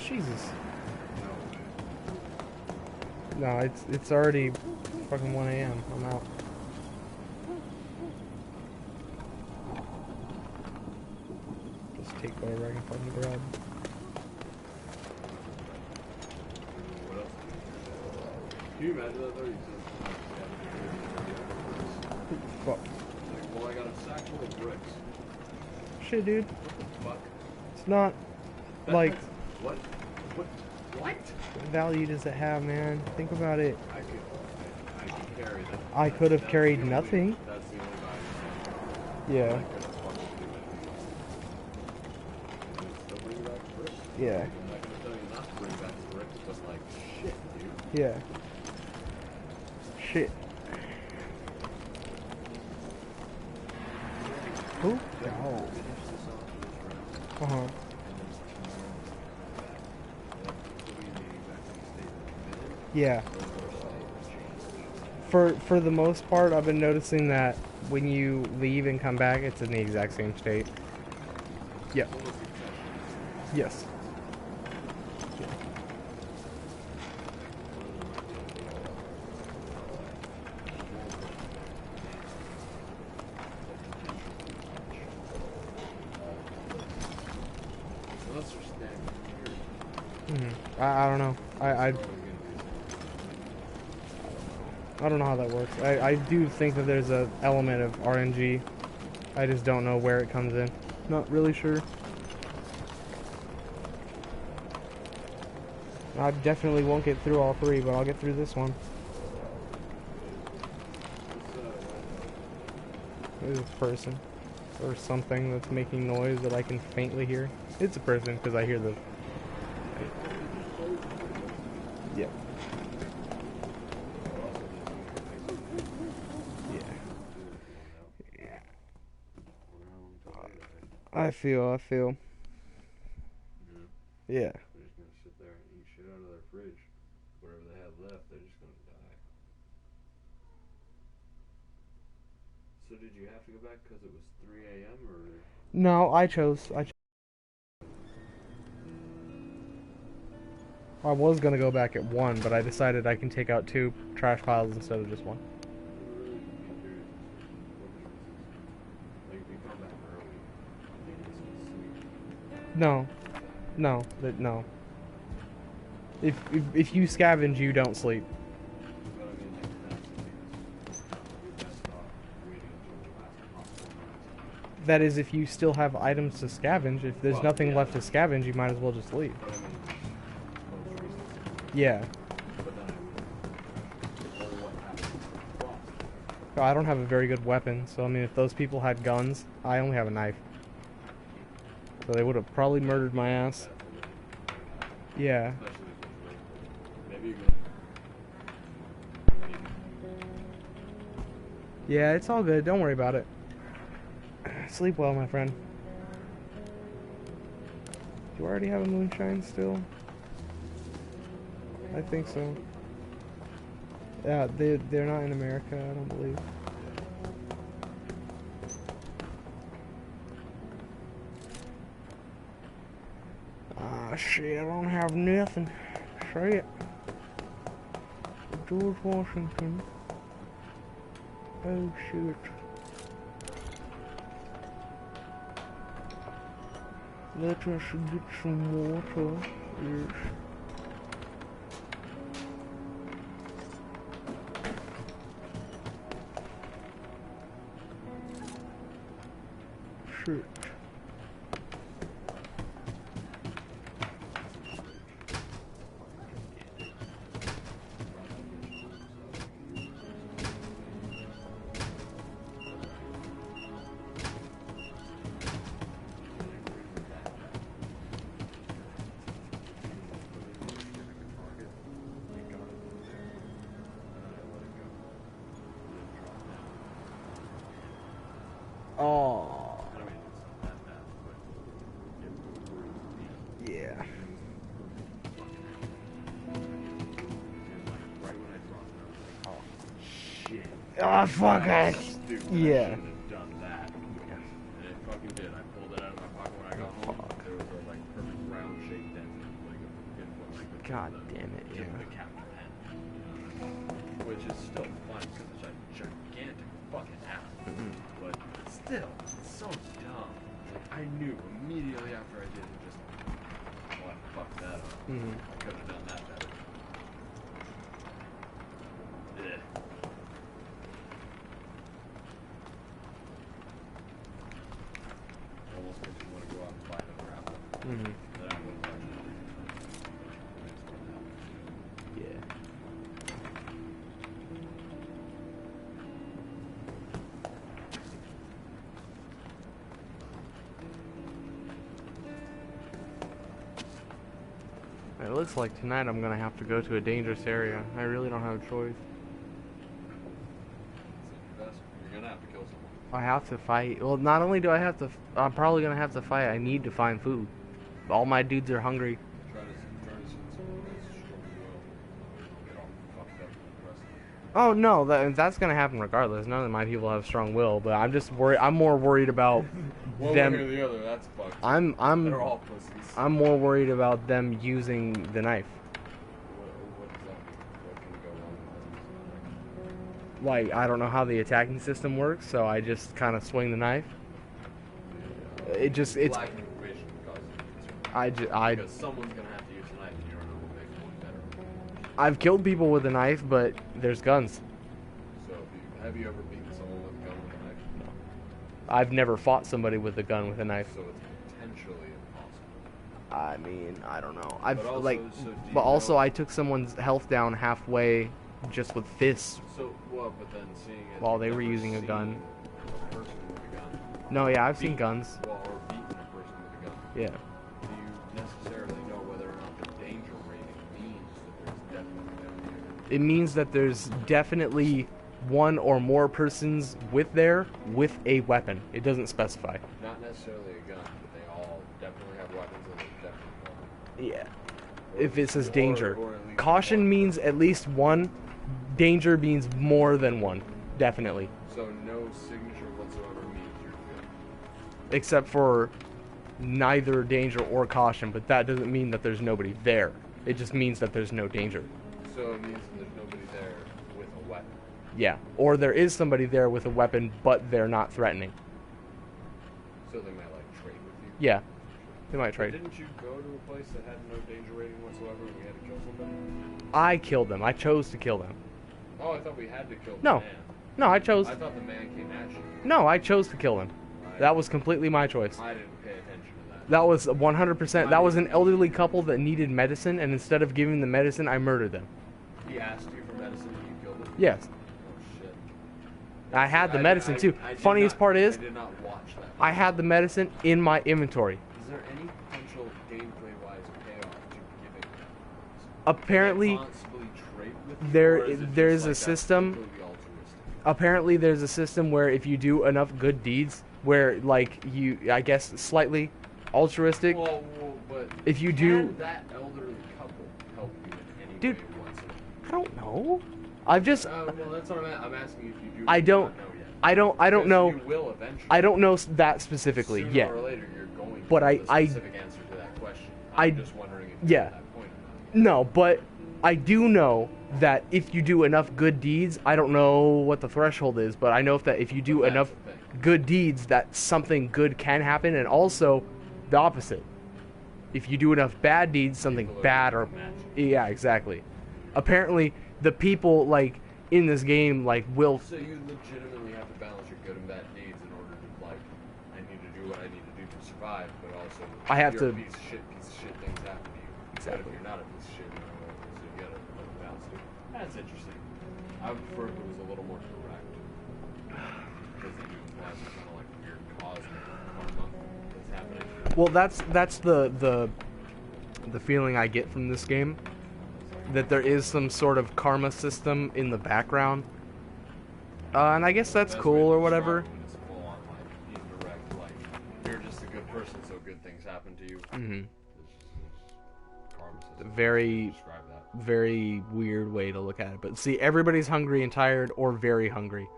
Jesus. No, it's already fucking 1 a.m. I'm out. Just take whatever I can fucking grab. Can you imagine that though? You said, Fuck. like, well, I got a sack full of bricks. Shit, dude. What the fuck? It's not like... What? What? What value does it have, man? Think about it. I could carry that. I could have carried nothing. That's the only value. Yeah. I could fucking do it. Still bring back bricks? Yeah. I'm not gonna tell you not to bring back bricks, but like, shit, dude. Yeah. Shit. Who? Oh. Uh-huh. Yeah. For the most part, I've been noticing that when you leave and come back, it's in the exact same state. Yep. Yes. I don't know. I don't know how that works. I do think that there's an element of RNG. I just don't know where it comes in. Not really sure. I definitely won't get through all three, but I'll get through this one. There's a person or something that's making noise that I can faintly hear. It's a person because I hear the... Yep. Yeah. I feel. Yeah. They're just gonna sit there and eat shit out of their fridge. Whatever they have left, they're just gonna die. So did you have to go back because it was 3 a.m. or? No, I chose. I was gonna go back at 1, but I decided I can take out 2 trash piles instead of just 1. No. If you scavenge, you don't sleep. That is, if you still have items to scavenge. If there's nothing left to scavenge, you might as well just leave. Yeah. I don't have a very good weapon, so I mean, if those people had guns, I only have a knife. So they would have probably murdered my ass. Yeah. Maybe you Yeah, it's all good. Don't worry about it. Sleep well, my friend. Do you already have a moonshine still? I think so. Yeah, they're not in America, I don't believe. Ah, shit, I don't have nothing. Shit. George Washington. Oh, shit. Let us get some water. Yes. Shit. Oh. Yeah. Oh, shit. Oh, fuck it. Yeah. Done that. And it fucking did. I pulled it out of my pocket when I got home. There was a like perfect round shaped dent, like God damn it, yeah. The capture pen. Which is still fun because it's a gigantic fucking apple. But still, it's so dumb. Like I knew immediately after I did it, just well, I fucked that up. I could have done that better. Yeah. Almost makes me want to go out and buy another apple. Then I would buy it. Yeah. It looks like tonight I'm gonna have to go to a dangerous area. I really don't have a choice. You're gonna have to kill someone. I have to fight. Well, not only do I have to, I'm probably gonna have to fight. I need to find food. All my dudes are hungry. Try to send someone that's strong will. Get all fucked up and depressed. Oh no, that's gonna happen regardless. None of my people have strong will, but I'm just worried. I'm more worried about One them. way or the other, that's fucked. They're all pussies. I'm more worried about them using the knife. What does that mean? What can go wrong? Like, I don't know how the attacking system works, so I just kind of swing the knife. It's Lack of information causes concern. Because someone's gonna have to use a knife, and you don't know what makes one better. I've killed people with a knife, but there's guns. So, have you ever beaten someone with a gun with a knife? No. I've never fought somebody with a gun with a knife. So it's potentially impossible. I mean, I don't know. But also I took someone's health down halfway just with fists. So, well, but then seeing it while they were using a gun. A person with a gun. No, yeah, I've seen guns. Well, or beaten a person with a gun. Yeah. Do you necessarily know whether or not the danger rating means that there's definitely danger? It means that there's definitely one or more persons with a weapon. It doesn't specify. Not necessarily a gun, but they all definitely have weapons and there's definitely one. Yeah. If it says danger. Or at least Caution one. means at least one. Danger means more than one. Definitely. So no signature whatsoever means you're good. Except for neither danger or caution, but that doesn't mean that there's nobody there. It just means that there's no danger. So it means that there's nobody there with a weapon. Yeah. Or there is somebody there with a weapon, but they're not threatening. So they might like trade with you. Yeah. They might But trade. didn't you go to a place that had no danger rating whatsoever and we had to kill somebody? I killed them. I chose to kill them. Oh, I thought we had to kill the No. man. No, I chose. I thought the man came at you. No, I chose to kill them. That was completely my choice. I didn't pay attention to that. That was 100%. That was an elderly couple that needed medicine, and instead of giving the medicine, I murdered them. He asked you for medicine and you killed him? Yes. Oh shit. I had the medicine too. Funniest part is, I did not watch that. I had the medicine in my inventory. Is there any potential gameplay-wise payoff to giving? Apparently, Possibly trade with you, or is it there's just a like system. that's completely altruistic? Apparently, there's a system where if you do enough good deeds, where like you, I guess, slightly altruistic. Well, but If you do, can that elderly couple help you in any Dude, way whatsoever? I don't know. I've just, Well, that's what I'm asking you if you do. I or don't, not know yet. I don't Because know. You will eventually. I don't know that specifically Sooner yet. or later, you're going to But know I- the specific answer to that question. I'm just wondering if you're yeah. at that point or not. No, but I do know that if you do enough good deeds, I don't know what the threshold is, but I know if you do But that's enough the thing. good deeds, that something good can happen, and also the opposite. If you do enough bad deeds, something People are bad or matching. yeah, exactly. Apparently, the people like in this game like will So you legitimately have to balance your good and bad deeds in order to like, I need to do what I need to do to survive, but also I have you're to- a piece of shit things happen to you. Exactly. But if you're not a piece of shit, you know, so you gotta like, balance it. That's interesting. I would prefer if it was a little more direct. Because then you imply some kind of like weird cosmic karma that's happening. well that's the feeling I get from this game, that there is some sort of karma system in the background. And I guess that's Best cool way to or describe whatever. it when it's full on, like, indirect, like, you're just a good person, so good things happen to you. Mhm. It's karma system. Very- Describe that. Very weird way to look at it. But see, everybody's hungry and tired or very hungry.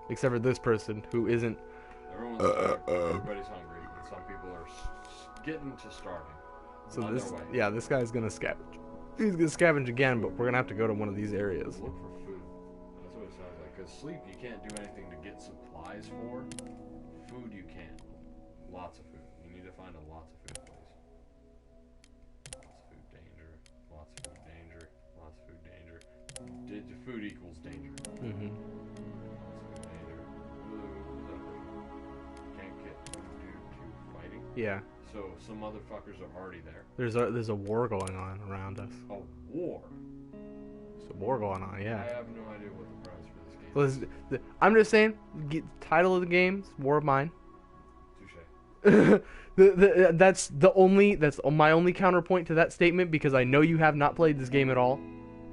Except for this person who isn't. Everyone's tired, everybody's hungry, and some people are getting to starving. So On this, their way. yeah, this guy's gonna scavenge. He's gonna scavenge again, but we're gonna have to go to one of these areas. Look for food. That's what it sounds like. Because sleep, you can't do anything to get supplies for. Food, you can. Lots of food. You need to find a lots of food place. Lots of food danger. Lots of food danger. Lots of food danger. Food equals danger. Mm-hmm. Lots of food danger. Ooh, is that a thing? Can't get food due to fighting. Yeah, So some motherfuckers are already there. there's a war going on around us. A war. There's a war going on. I Yeah. have no idea what the premise for this game Well, is. I'm just saying. Title of the game: War of Mine. Touche. That's my only counterpoint to that statement, because I know you have not played this game at all,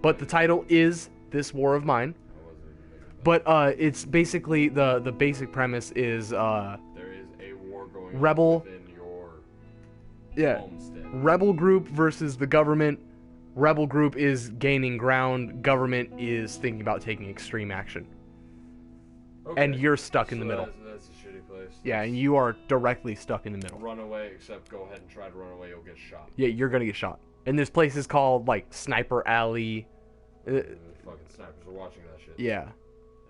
but the title is This War of Mine. I wasn't even thinking But it's basically the basic premise is there is a war going Rebel- on within your yeah, homestead. rebel group versus the government. Rebel group is gaining ground. Government is thinking about taking extreme action, Okay. and you're stuck in So the middle. That's a shitty place. Yeah, and you are directly stuck in the middle. Run away, except go ahead and try to run away, you'll get shot. Yeah, you're gonna get shot. And this place is called like Sniper Alley. And the fucking snipers are watching that shit. Yeah,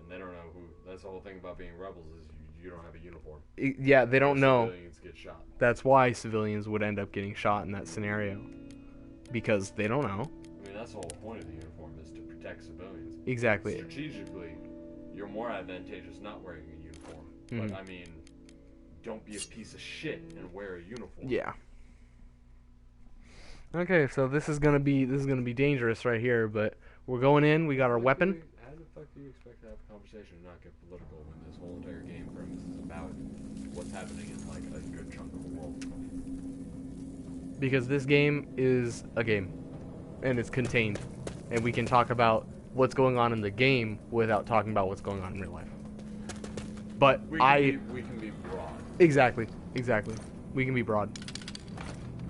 And they don't know who. That's the whole thing about being rebels is you don't have a uniform. yeah, they don't know. Civilians get shot. That's why civilians would end up getting shot in that scenario, because they don't know. I mean, that's the whole point of the uniform is to protect civilians. Exactly. Strategically, you're more advantageous not wearing a uniform. Mhm. But I mean, don't be a piece of shit and wear a uniform. Yeah. Okay, so this is gonna be dangerous right here, but we're going in. We got our weapon. How the fuck do you expect to have a conversation and not get political when this whole entire game premise is about what's happening in like a good chunk of the world? Because this game is a game, and it's contained, and we can talk about what's going on in the game without talking about what's going on in real life. But We can be broad. exactly, we can be broad,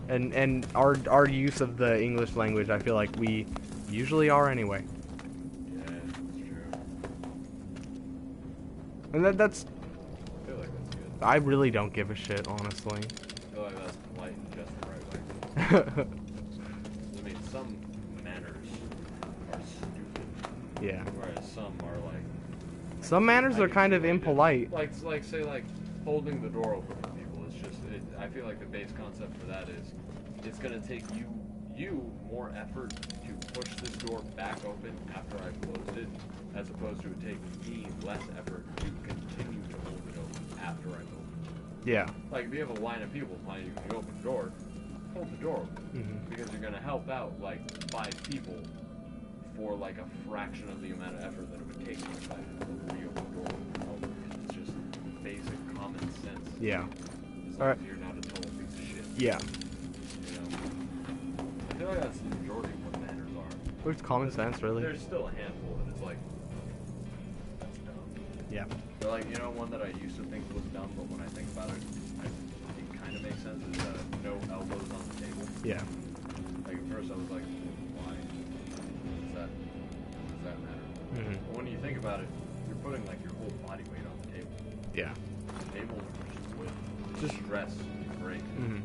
and our use of the English language, I feel like we usually are anyway, Yeah, that's true. and that's I feel like that's good. I really don't give a shit, honestly. I feel like that's polite and just the right way. I mean, some manners are stupid, Yeah, whereas some are like. some manners I are can kind see of what you did. impolite. Like say like holding the door open for people. It's just I feel like the base concept for that is it's gonna take you more effort to push this door back open after I've closed it, as opposed to it taking me less effort to continue to hold it open after I've opened it. Yeah. Like if you have a line of people behind you and you open the door, hold the door open Mhm. because you're gonna help out like 5 people for like a fraction of the amount of effort that it would take to like reopen the door. It's just basic common sense. Yeah. As long Alright. as you're not a total piece of shit. Yeah. You know? I feel like that's the majority of what manners are. It's common sense, really. There's still a handful that it's like, that's dumb. Yeah. But like, you know, one that I used to think was dumb, but when I think about it, it kind of makes sense, is no elbows on the table. Yeah. Like, at first I was like, why? Does that matter? Mm-hmm. But when you think about it, you're putting like your whole body weight on the table. Yeah. Tables are just wood. Just stress, break, mm-hmm.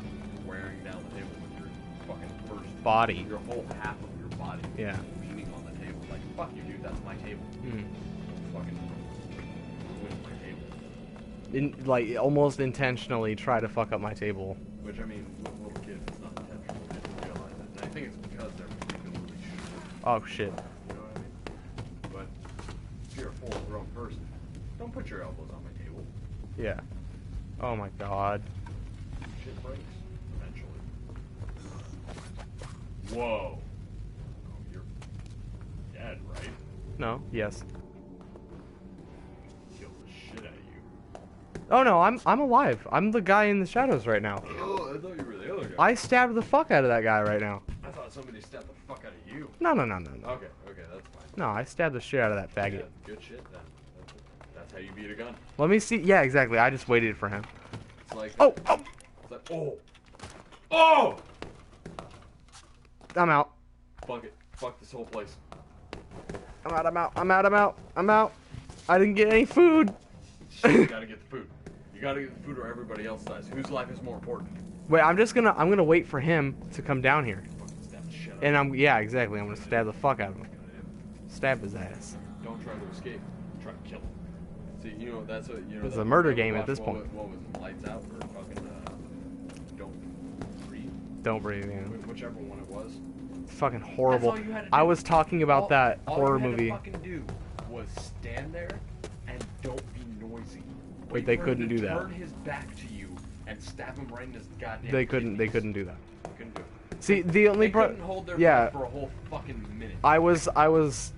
wearing down the table with your fucking first body. your whole half of your body. Yeah. Leaning on the table. Like, fuck you, dude, that's my table. Mm-hmm. Fucking ruin my table. Like, almost intentionally try to fuck up my table. Which, I mean, with little kids, it's not intentional. They don't realize it. And I think it's because they're particularly short. Oh, shit. You know what I mean? But if you're a full-grown person, don't put your elbows on my table. Yeah. Oh my god. Shit breaks eventually. Whoa. Oh, you're dead, right? No. Yes. Kill the shit out of you. Oh no, I'm alive. I'm the guy in the shadows right now. Oh, I thought you were the other guy. I stabbed the fuck out of that guy right now. I thought somebody stabbed the fuck out of you. No. Okay, that's fine. No, I stabbed the shit out of that faggot. Yeah, good shit then. That's how you beat a gun. Let me see. Yeah, exactly. I just waited for him. It's like Oh! It's like oh! I'm out. Fuck it. Fuck this whole place. I'm out. I didn't get any food. Shit, you gotta get the food. You gotta get the food or everybody else dies. Whose life is more important? Wait, I'm gonna wait for him to come down here. Fucking stab the shit out And of him. yeah, exactly. I'm gonna stab the fuck out of him. Stab his ass. Don't try to escape. Try to kill him. See, you know, that's what, you know. It's that a murder movie I game at watched, this point. What was it, Lights Out or fucking, Don't Breathe? Don't breathe, yeah. Whichever one it was. It's fucking horrible. That's all you had to I do. was talking about that horror all you movie. had to fucking do was stand there and don't be noisy. But they for him couldn't to do that. Turn his back to you and stab him right in his goddamn They couldn't do that. They couldn't do it. See, the only They couldn't hold their yeah, breath for a whole fucking minute. I was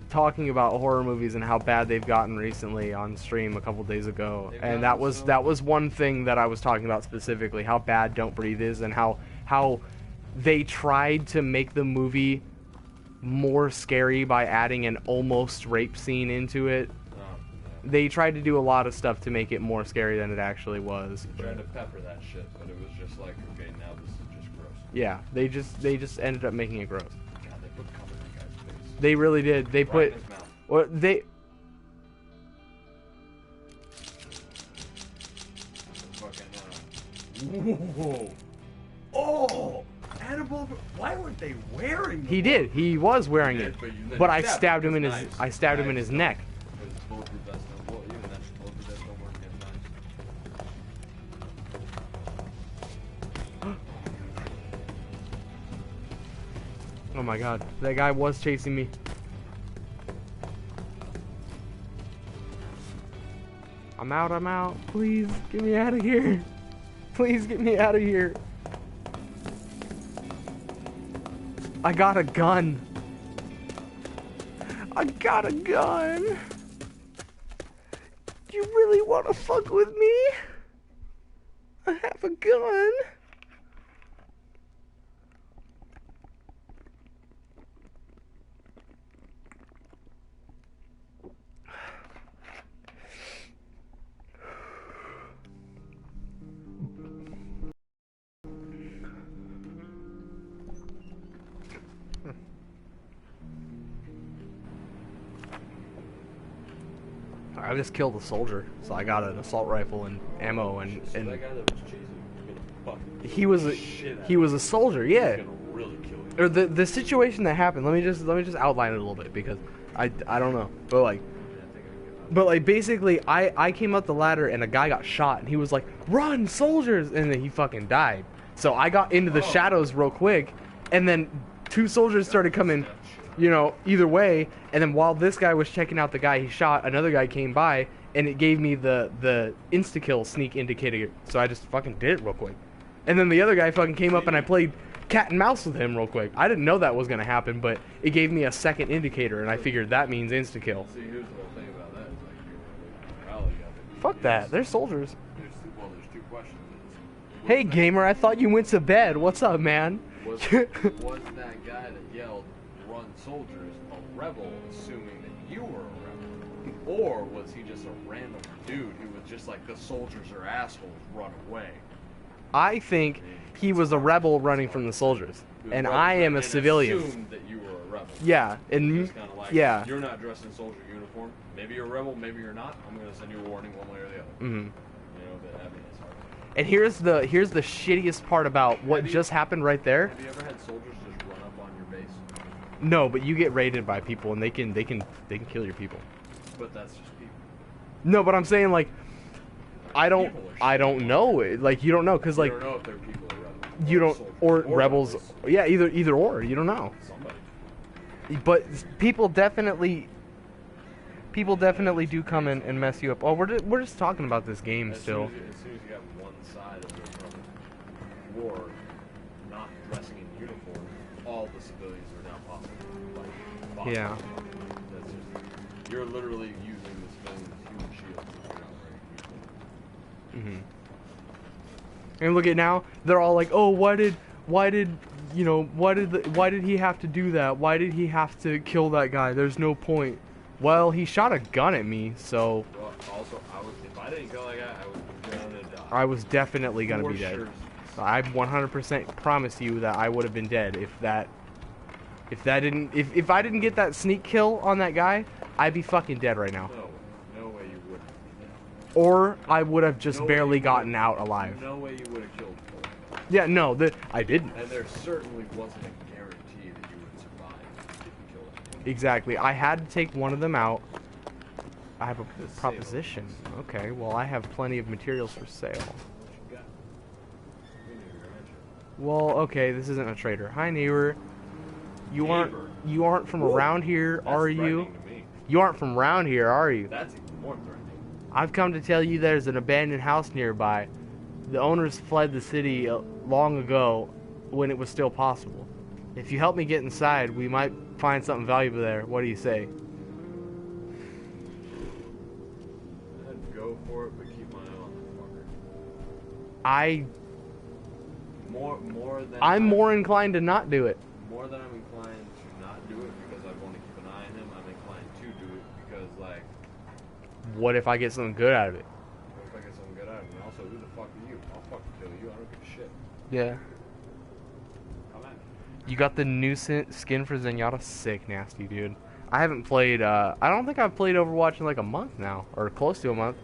talking about horror movies and how bad they've gotten recently on stream a couple days ago, They've and gotten that was one thing that I was talking about specifically, how bad Don't Breathe is, and how they tried to make the movie more scary by adding an almost rape scene into it. They tried to do a lot of stuff to make it more scary than it actually was. They tried to pepper that shit, but it was just like, okay, now this is just gross. Yeah, they just ended up making it gross. God, they put cum in that guy's face. They really did. They Right put in his mouth. or they Whoa! Oh! Annabelle, why weren't they wearing them? he did. He was wearing You it. did, but But I stabbed stabbed him him in with his knives. I stabbed him in Knives his neck. Because bulletproof vests don't, well, even then, bulletproof vests don't work against knives. Oh my god. That guy was chasing me. I'm out. Please get me out of here. Please get me out of here. I got a gun. I got a gun. You really want to fuck with me? I have a gun. I just killed a soldier, so I got an assault rifle and ammo and So that guy that was chasing you was gonna fuck he was the shit out he was a soldier, He's yeah. gonna really kill you. Or the situation that happened. Let me just outline it a little bit because I don't know, but like basically I came up the ladder and a guy got shot and he was like, "Run, soldiers!" and then he fucking died. So I got into the shadows real quick, and then two soldiers started coming, you know, either way. And then while this guy was checking out the guy he shot, another guy came by and it gave me the insta kill sneak indicator. So I just fucking did it real quick. And then the other guy fucking came up and I played cat and mouse with him real quick. I didn't know that was gonna happen, but it gave me a second indicator, and I figured that means insta kill. See, here's the whole thing about that. Is like your morality of it. Fuck that. They're soldiers. There's two questions. Hey gamer, I thought you went to bed. What's up, man? Was that guy that yelled "run soldiers" a rebel, assuming that you were a rebel, or was he just a random dude who was just like, the soldiers are assholes, run away? I think he was a rebel running from the soldiers, and I am a civilian. Assumed that you were a rebel. Yeah, and Just like, yeah. You're not dressed in soldier uniform. Maybe you're a rebel, maybe you're not. I'm gonna send you a warning one way or the other. Mm-hmm. You know, but I mean, it's hard. And here's the shittiest part about what just happened right there. Have you ever had soldiers just run up on your base? No, but you get raided by people, and they can kill your people. But that's just people. No, but I'm saying like, I don't know. Like you don't know, cause like you don't know if they're people or rebels. you don't, or rebels. rebels. Yeah, either or. You don't know. Somebody. But people definitely do come in and mess you up. Oh, we're just talking about this game still. As soon as you have one side of the war not dressing in uniform, all the civilians are now possible. Like, Yeah. That's just, you're literally using the civilians as human shields if you're not wearing uniform. And look at now, they're all like, "Oh, why did he have to do that? Why did he have to kill that guy? There's no point." Well, he shot a gun at me, so Well, also, if I didn't kill that guy, I was gonna die. I was definitely gonna For be dead. sure. I 100% promise you that I would have been dead if I didn't get that sneak kill on that guy, I'd be fucking dead right now. No way you would. Or I would have just No way barely you gotten would've- out alive. No way you would have killed Cole. Yeah, no, I didn't. And there certainly wasn't a guarantee that you would survive if you killed him. Exactly. I had to take one of them out. I have a Just proposition. Okay, well, I have plenty of materials for sale. What you got? We need your answer. Well, okay, this isn't a trader. Hi, neighbor. You Neighbor. aren't from around here, That's are you? threatening to me. You aren't from around here, are you? That's even more threatening. I've come to tell you there's an abandoned house nearby. The owners fled the city long ago when it was still possible. If you help me get inside, we might find something valuable there. What do you say? I'd go for it, but keep my eye on the fucker. I'm more inclined to not do it. More than I'm inclined to not do it because I want to keep an eye on him, I'm inclined to do it because, like, What if I get something good out of it? what if I get something good out of him? And also, who the fuck are you? I'll fucking kill you. I don't give a shit. Yeah. Come at me. You got the new skin for Zenyatta? Sick, nasty, dude. I haven't played, I don't think I've played Overwatch in like a month now, or close to a month.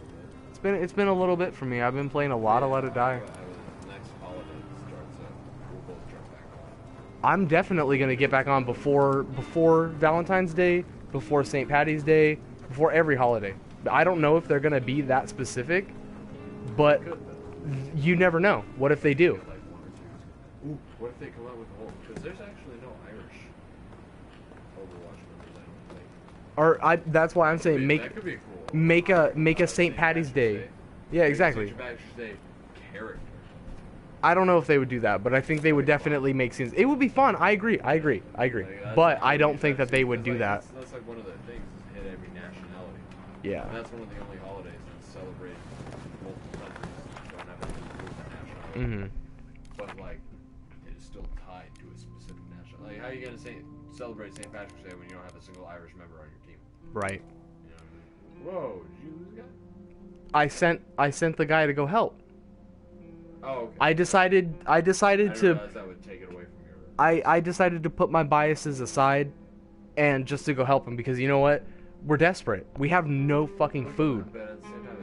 It's been a little bit for me. I've been playing a lot of Let It Die. Next holiday starts up. We'll both jump back on. I'm definitely gonna get back on before Valentine's Day, before St. Patty's Day, before every holiday. I don't know if they're gonna be that specific, but Good, though. you never know. What if they do? Like one or two. What if they come out with a whole? Because there's actually no Irish Overwatch members, I don't think. Or that's why I'm saying That could be cool. make a St. Patty's Day. Yeah, exactly. St. Patrick's Day character. I don't know if they would do that, but I think they would definitely make scenes. It would be fun. I agree. Like, But I don't think that they would do that. That's like one of the things is hit every nationality. Yeah. And that's one of the only holidays that celebrate multiple countries. Don't have anything to do with their nationality. Mhm. But like, it is still tied to a specific nationality. Like, how are you gonna celebrate St. Patrick's Day when you don't have a single Irish member on your team? Right. You know what I mean? Whoa, did you lose a guy? I sent the guy to go help. Oh, okay. I decided I didn't to realize that would take it away from your. I decided to put my biases aside and just to go help him because you know what? We're desperate. We have no fucking food. But at the same time,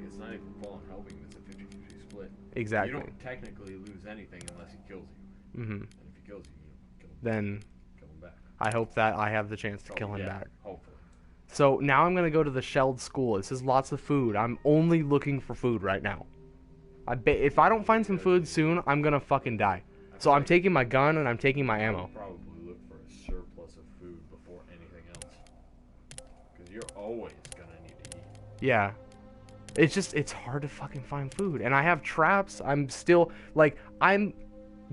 it's not even full on helping. It's a 50-50 split. Exactly. You don't technically lose anything unless he kills you. Mhm. And if he kills you, kill him. Then Kill him back. I hope that I have the chance to kill him Yeah, back. Hopefully. So now I'm gonna go to the shelled school. This is lots of food. I'm only looking for food right now. If I don't find some food soon, I'm gonna fucking die. So I'm taking my gun and I'm taking my ammo. Probably look for a surplus of food before anything else. Because you're always gonna need to eat. Yeah. It's hard to fucking find food. And I have traps. I'm still, like, I'm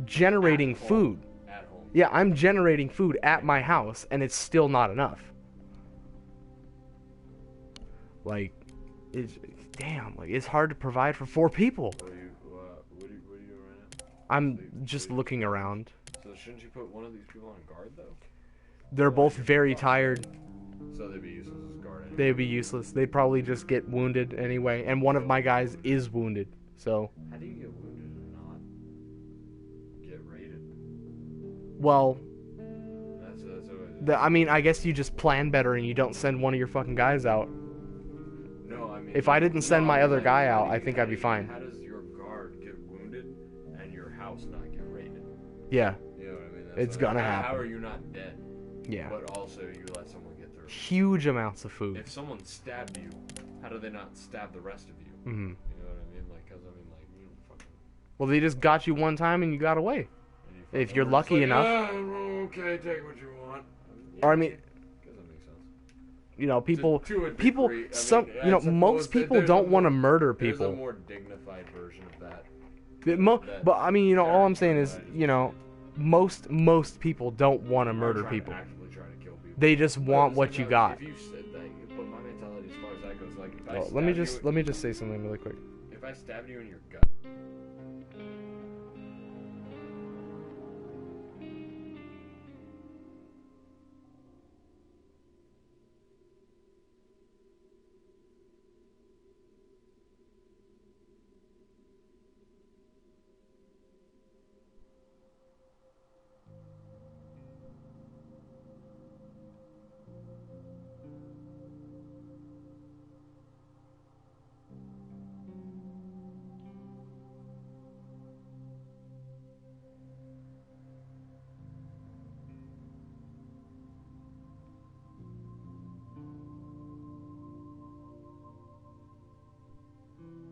generating At home. food. At home. Yeah, I'm generating food at my house, and it's still not enough. Like, damn, like, it's hard to provide for 4 people. What are you doing right now? I'm just looking around. So shouldn't you put one of these people on guard, though? They're both very tired. So they'd be useless as guard anyway. They'd be useless. They'd probably just get wounded anyway, and one of my guys is wounded, so... How do you get wounded and not get raided? Well, That's I mean, I guess you just plan better and you don't send one of your fucking guys out. No, I mean... If I didn't send my other guy out, how I think I'd be fine. How does your guard get wounded and your house not get raided? Yeah. You know what I mean? It's gonna happen. How are you not dead? Yeah. But also you let someone get through. Huge amounts of food. If someone stabbed you, how do they not stab the rest of you? Mm-hmm. You know what I mean? Like, cause I mean, like, you fucking... Well, they just got you one time and you got away. If you're lucky enough. Okay, take what you want. Or I mean, Guess that makes sense. you know, people, To a people, degree, I some, mean, you know, I suppose most that people there's don't a want to more- murder There's a people. more dignified version of that. But I mean, you know, all I'm saying is, you know, most people don't want to murder people. Actively trying to kill people. They just But want at the what same you time, got. If you said that, but my mentality as far as that goes, like, if I Well, stab let me just say something really quick. if I stabbed you in your gut.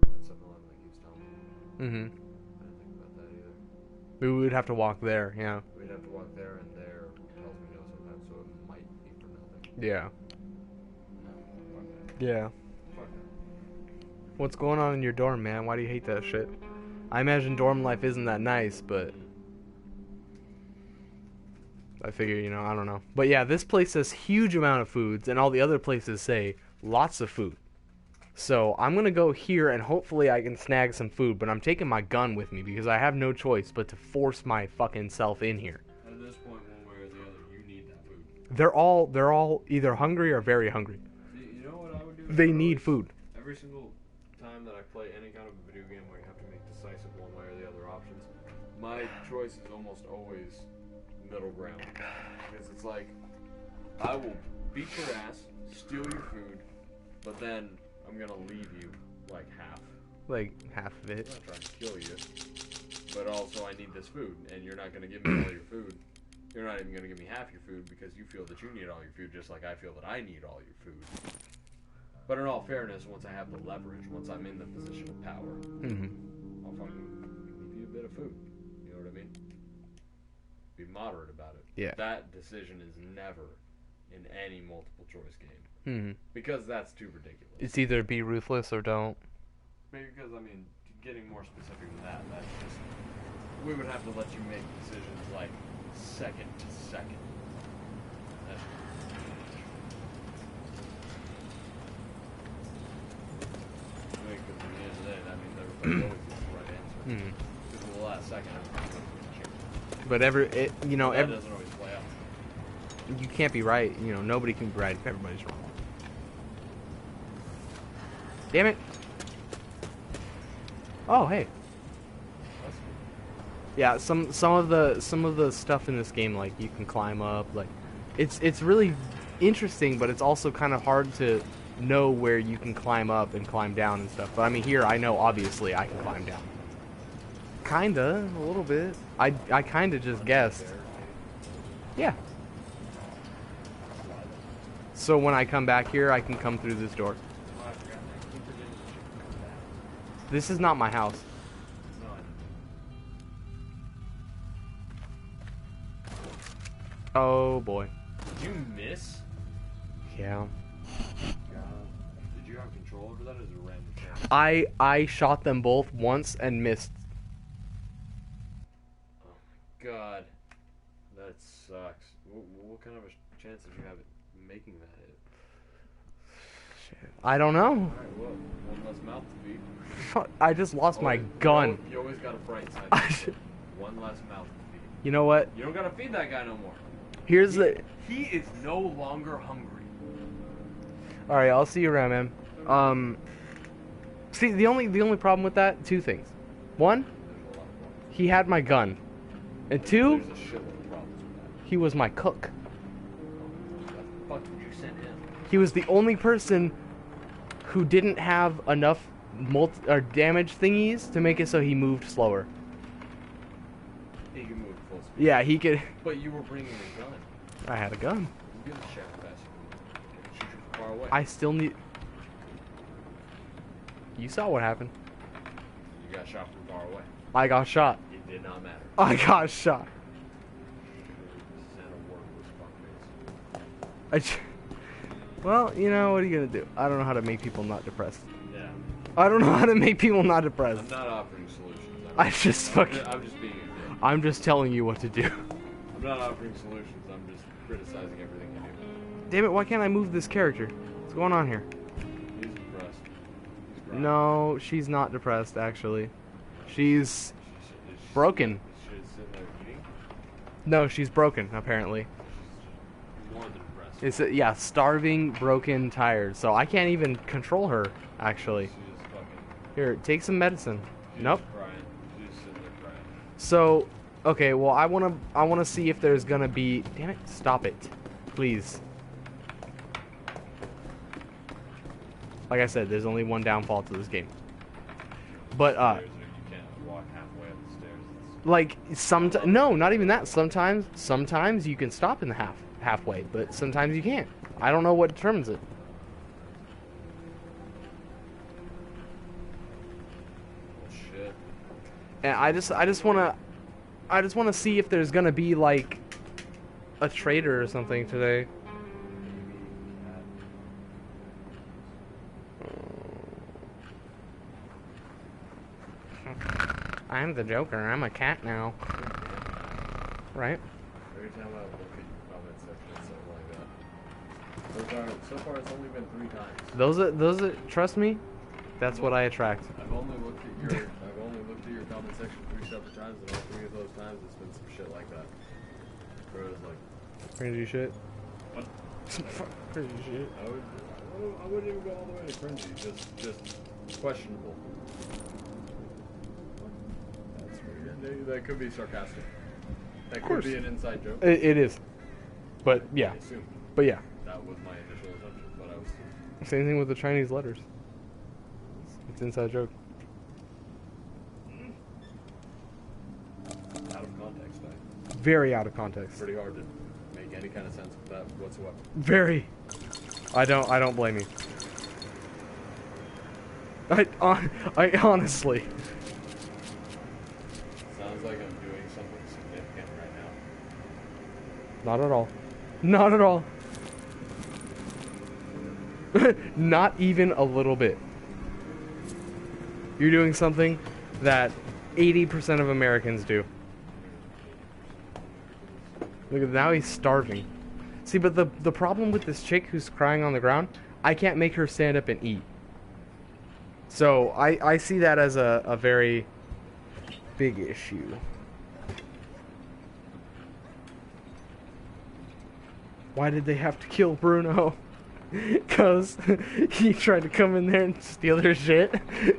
That's something along that keeps telling me. Mm-hmm. I didn't think about that either. We would have to walk there, yeah. We'd have to walk there, and there tells me no sometimes, so it might be for nothing. Yeah. No, fuck that. Yeah. Fuck that. What's going on in your dorm, man? Why do you hate that shit? I imagine dorm life isn't that nice, but I figure, you know, I don't know. But yeah, this place says huge amount of foods, and all the other places say lots of food. So I'm going to go here, and hopefully I can snag some food, but I'm taking my gun with me because I have no choice but to force my fucking self in here. At this point, one way or the other, you need that food. They're all either hungry or very hungry. See, you know what I would do? They need food. Every single time that I play any kind of a video game where you have to make decisive one way or the other options, my choice is almost always middle ground. Because it's like, I will beat your ass, steal your food, but then I'm gonna leave you like half. Like half of I'm it. not trying to kill you, but also I need this food, and you're not gonna give me all your food. You're not even gonna give me half your food because you feel that you need all your food just like I feel that I need all your food. But in all fairness, once I have the leverage, once I'm in the position of power, Mm-hmm. I'll fucking give you a bit of food. You know what I mean? Be moderate about it. Yeah. That decision is never in any multiple choice game. Mm-hmm. Because that's too ridiculous. It's either be ruthless or don't. Because, I mean, getting more specific than that, that's just... We would have to let you make decisions, like, second to second. That's I mean, because at the end of the day, that means everybody's always gets the right answer. Mm-hmm. Because in the last second, everybody's going to change. But That doesn't always play out. you can't be right. You know, nobody can be right if everybody's wrong. Damn it! Oh, hey. That's good. Yeah, some of the stuff in this game, like you can climb up, like it's really interesting, but it's also kind of hard to know where you can climb up and climb down and stuff. But I mean, here I know obviously I can climb down. Kinda, a little bit. I kinda just guessed. Yeah. So when I come back here, I can come through this door. Oh, I forgot that. Keep forgetting that you can come back. This is not my house. No, I Oh boy. Did you miss? Yeah. Did you have control over that, or is it a random chance? I shot them both once and missed. Oh. God. That sucks. What kind of a chance did you have at making that hit? Shit. I don't know. Alright, well, one less mouth to feed. I just lost my gun. You always got a bright side. One less mouth to feed. You know what? You don't gotta feed that guy no more. Here's He is no longer hungry. Alright, I'll see you around, man. See, the only problem with that, two things. One, he had my gun. And two, There's a shitload of problems with that. he was my cook. What the fuck did you send him? He was the only person who didn't have enough damage thingies to make it so he moved slower. He can move full speed. Yeah, he could. But you were bringing a gun. I had a gun. You get the shot fast. Shoot you from far away. I still need. You saw what happened. You got shot from far away. I got shot. It did not matter. I got shot. Well, you know, what are you gonna do? I don't know how to make people not depressed. Yeah. I don't know how to make people not depressed. I'm not offering solutions. I'm just being a dick. I'm just telling you what to do. I'm not offering solutions. I'm just criticizing everything you do. Damn it! Why can't I move this character? What's going on here? He's depressed. He's crying. No, she's not depressed. Actually, she's broken. She's sitting there eating. No, she's broken. Apparently. More than depressed. It's yeah, starving, broken, tired. So I can't even control her. Actually, She's just fucking. here, take some medicine. She's Nope. just crying. She's just sitting there crying. So, okay, well, I wanna see if there's gonna be. Damn it! Stop it, please. Like I said, there's only one downfall to this game. But You can't walk halfway up the stairs. like no, not even that. Sometimes you can stop in the halfway, but sometimes you can't. I don't know what determines it. Oh shit. And I just wanna see if there's gonna be like a trader or something today. I'm the Joker. I'm a cat now. Right? Every time I look at your comment section and something like that. So far it's only been 3 times. Those are, trust me, that's what I attract. I've only looked at your comment section 3 separate times, and all 3 of those times it's been some shit like that. Where it's like, Cringy shit. what? Cringy shit. I wouldn't even go all the way to cringy. Just questionable. That's weird. That could be sarcastic. That could be an inside joke. It is. But yeah. I assumed. But yeah. That was my initial assumption, but I was Same thing with the Chinese letters. It's inside joke. out of context. Very out of context. Pretty hard to make any kind of sense with that whatsoever. Very. I don't blame you. I honestly. Sounds like I'm doing something significant right now. Not at all. Not at all. Not even a little bit. You're doing something that 80% of Americans do. Look at now he's starving. See, but the problem with this chick who's crying on the ground, I can't make her stand up and eat. So I see that as a very big issue. Why did they have to kill Bruno? Because he tried to come in there and steal their shit.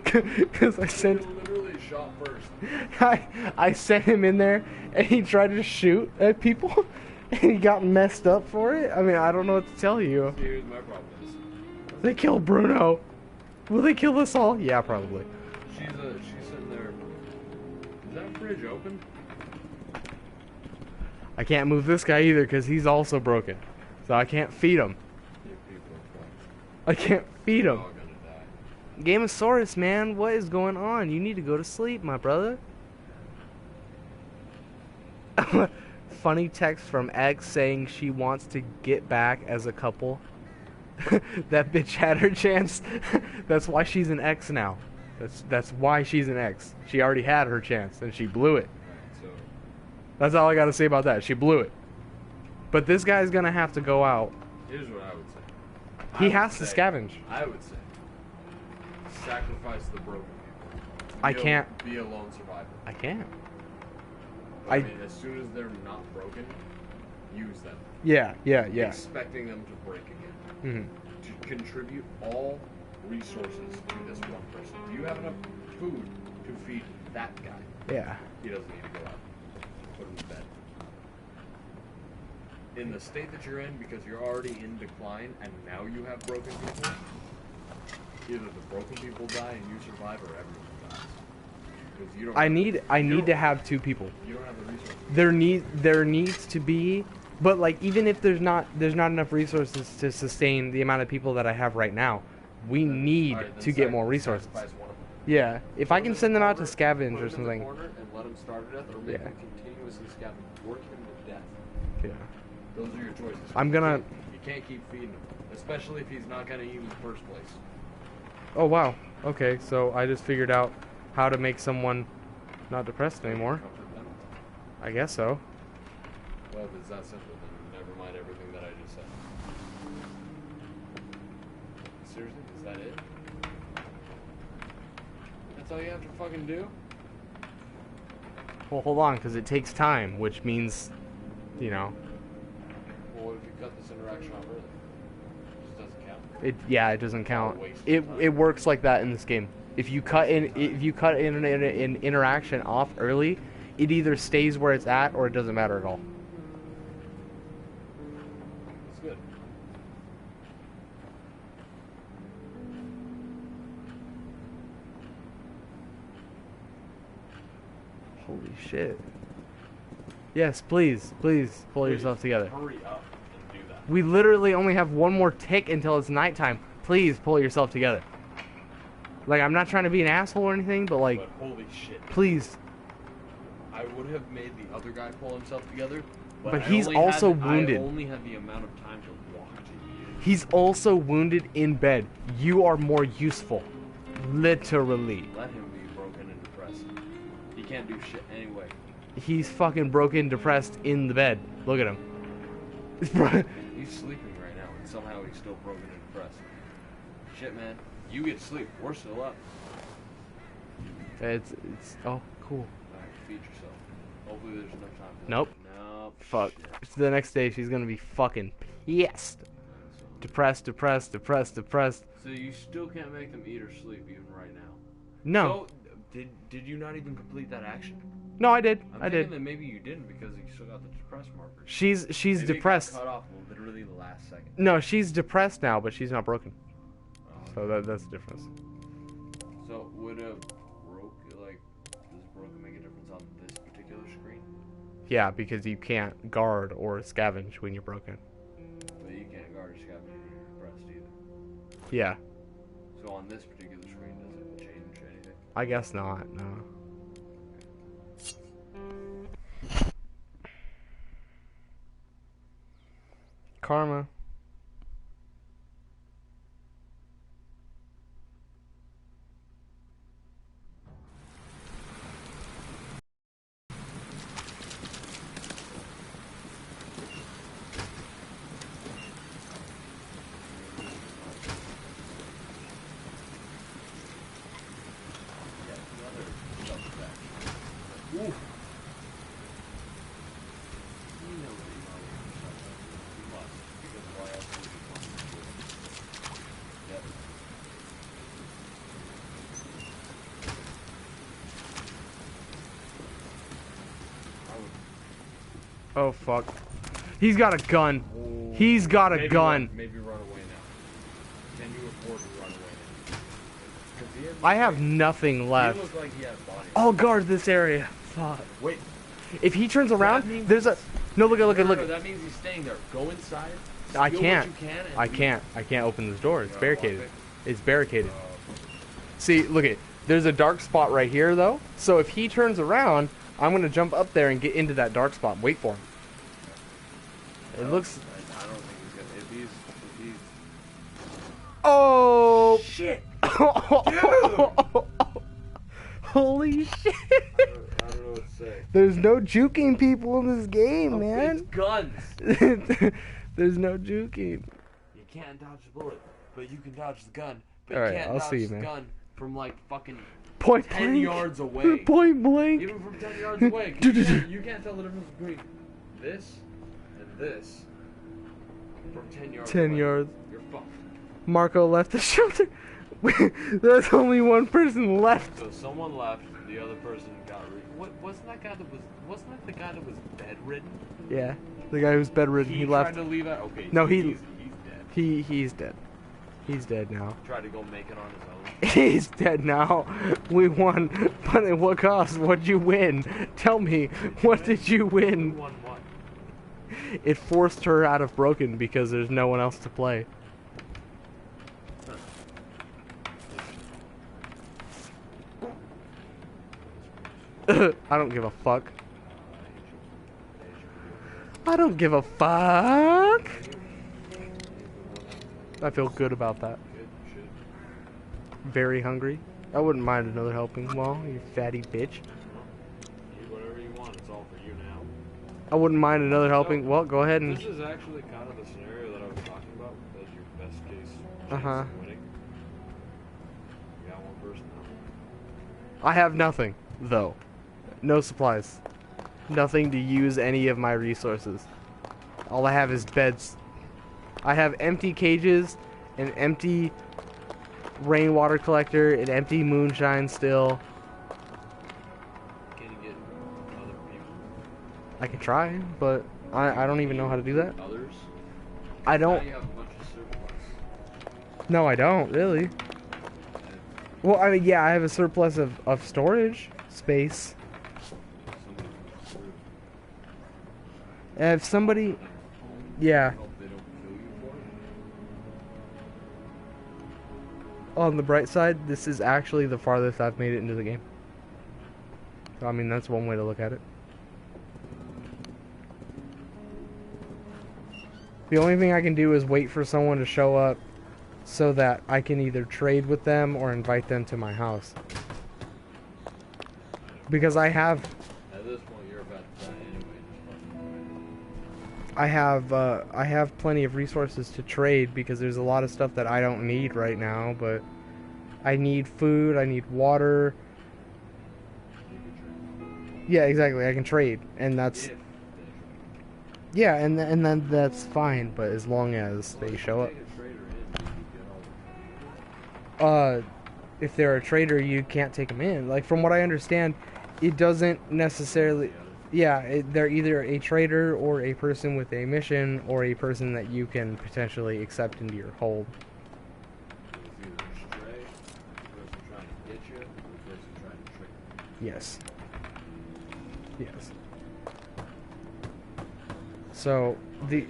Because I sent... You literally shot first. I sent him in there and he tried to shoot at people. And he got messed up for it. I mean, I don't know what to tell you. See, here's my problem is. They killed Bruno. Will they kill us all? Yeah, probably. She's sitting there. Is that fridge open? I can't move this guy either because he's also broken. So I can't feed him. You people are fucked. I can't feed We're him. all gonna die. Gamosaurus, man, what is going on? You need to go to sleep, my brother. Funny text from X saying she wants to get back as a couple. That bitch had her chance. That's why she's an X now. That's why she's an X. She already had her chance and she blew it. Right, so That's all I gotta say about that. She blew it. But this guy's gonna have to go out. Here's what I would say. He has to scavenge. I would say, sacrifice the broken people. I can't. Be a lone survivor. I can't. But I mean, as soon as they're not broken, use them. Yeah. Expecting them to break again. To contribute all resources to this one person. Do you have enough food to feed that guy? Yeah. He doesn't need to go out. Put him to bed. In the state that you're in, because you're already in decline, and now you have broken people, either the broken people die and you survive, or everyone dies. Because you don't. I need to have 2 people. You don't have the resources. There needs to be, but like even if there's not enough resources to sustain the amount of people that I have right now, we need to get more resources. Yeah, if I can send them out to scavenge or something. And let him starve to death, or make him continuously scavenge, work him to death. Yeah. Those are your choices. You can't keep feeding him, especially if he's not gonna eat in the first place. Oh wow. Okay, so I just figured out how to make someone not depressed anymore. I guess so. Well, if it's that simple, then never mind everything that I just said. Seriously, is that it? That's all you have to fucking do? Well, hold on, because it takes time, which means, you know. Well, what if you cut this interaction off early? It just doesn't count. It doesn't count. It works like that in this game. If you cut an interaction off early, it either stays where it's at or it doesn't matter at all. That's good. Holy shit. Yes, please pull yourself together. Hurry up and do that. We literally only have one more tick until it's nighttime. Please pull yourself together. Like, I'm not trying to be an asshole or anything, but like, but holy shit. Please. I would have made the other guy pull himself together, but he's also wounded. I only had the amount of time to walk to you. He's also wounded in bed. You are more useful. Literally. Let him be broken and depressed. He can't do shit anyway. He's fucking broken, depressed in the bed. Look at him. He's sleeping right now, and somehow he's still broken and depressed. Shit, man. You get sleep. We're still up. It's oh, cool. Alright, feed yourself. Hopefully there's enough time for that. Nope. Nope. Fuck. Shit. The next day she's gonna be fucking pissed. Depressed. So you still can't make them eat or sleep even right now? No. So, did you not even complete that action? No, I did. I'm thinking that maybe you didn't because you still got the depressed marker. She's maybe depressed. It got cut off literally the last second. No, she's depressed now, but she's not broken. So that's the difference. So would a does broken make a difference on this particular screen? Yeah, because you can't guard or scavenge when you're broken. But you can't guard or scavenge when you're depressed either. Yeah. So on this particular screen, does it change anything? I guess not. No. Karma. Oh fuck. He's got a gun. Oh, He's got a gun. Maybe run away now. Can you afford to run away now? I have nothing left. He looks like he has body. I'll guard this area. Fuck. Wait. If he turns around, there's a... No, look at. No, that means he's staying there. Go inside. I can't. What you can I can't. I can't open this door. It's barricaded. It's barricaded. See, look at. There's a dark spot right here, though. So if he turns around, I'm gonna jump up there and get into that dark spot and wait for him. It looks. I don't think he's gonna. If he's. Oh Shit! Holy shit! I don't know what to say. say. There's no juking people in this game, Oh, man. it's guns. There's no juking. You can't dodge the bullet, but you can dodge the gun. But Alright, you can't I'll dodge see you, the man. gun from like fucking Point 10 blank. yards away. Point blank. Even from 10 yards away. 'Cause you can't tell the difference between this and this from 10 yards 10 away. yards. You're fucked. Marco left the shelter. There's only one person left. So someone left, the other person got wasn't that the guy that was bedridden? Yeah, the guy who's bedridden. He left. Tried to leave out. Okay. No, he's dead. He's dead. He's dead now. Tried to go make it on his own. He's dead now. We won, but at what cost? What'd you win? Tell me, what did you win? Who won what? It forced her out of Broken because there's no one else to play. I don't give a fuck. I don't give a fuck. I feel good about that. Very hungry. I wouldn't mind another helping. Well, you fatty bitch. Eat whatever you want. It's all for you now. I wouldn't mind another helping. Well, go ahead and. This is actually kind of the scenario that I was talking about as your best case chance Uh-huh. of winning. You got one person now. I have nothing, though. No supplies. Nothing to use any of my resources. All I have is beds. I have empty cages, an empty rainwater collector, an empty moonshine still. Can you get other people? I can try, but I don't even know how to do that. Others? I Now don't. you have a bunch of surplus. No, I don't, really. Well, I mean, yeah, I have a surplus of storage space. If somebody... Yeah. Hope they don't kill you for it. On the bright side, this is actually the farthest I've made it into the game. So, I mean, that's one way to look at it. The only thing I can do is wait for someone to show up so that I can either trade with them or invite them to my house. Because I have... At this point, you're about to die anyway. Just I have plenty of resources to trade because there's a lot of stuff that I don't need right now, but I need food, I need water. Yeah, exactly. I can trade, and that's yeah, and then that's fine. But as long as they show up, if they're a trader, you can't take them in. Like from what I understand, it doesn't necessarily. Yeah, they're either a trader or a person with a mission or a person that you can potentially accept into your hold. Yes. Yes. So the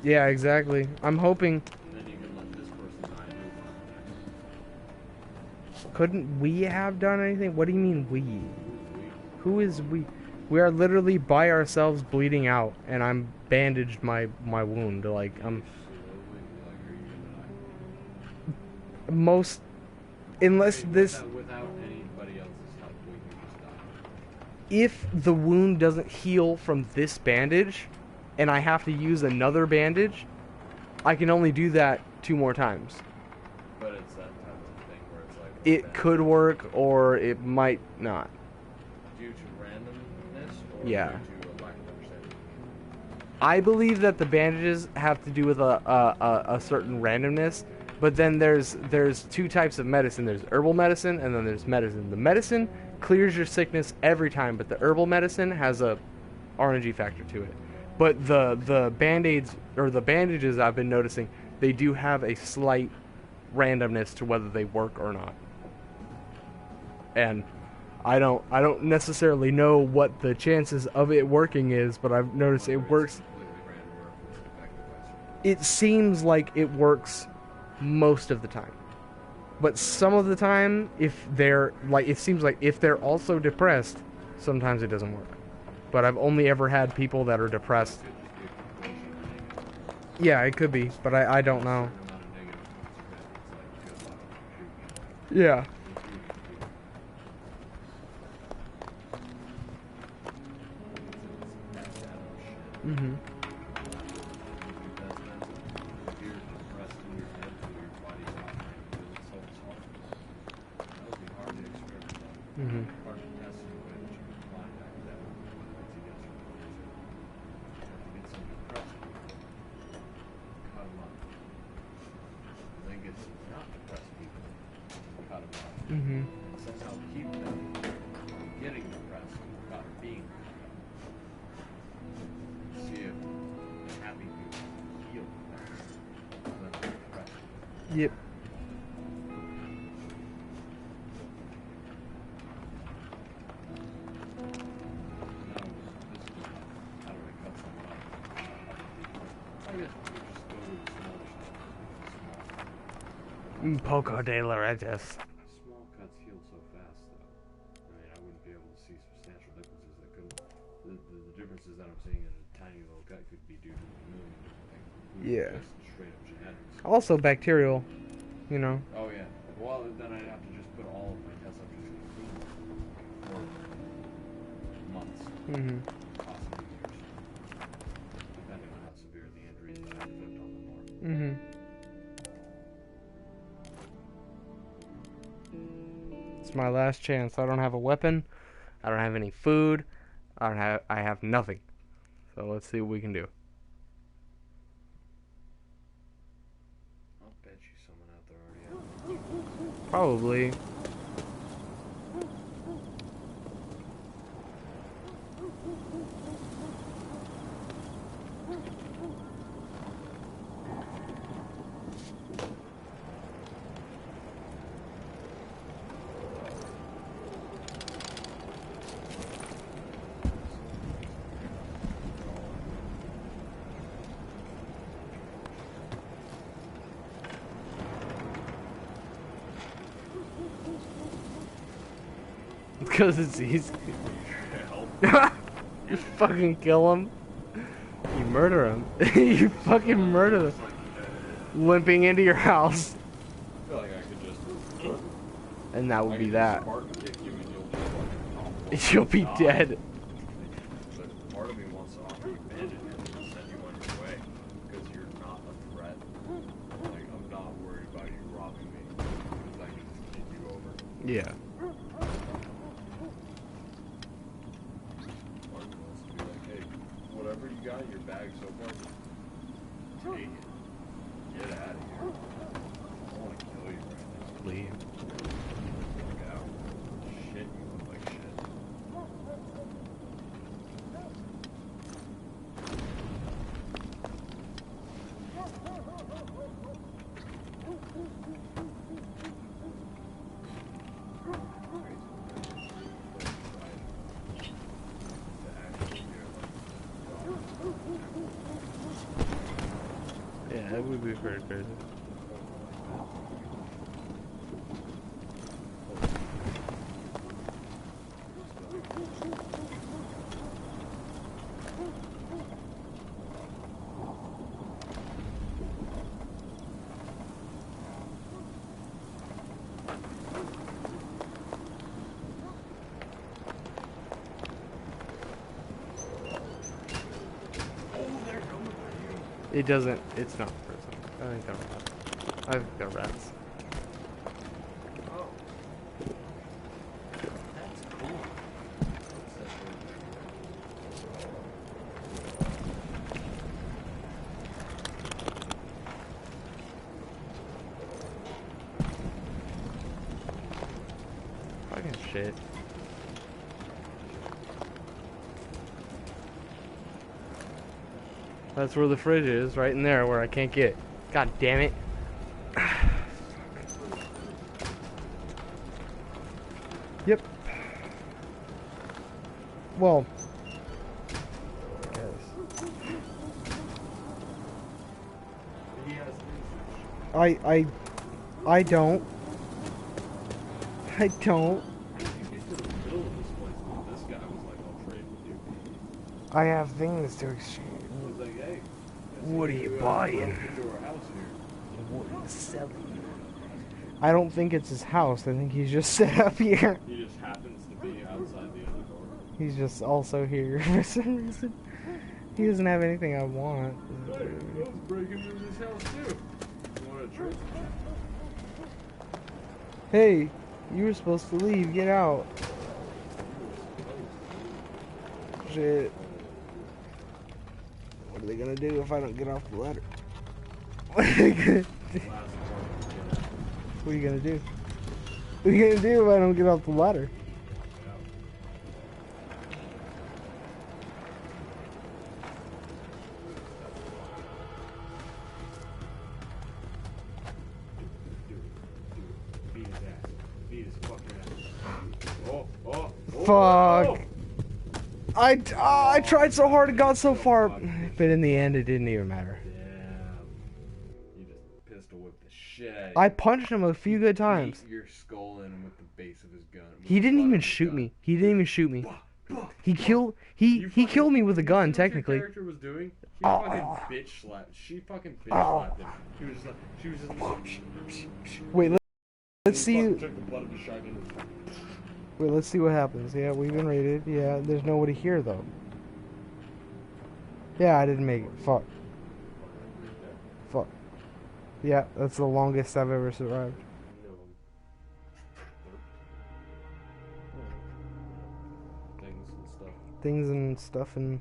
yeah, exactly. I'm hoping. Couldn't we have done anything? What do you mean we? Who is we? We are literally by ourselves bleeding out, and I'm bandaged my wound. Like I'm most, unless this. Without anybody else's help, we can just die. If the wound doesn't heal from this bandage, and I have to use another bandage, I can only do that 2 more times. But it's that type of thing where it's like... It could work, or it might not. Due to randomness, or Yeah. due to a lack of understanding? I believe that the bandages have to do with a certain randomness, but then there's 2 types of medicine. There's herbal medicine, and then there's medicine. The medicine clears your sickness every time, but the herbal medicine has a RNG factor to it. But the band-aids, or the bandages I've been noticing, they do have a slight randomness to whether they work or not. And I don't necessarily know what the chances of it working is, but I've noticed it works. It seems like it works most of the time. But some of the time, if they're like, it seems like if they're also depressed, sometimes it doesn't work. But I've only ever had people that are depressed. Yeah, it could be, but I don't know. Yeah. Mm-hmm. Mm-hmm. Mm-hmm. Somehow keep them from getting depressed without being depressed. See if happy people heal depressed rather than depressed. Yep. Now, this is how do I cut someone up? I guess we just go to the smaller stuff. Poco de Loretas. Small cuts heal so fast, though. I mean, I wouldn't be able to see substantial differences that could. The differences that I'm seeing in a tiny little cut could be due to a million different things. Yeah. Just straight up genetics. Also bacterial, you know. Oh yeah. Well, then I'd have to just put all of my tests up just clean for months, Mm-hmm. possibly years, depending on how severe the injuries that I inflict on them are. Mm-hmm. It's my last chance. I don't have a weapon. I don't have any food. I have nothing. So let's see what we can do. I'll bet you someone out there already has. Probably. Because it's easy. You fucking kill him. You murder him. You fucking murder them. Limping into your house. I feel like I could just. And that would be that. Spartan kick you and you'll just fucking You'll be dead. But part of me wants to offer you bandages and send you on your way because you're not a threat. Like I'm not worried about you robbing me because I can just kick you over. Yeah. Part of me wants to be like, hey, whatever you got in your bag so far, just take it. Get out of here. I don't want to kill you right now. Leave. Look out. Shit, you look like shit. Yeah, that would be pretty crazy. It doesn't. It's not a person. I think they're rats. I think they're rats. Oh. That's cool. Fucking shit. That's where the fridge is, right in there where I can't get. God damn it. Yep. Well. He has I don't. I don't. I have things to exchange. What are you buying? What are you selling? I don't think it's his house. I think he's just set up here. He just happens to be outside the other door. He's just also here for some reason. He doesn't have anything I want. Hey, I was breaking into this house too. You want a drink? Hey, you were supposed to leave. Get out. Shit. What are they gonna do if I don't get off the ladder? What are they gonna do? What are you gonna do? What are you gonna do if I don't get off the ladder? Fuck. I tried so hard and got so far, but in the end it didn't even matter. Damn. You just pistol whipped the shit out of I punched him a few good times. Beat your skull in with the base of his gun. He didn't even shoot me. He didn't even shoot me. He killed me with a gun, technically. What your character was doing? She fucking bitch slapped. She fucking bitch slapped him. She was just like. Wait, let's see. Took the butt of the shotgun. Wait, let's see what happens. Yeah, we've been raided. Yeah, there's nobody here though. Yeah, I didn't make it. Fuck. Fuck. Yeah, that's the longest I've ever survived. Things and stuff and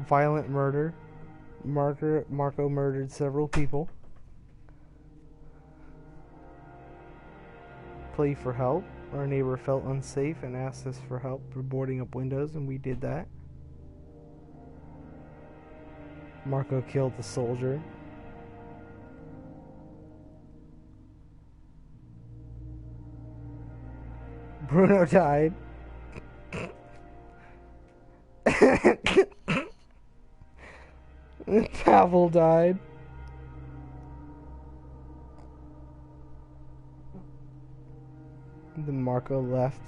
violent murder. Marco murdered several people. Plea for help. Our neighbor felt unsafe and asked us for help for boarding up windows, and we did that. Marco killed the soldier. Bruno died. Pavel died. Then Marco left.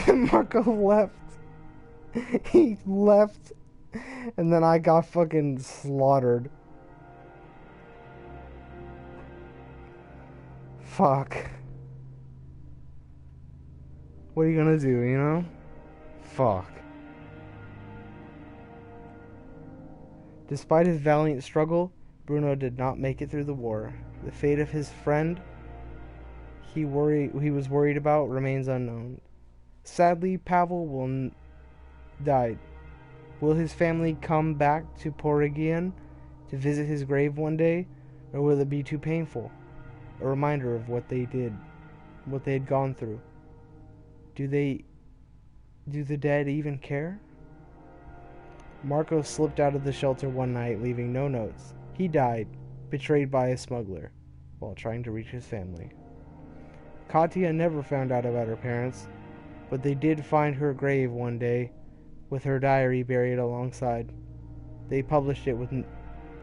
Marco left. He left. And then I got fucking slaughtered. Fuck. What are you gonna do, you know? Fuck. Despite his valiant struggle, Bruno did not make it through the war. The fate of his friend he was worried about remains unknown. Sadly, Pavel died. Will his family come back to Porigian to visit his grave one day, or will it be too painful? A reminder of what they did, what they had gone through. Do the dead even care? Marco slipped out of the shelter one night, leaving no notes. He died, betrayed by a smuggler, while trying to reach his family. Katya never found out about her parents, but they did find her grave one day, with her diary buried alongside. They published it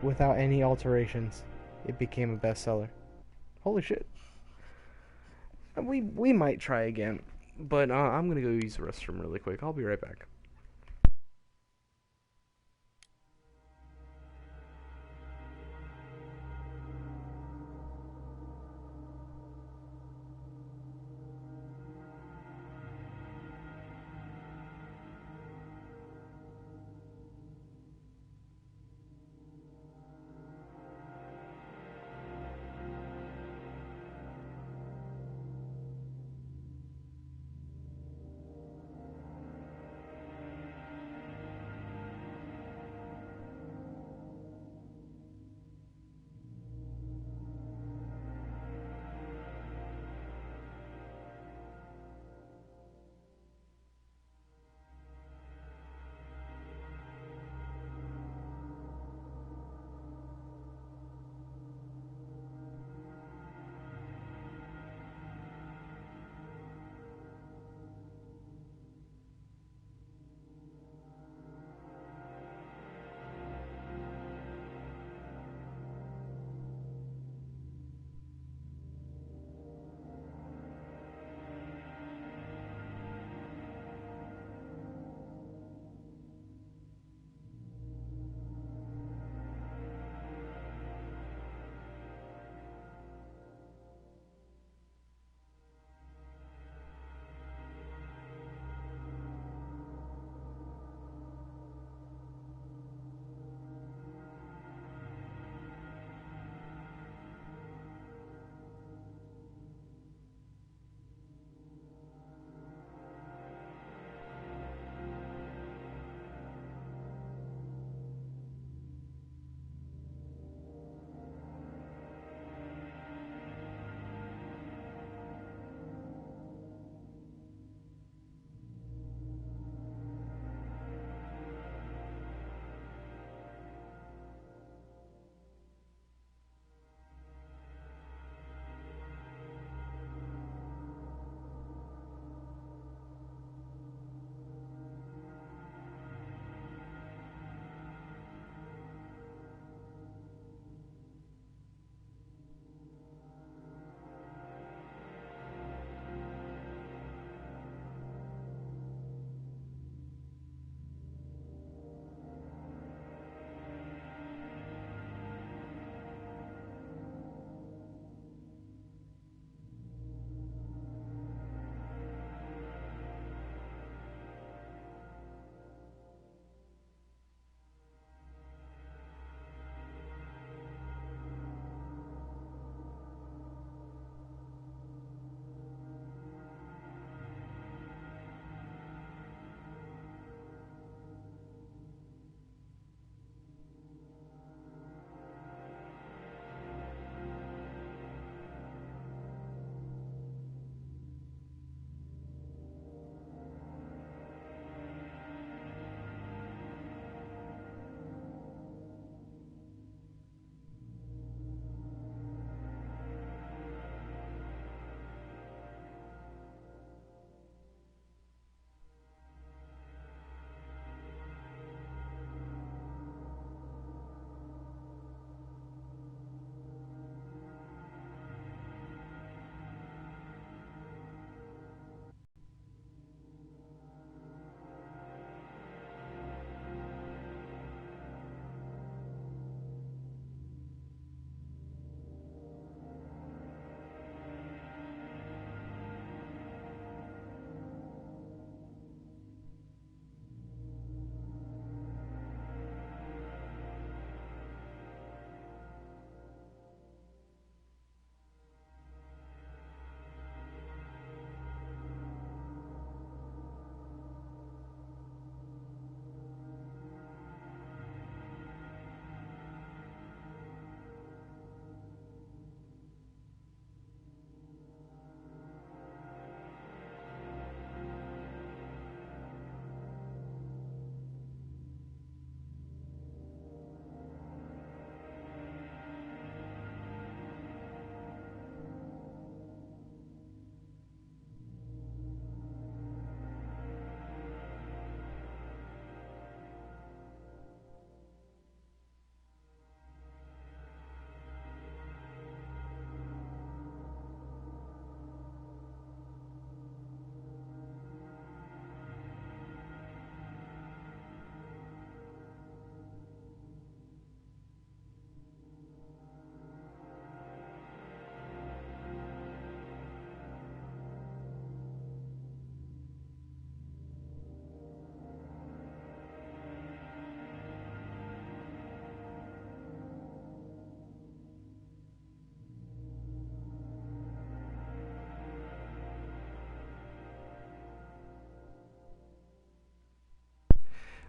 without any alterations. It became a bestseller. Holy shit. We might try again, but I'm gonna go use the restroom really quick. I'll be right back.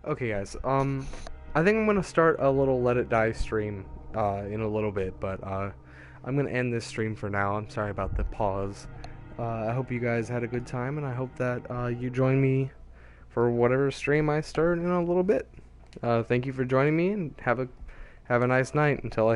Okay, guys. I think I'm gonna start a little Let It Die stream in a little bit, but I'm gonna end this stream for now. I'm sorry about the pause. I hope you guys had a good time, and I hope that you join me for whatever stream I start in a little bit. Thank you for joining me, and have a nice night until I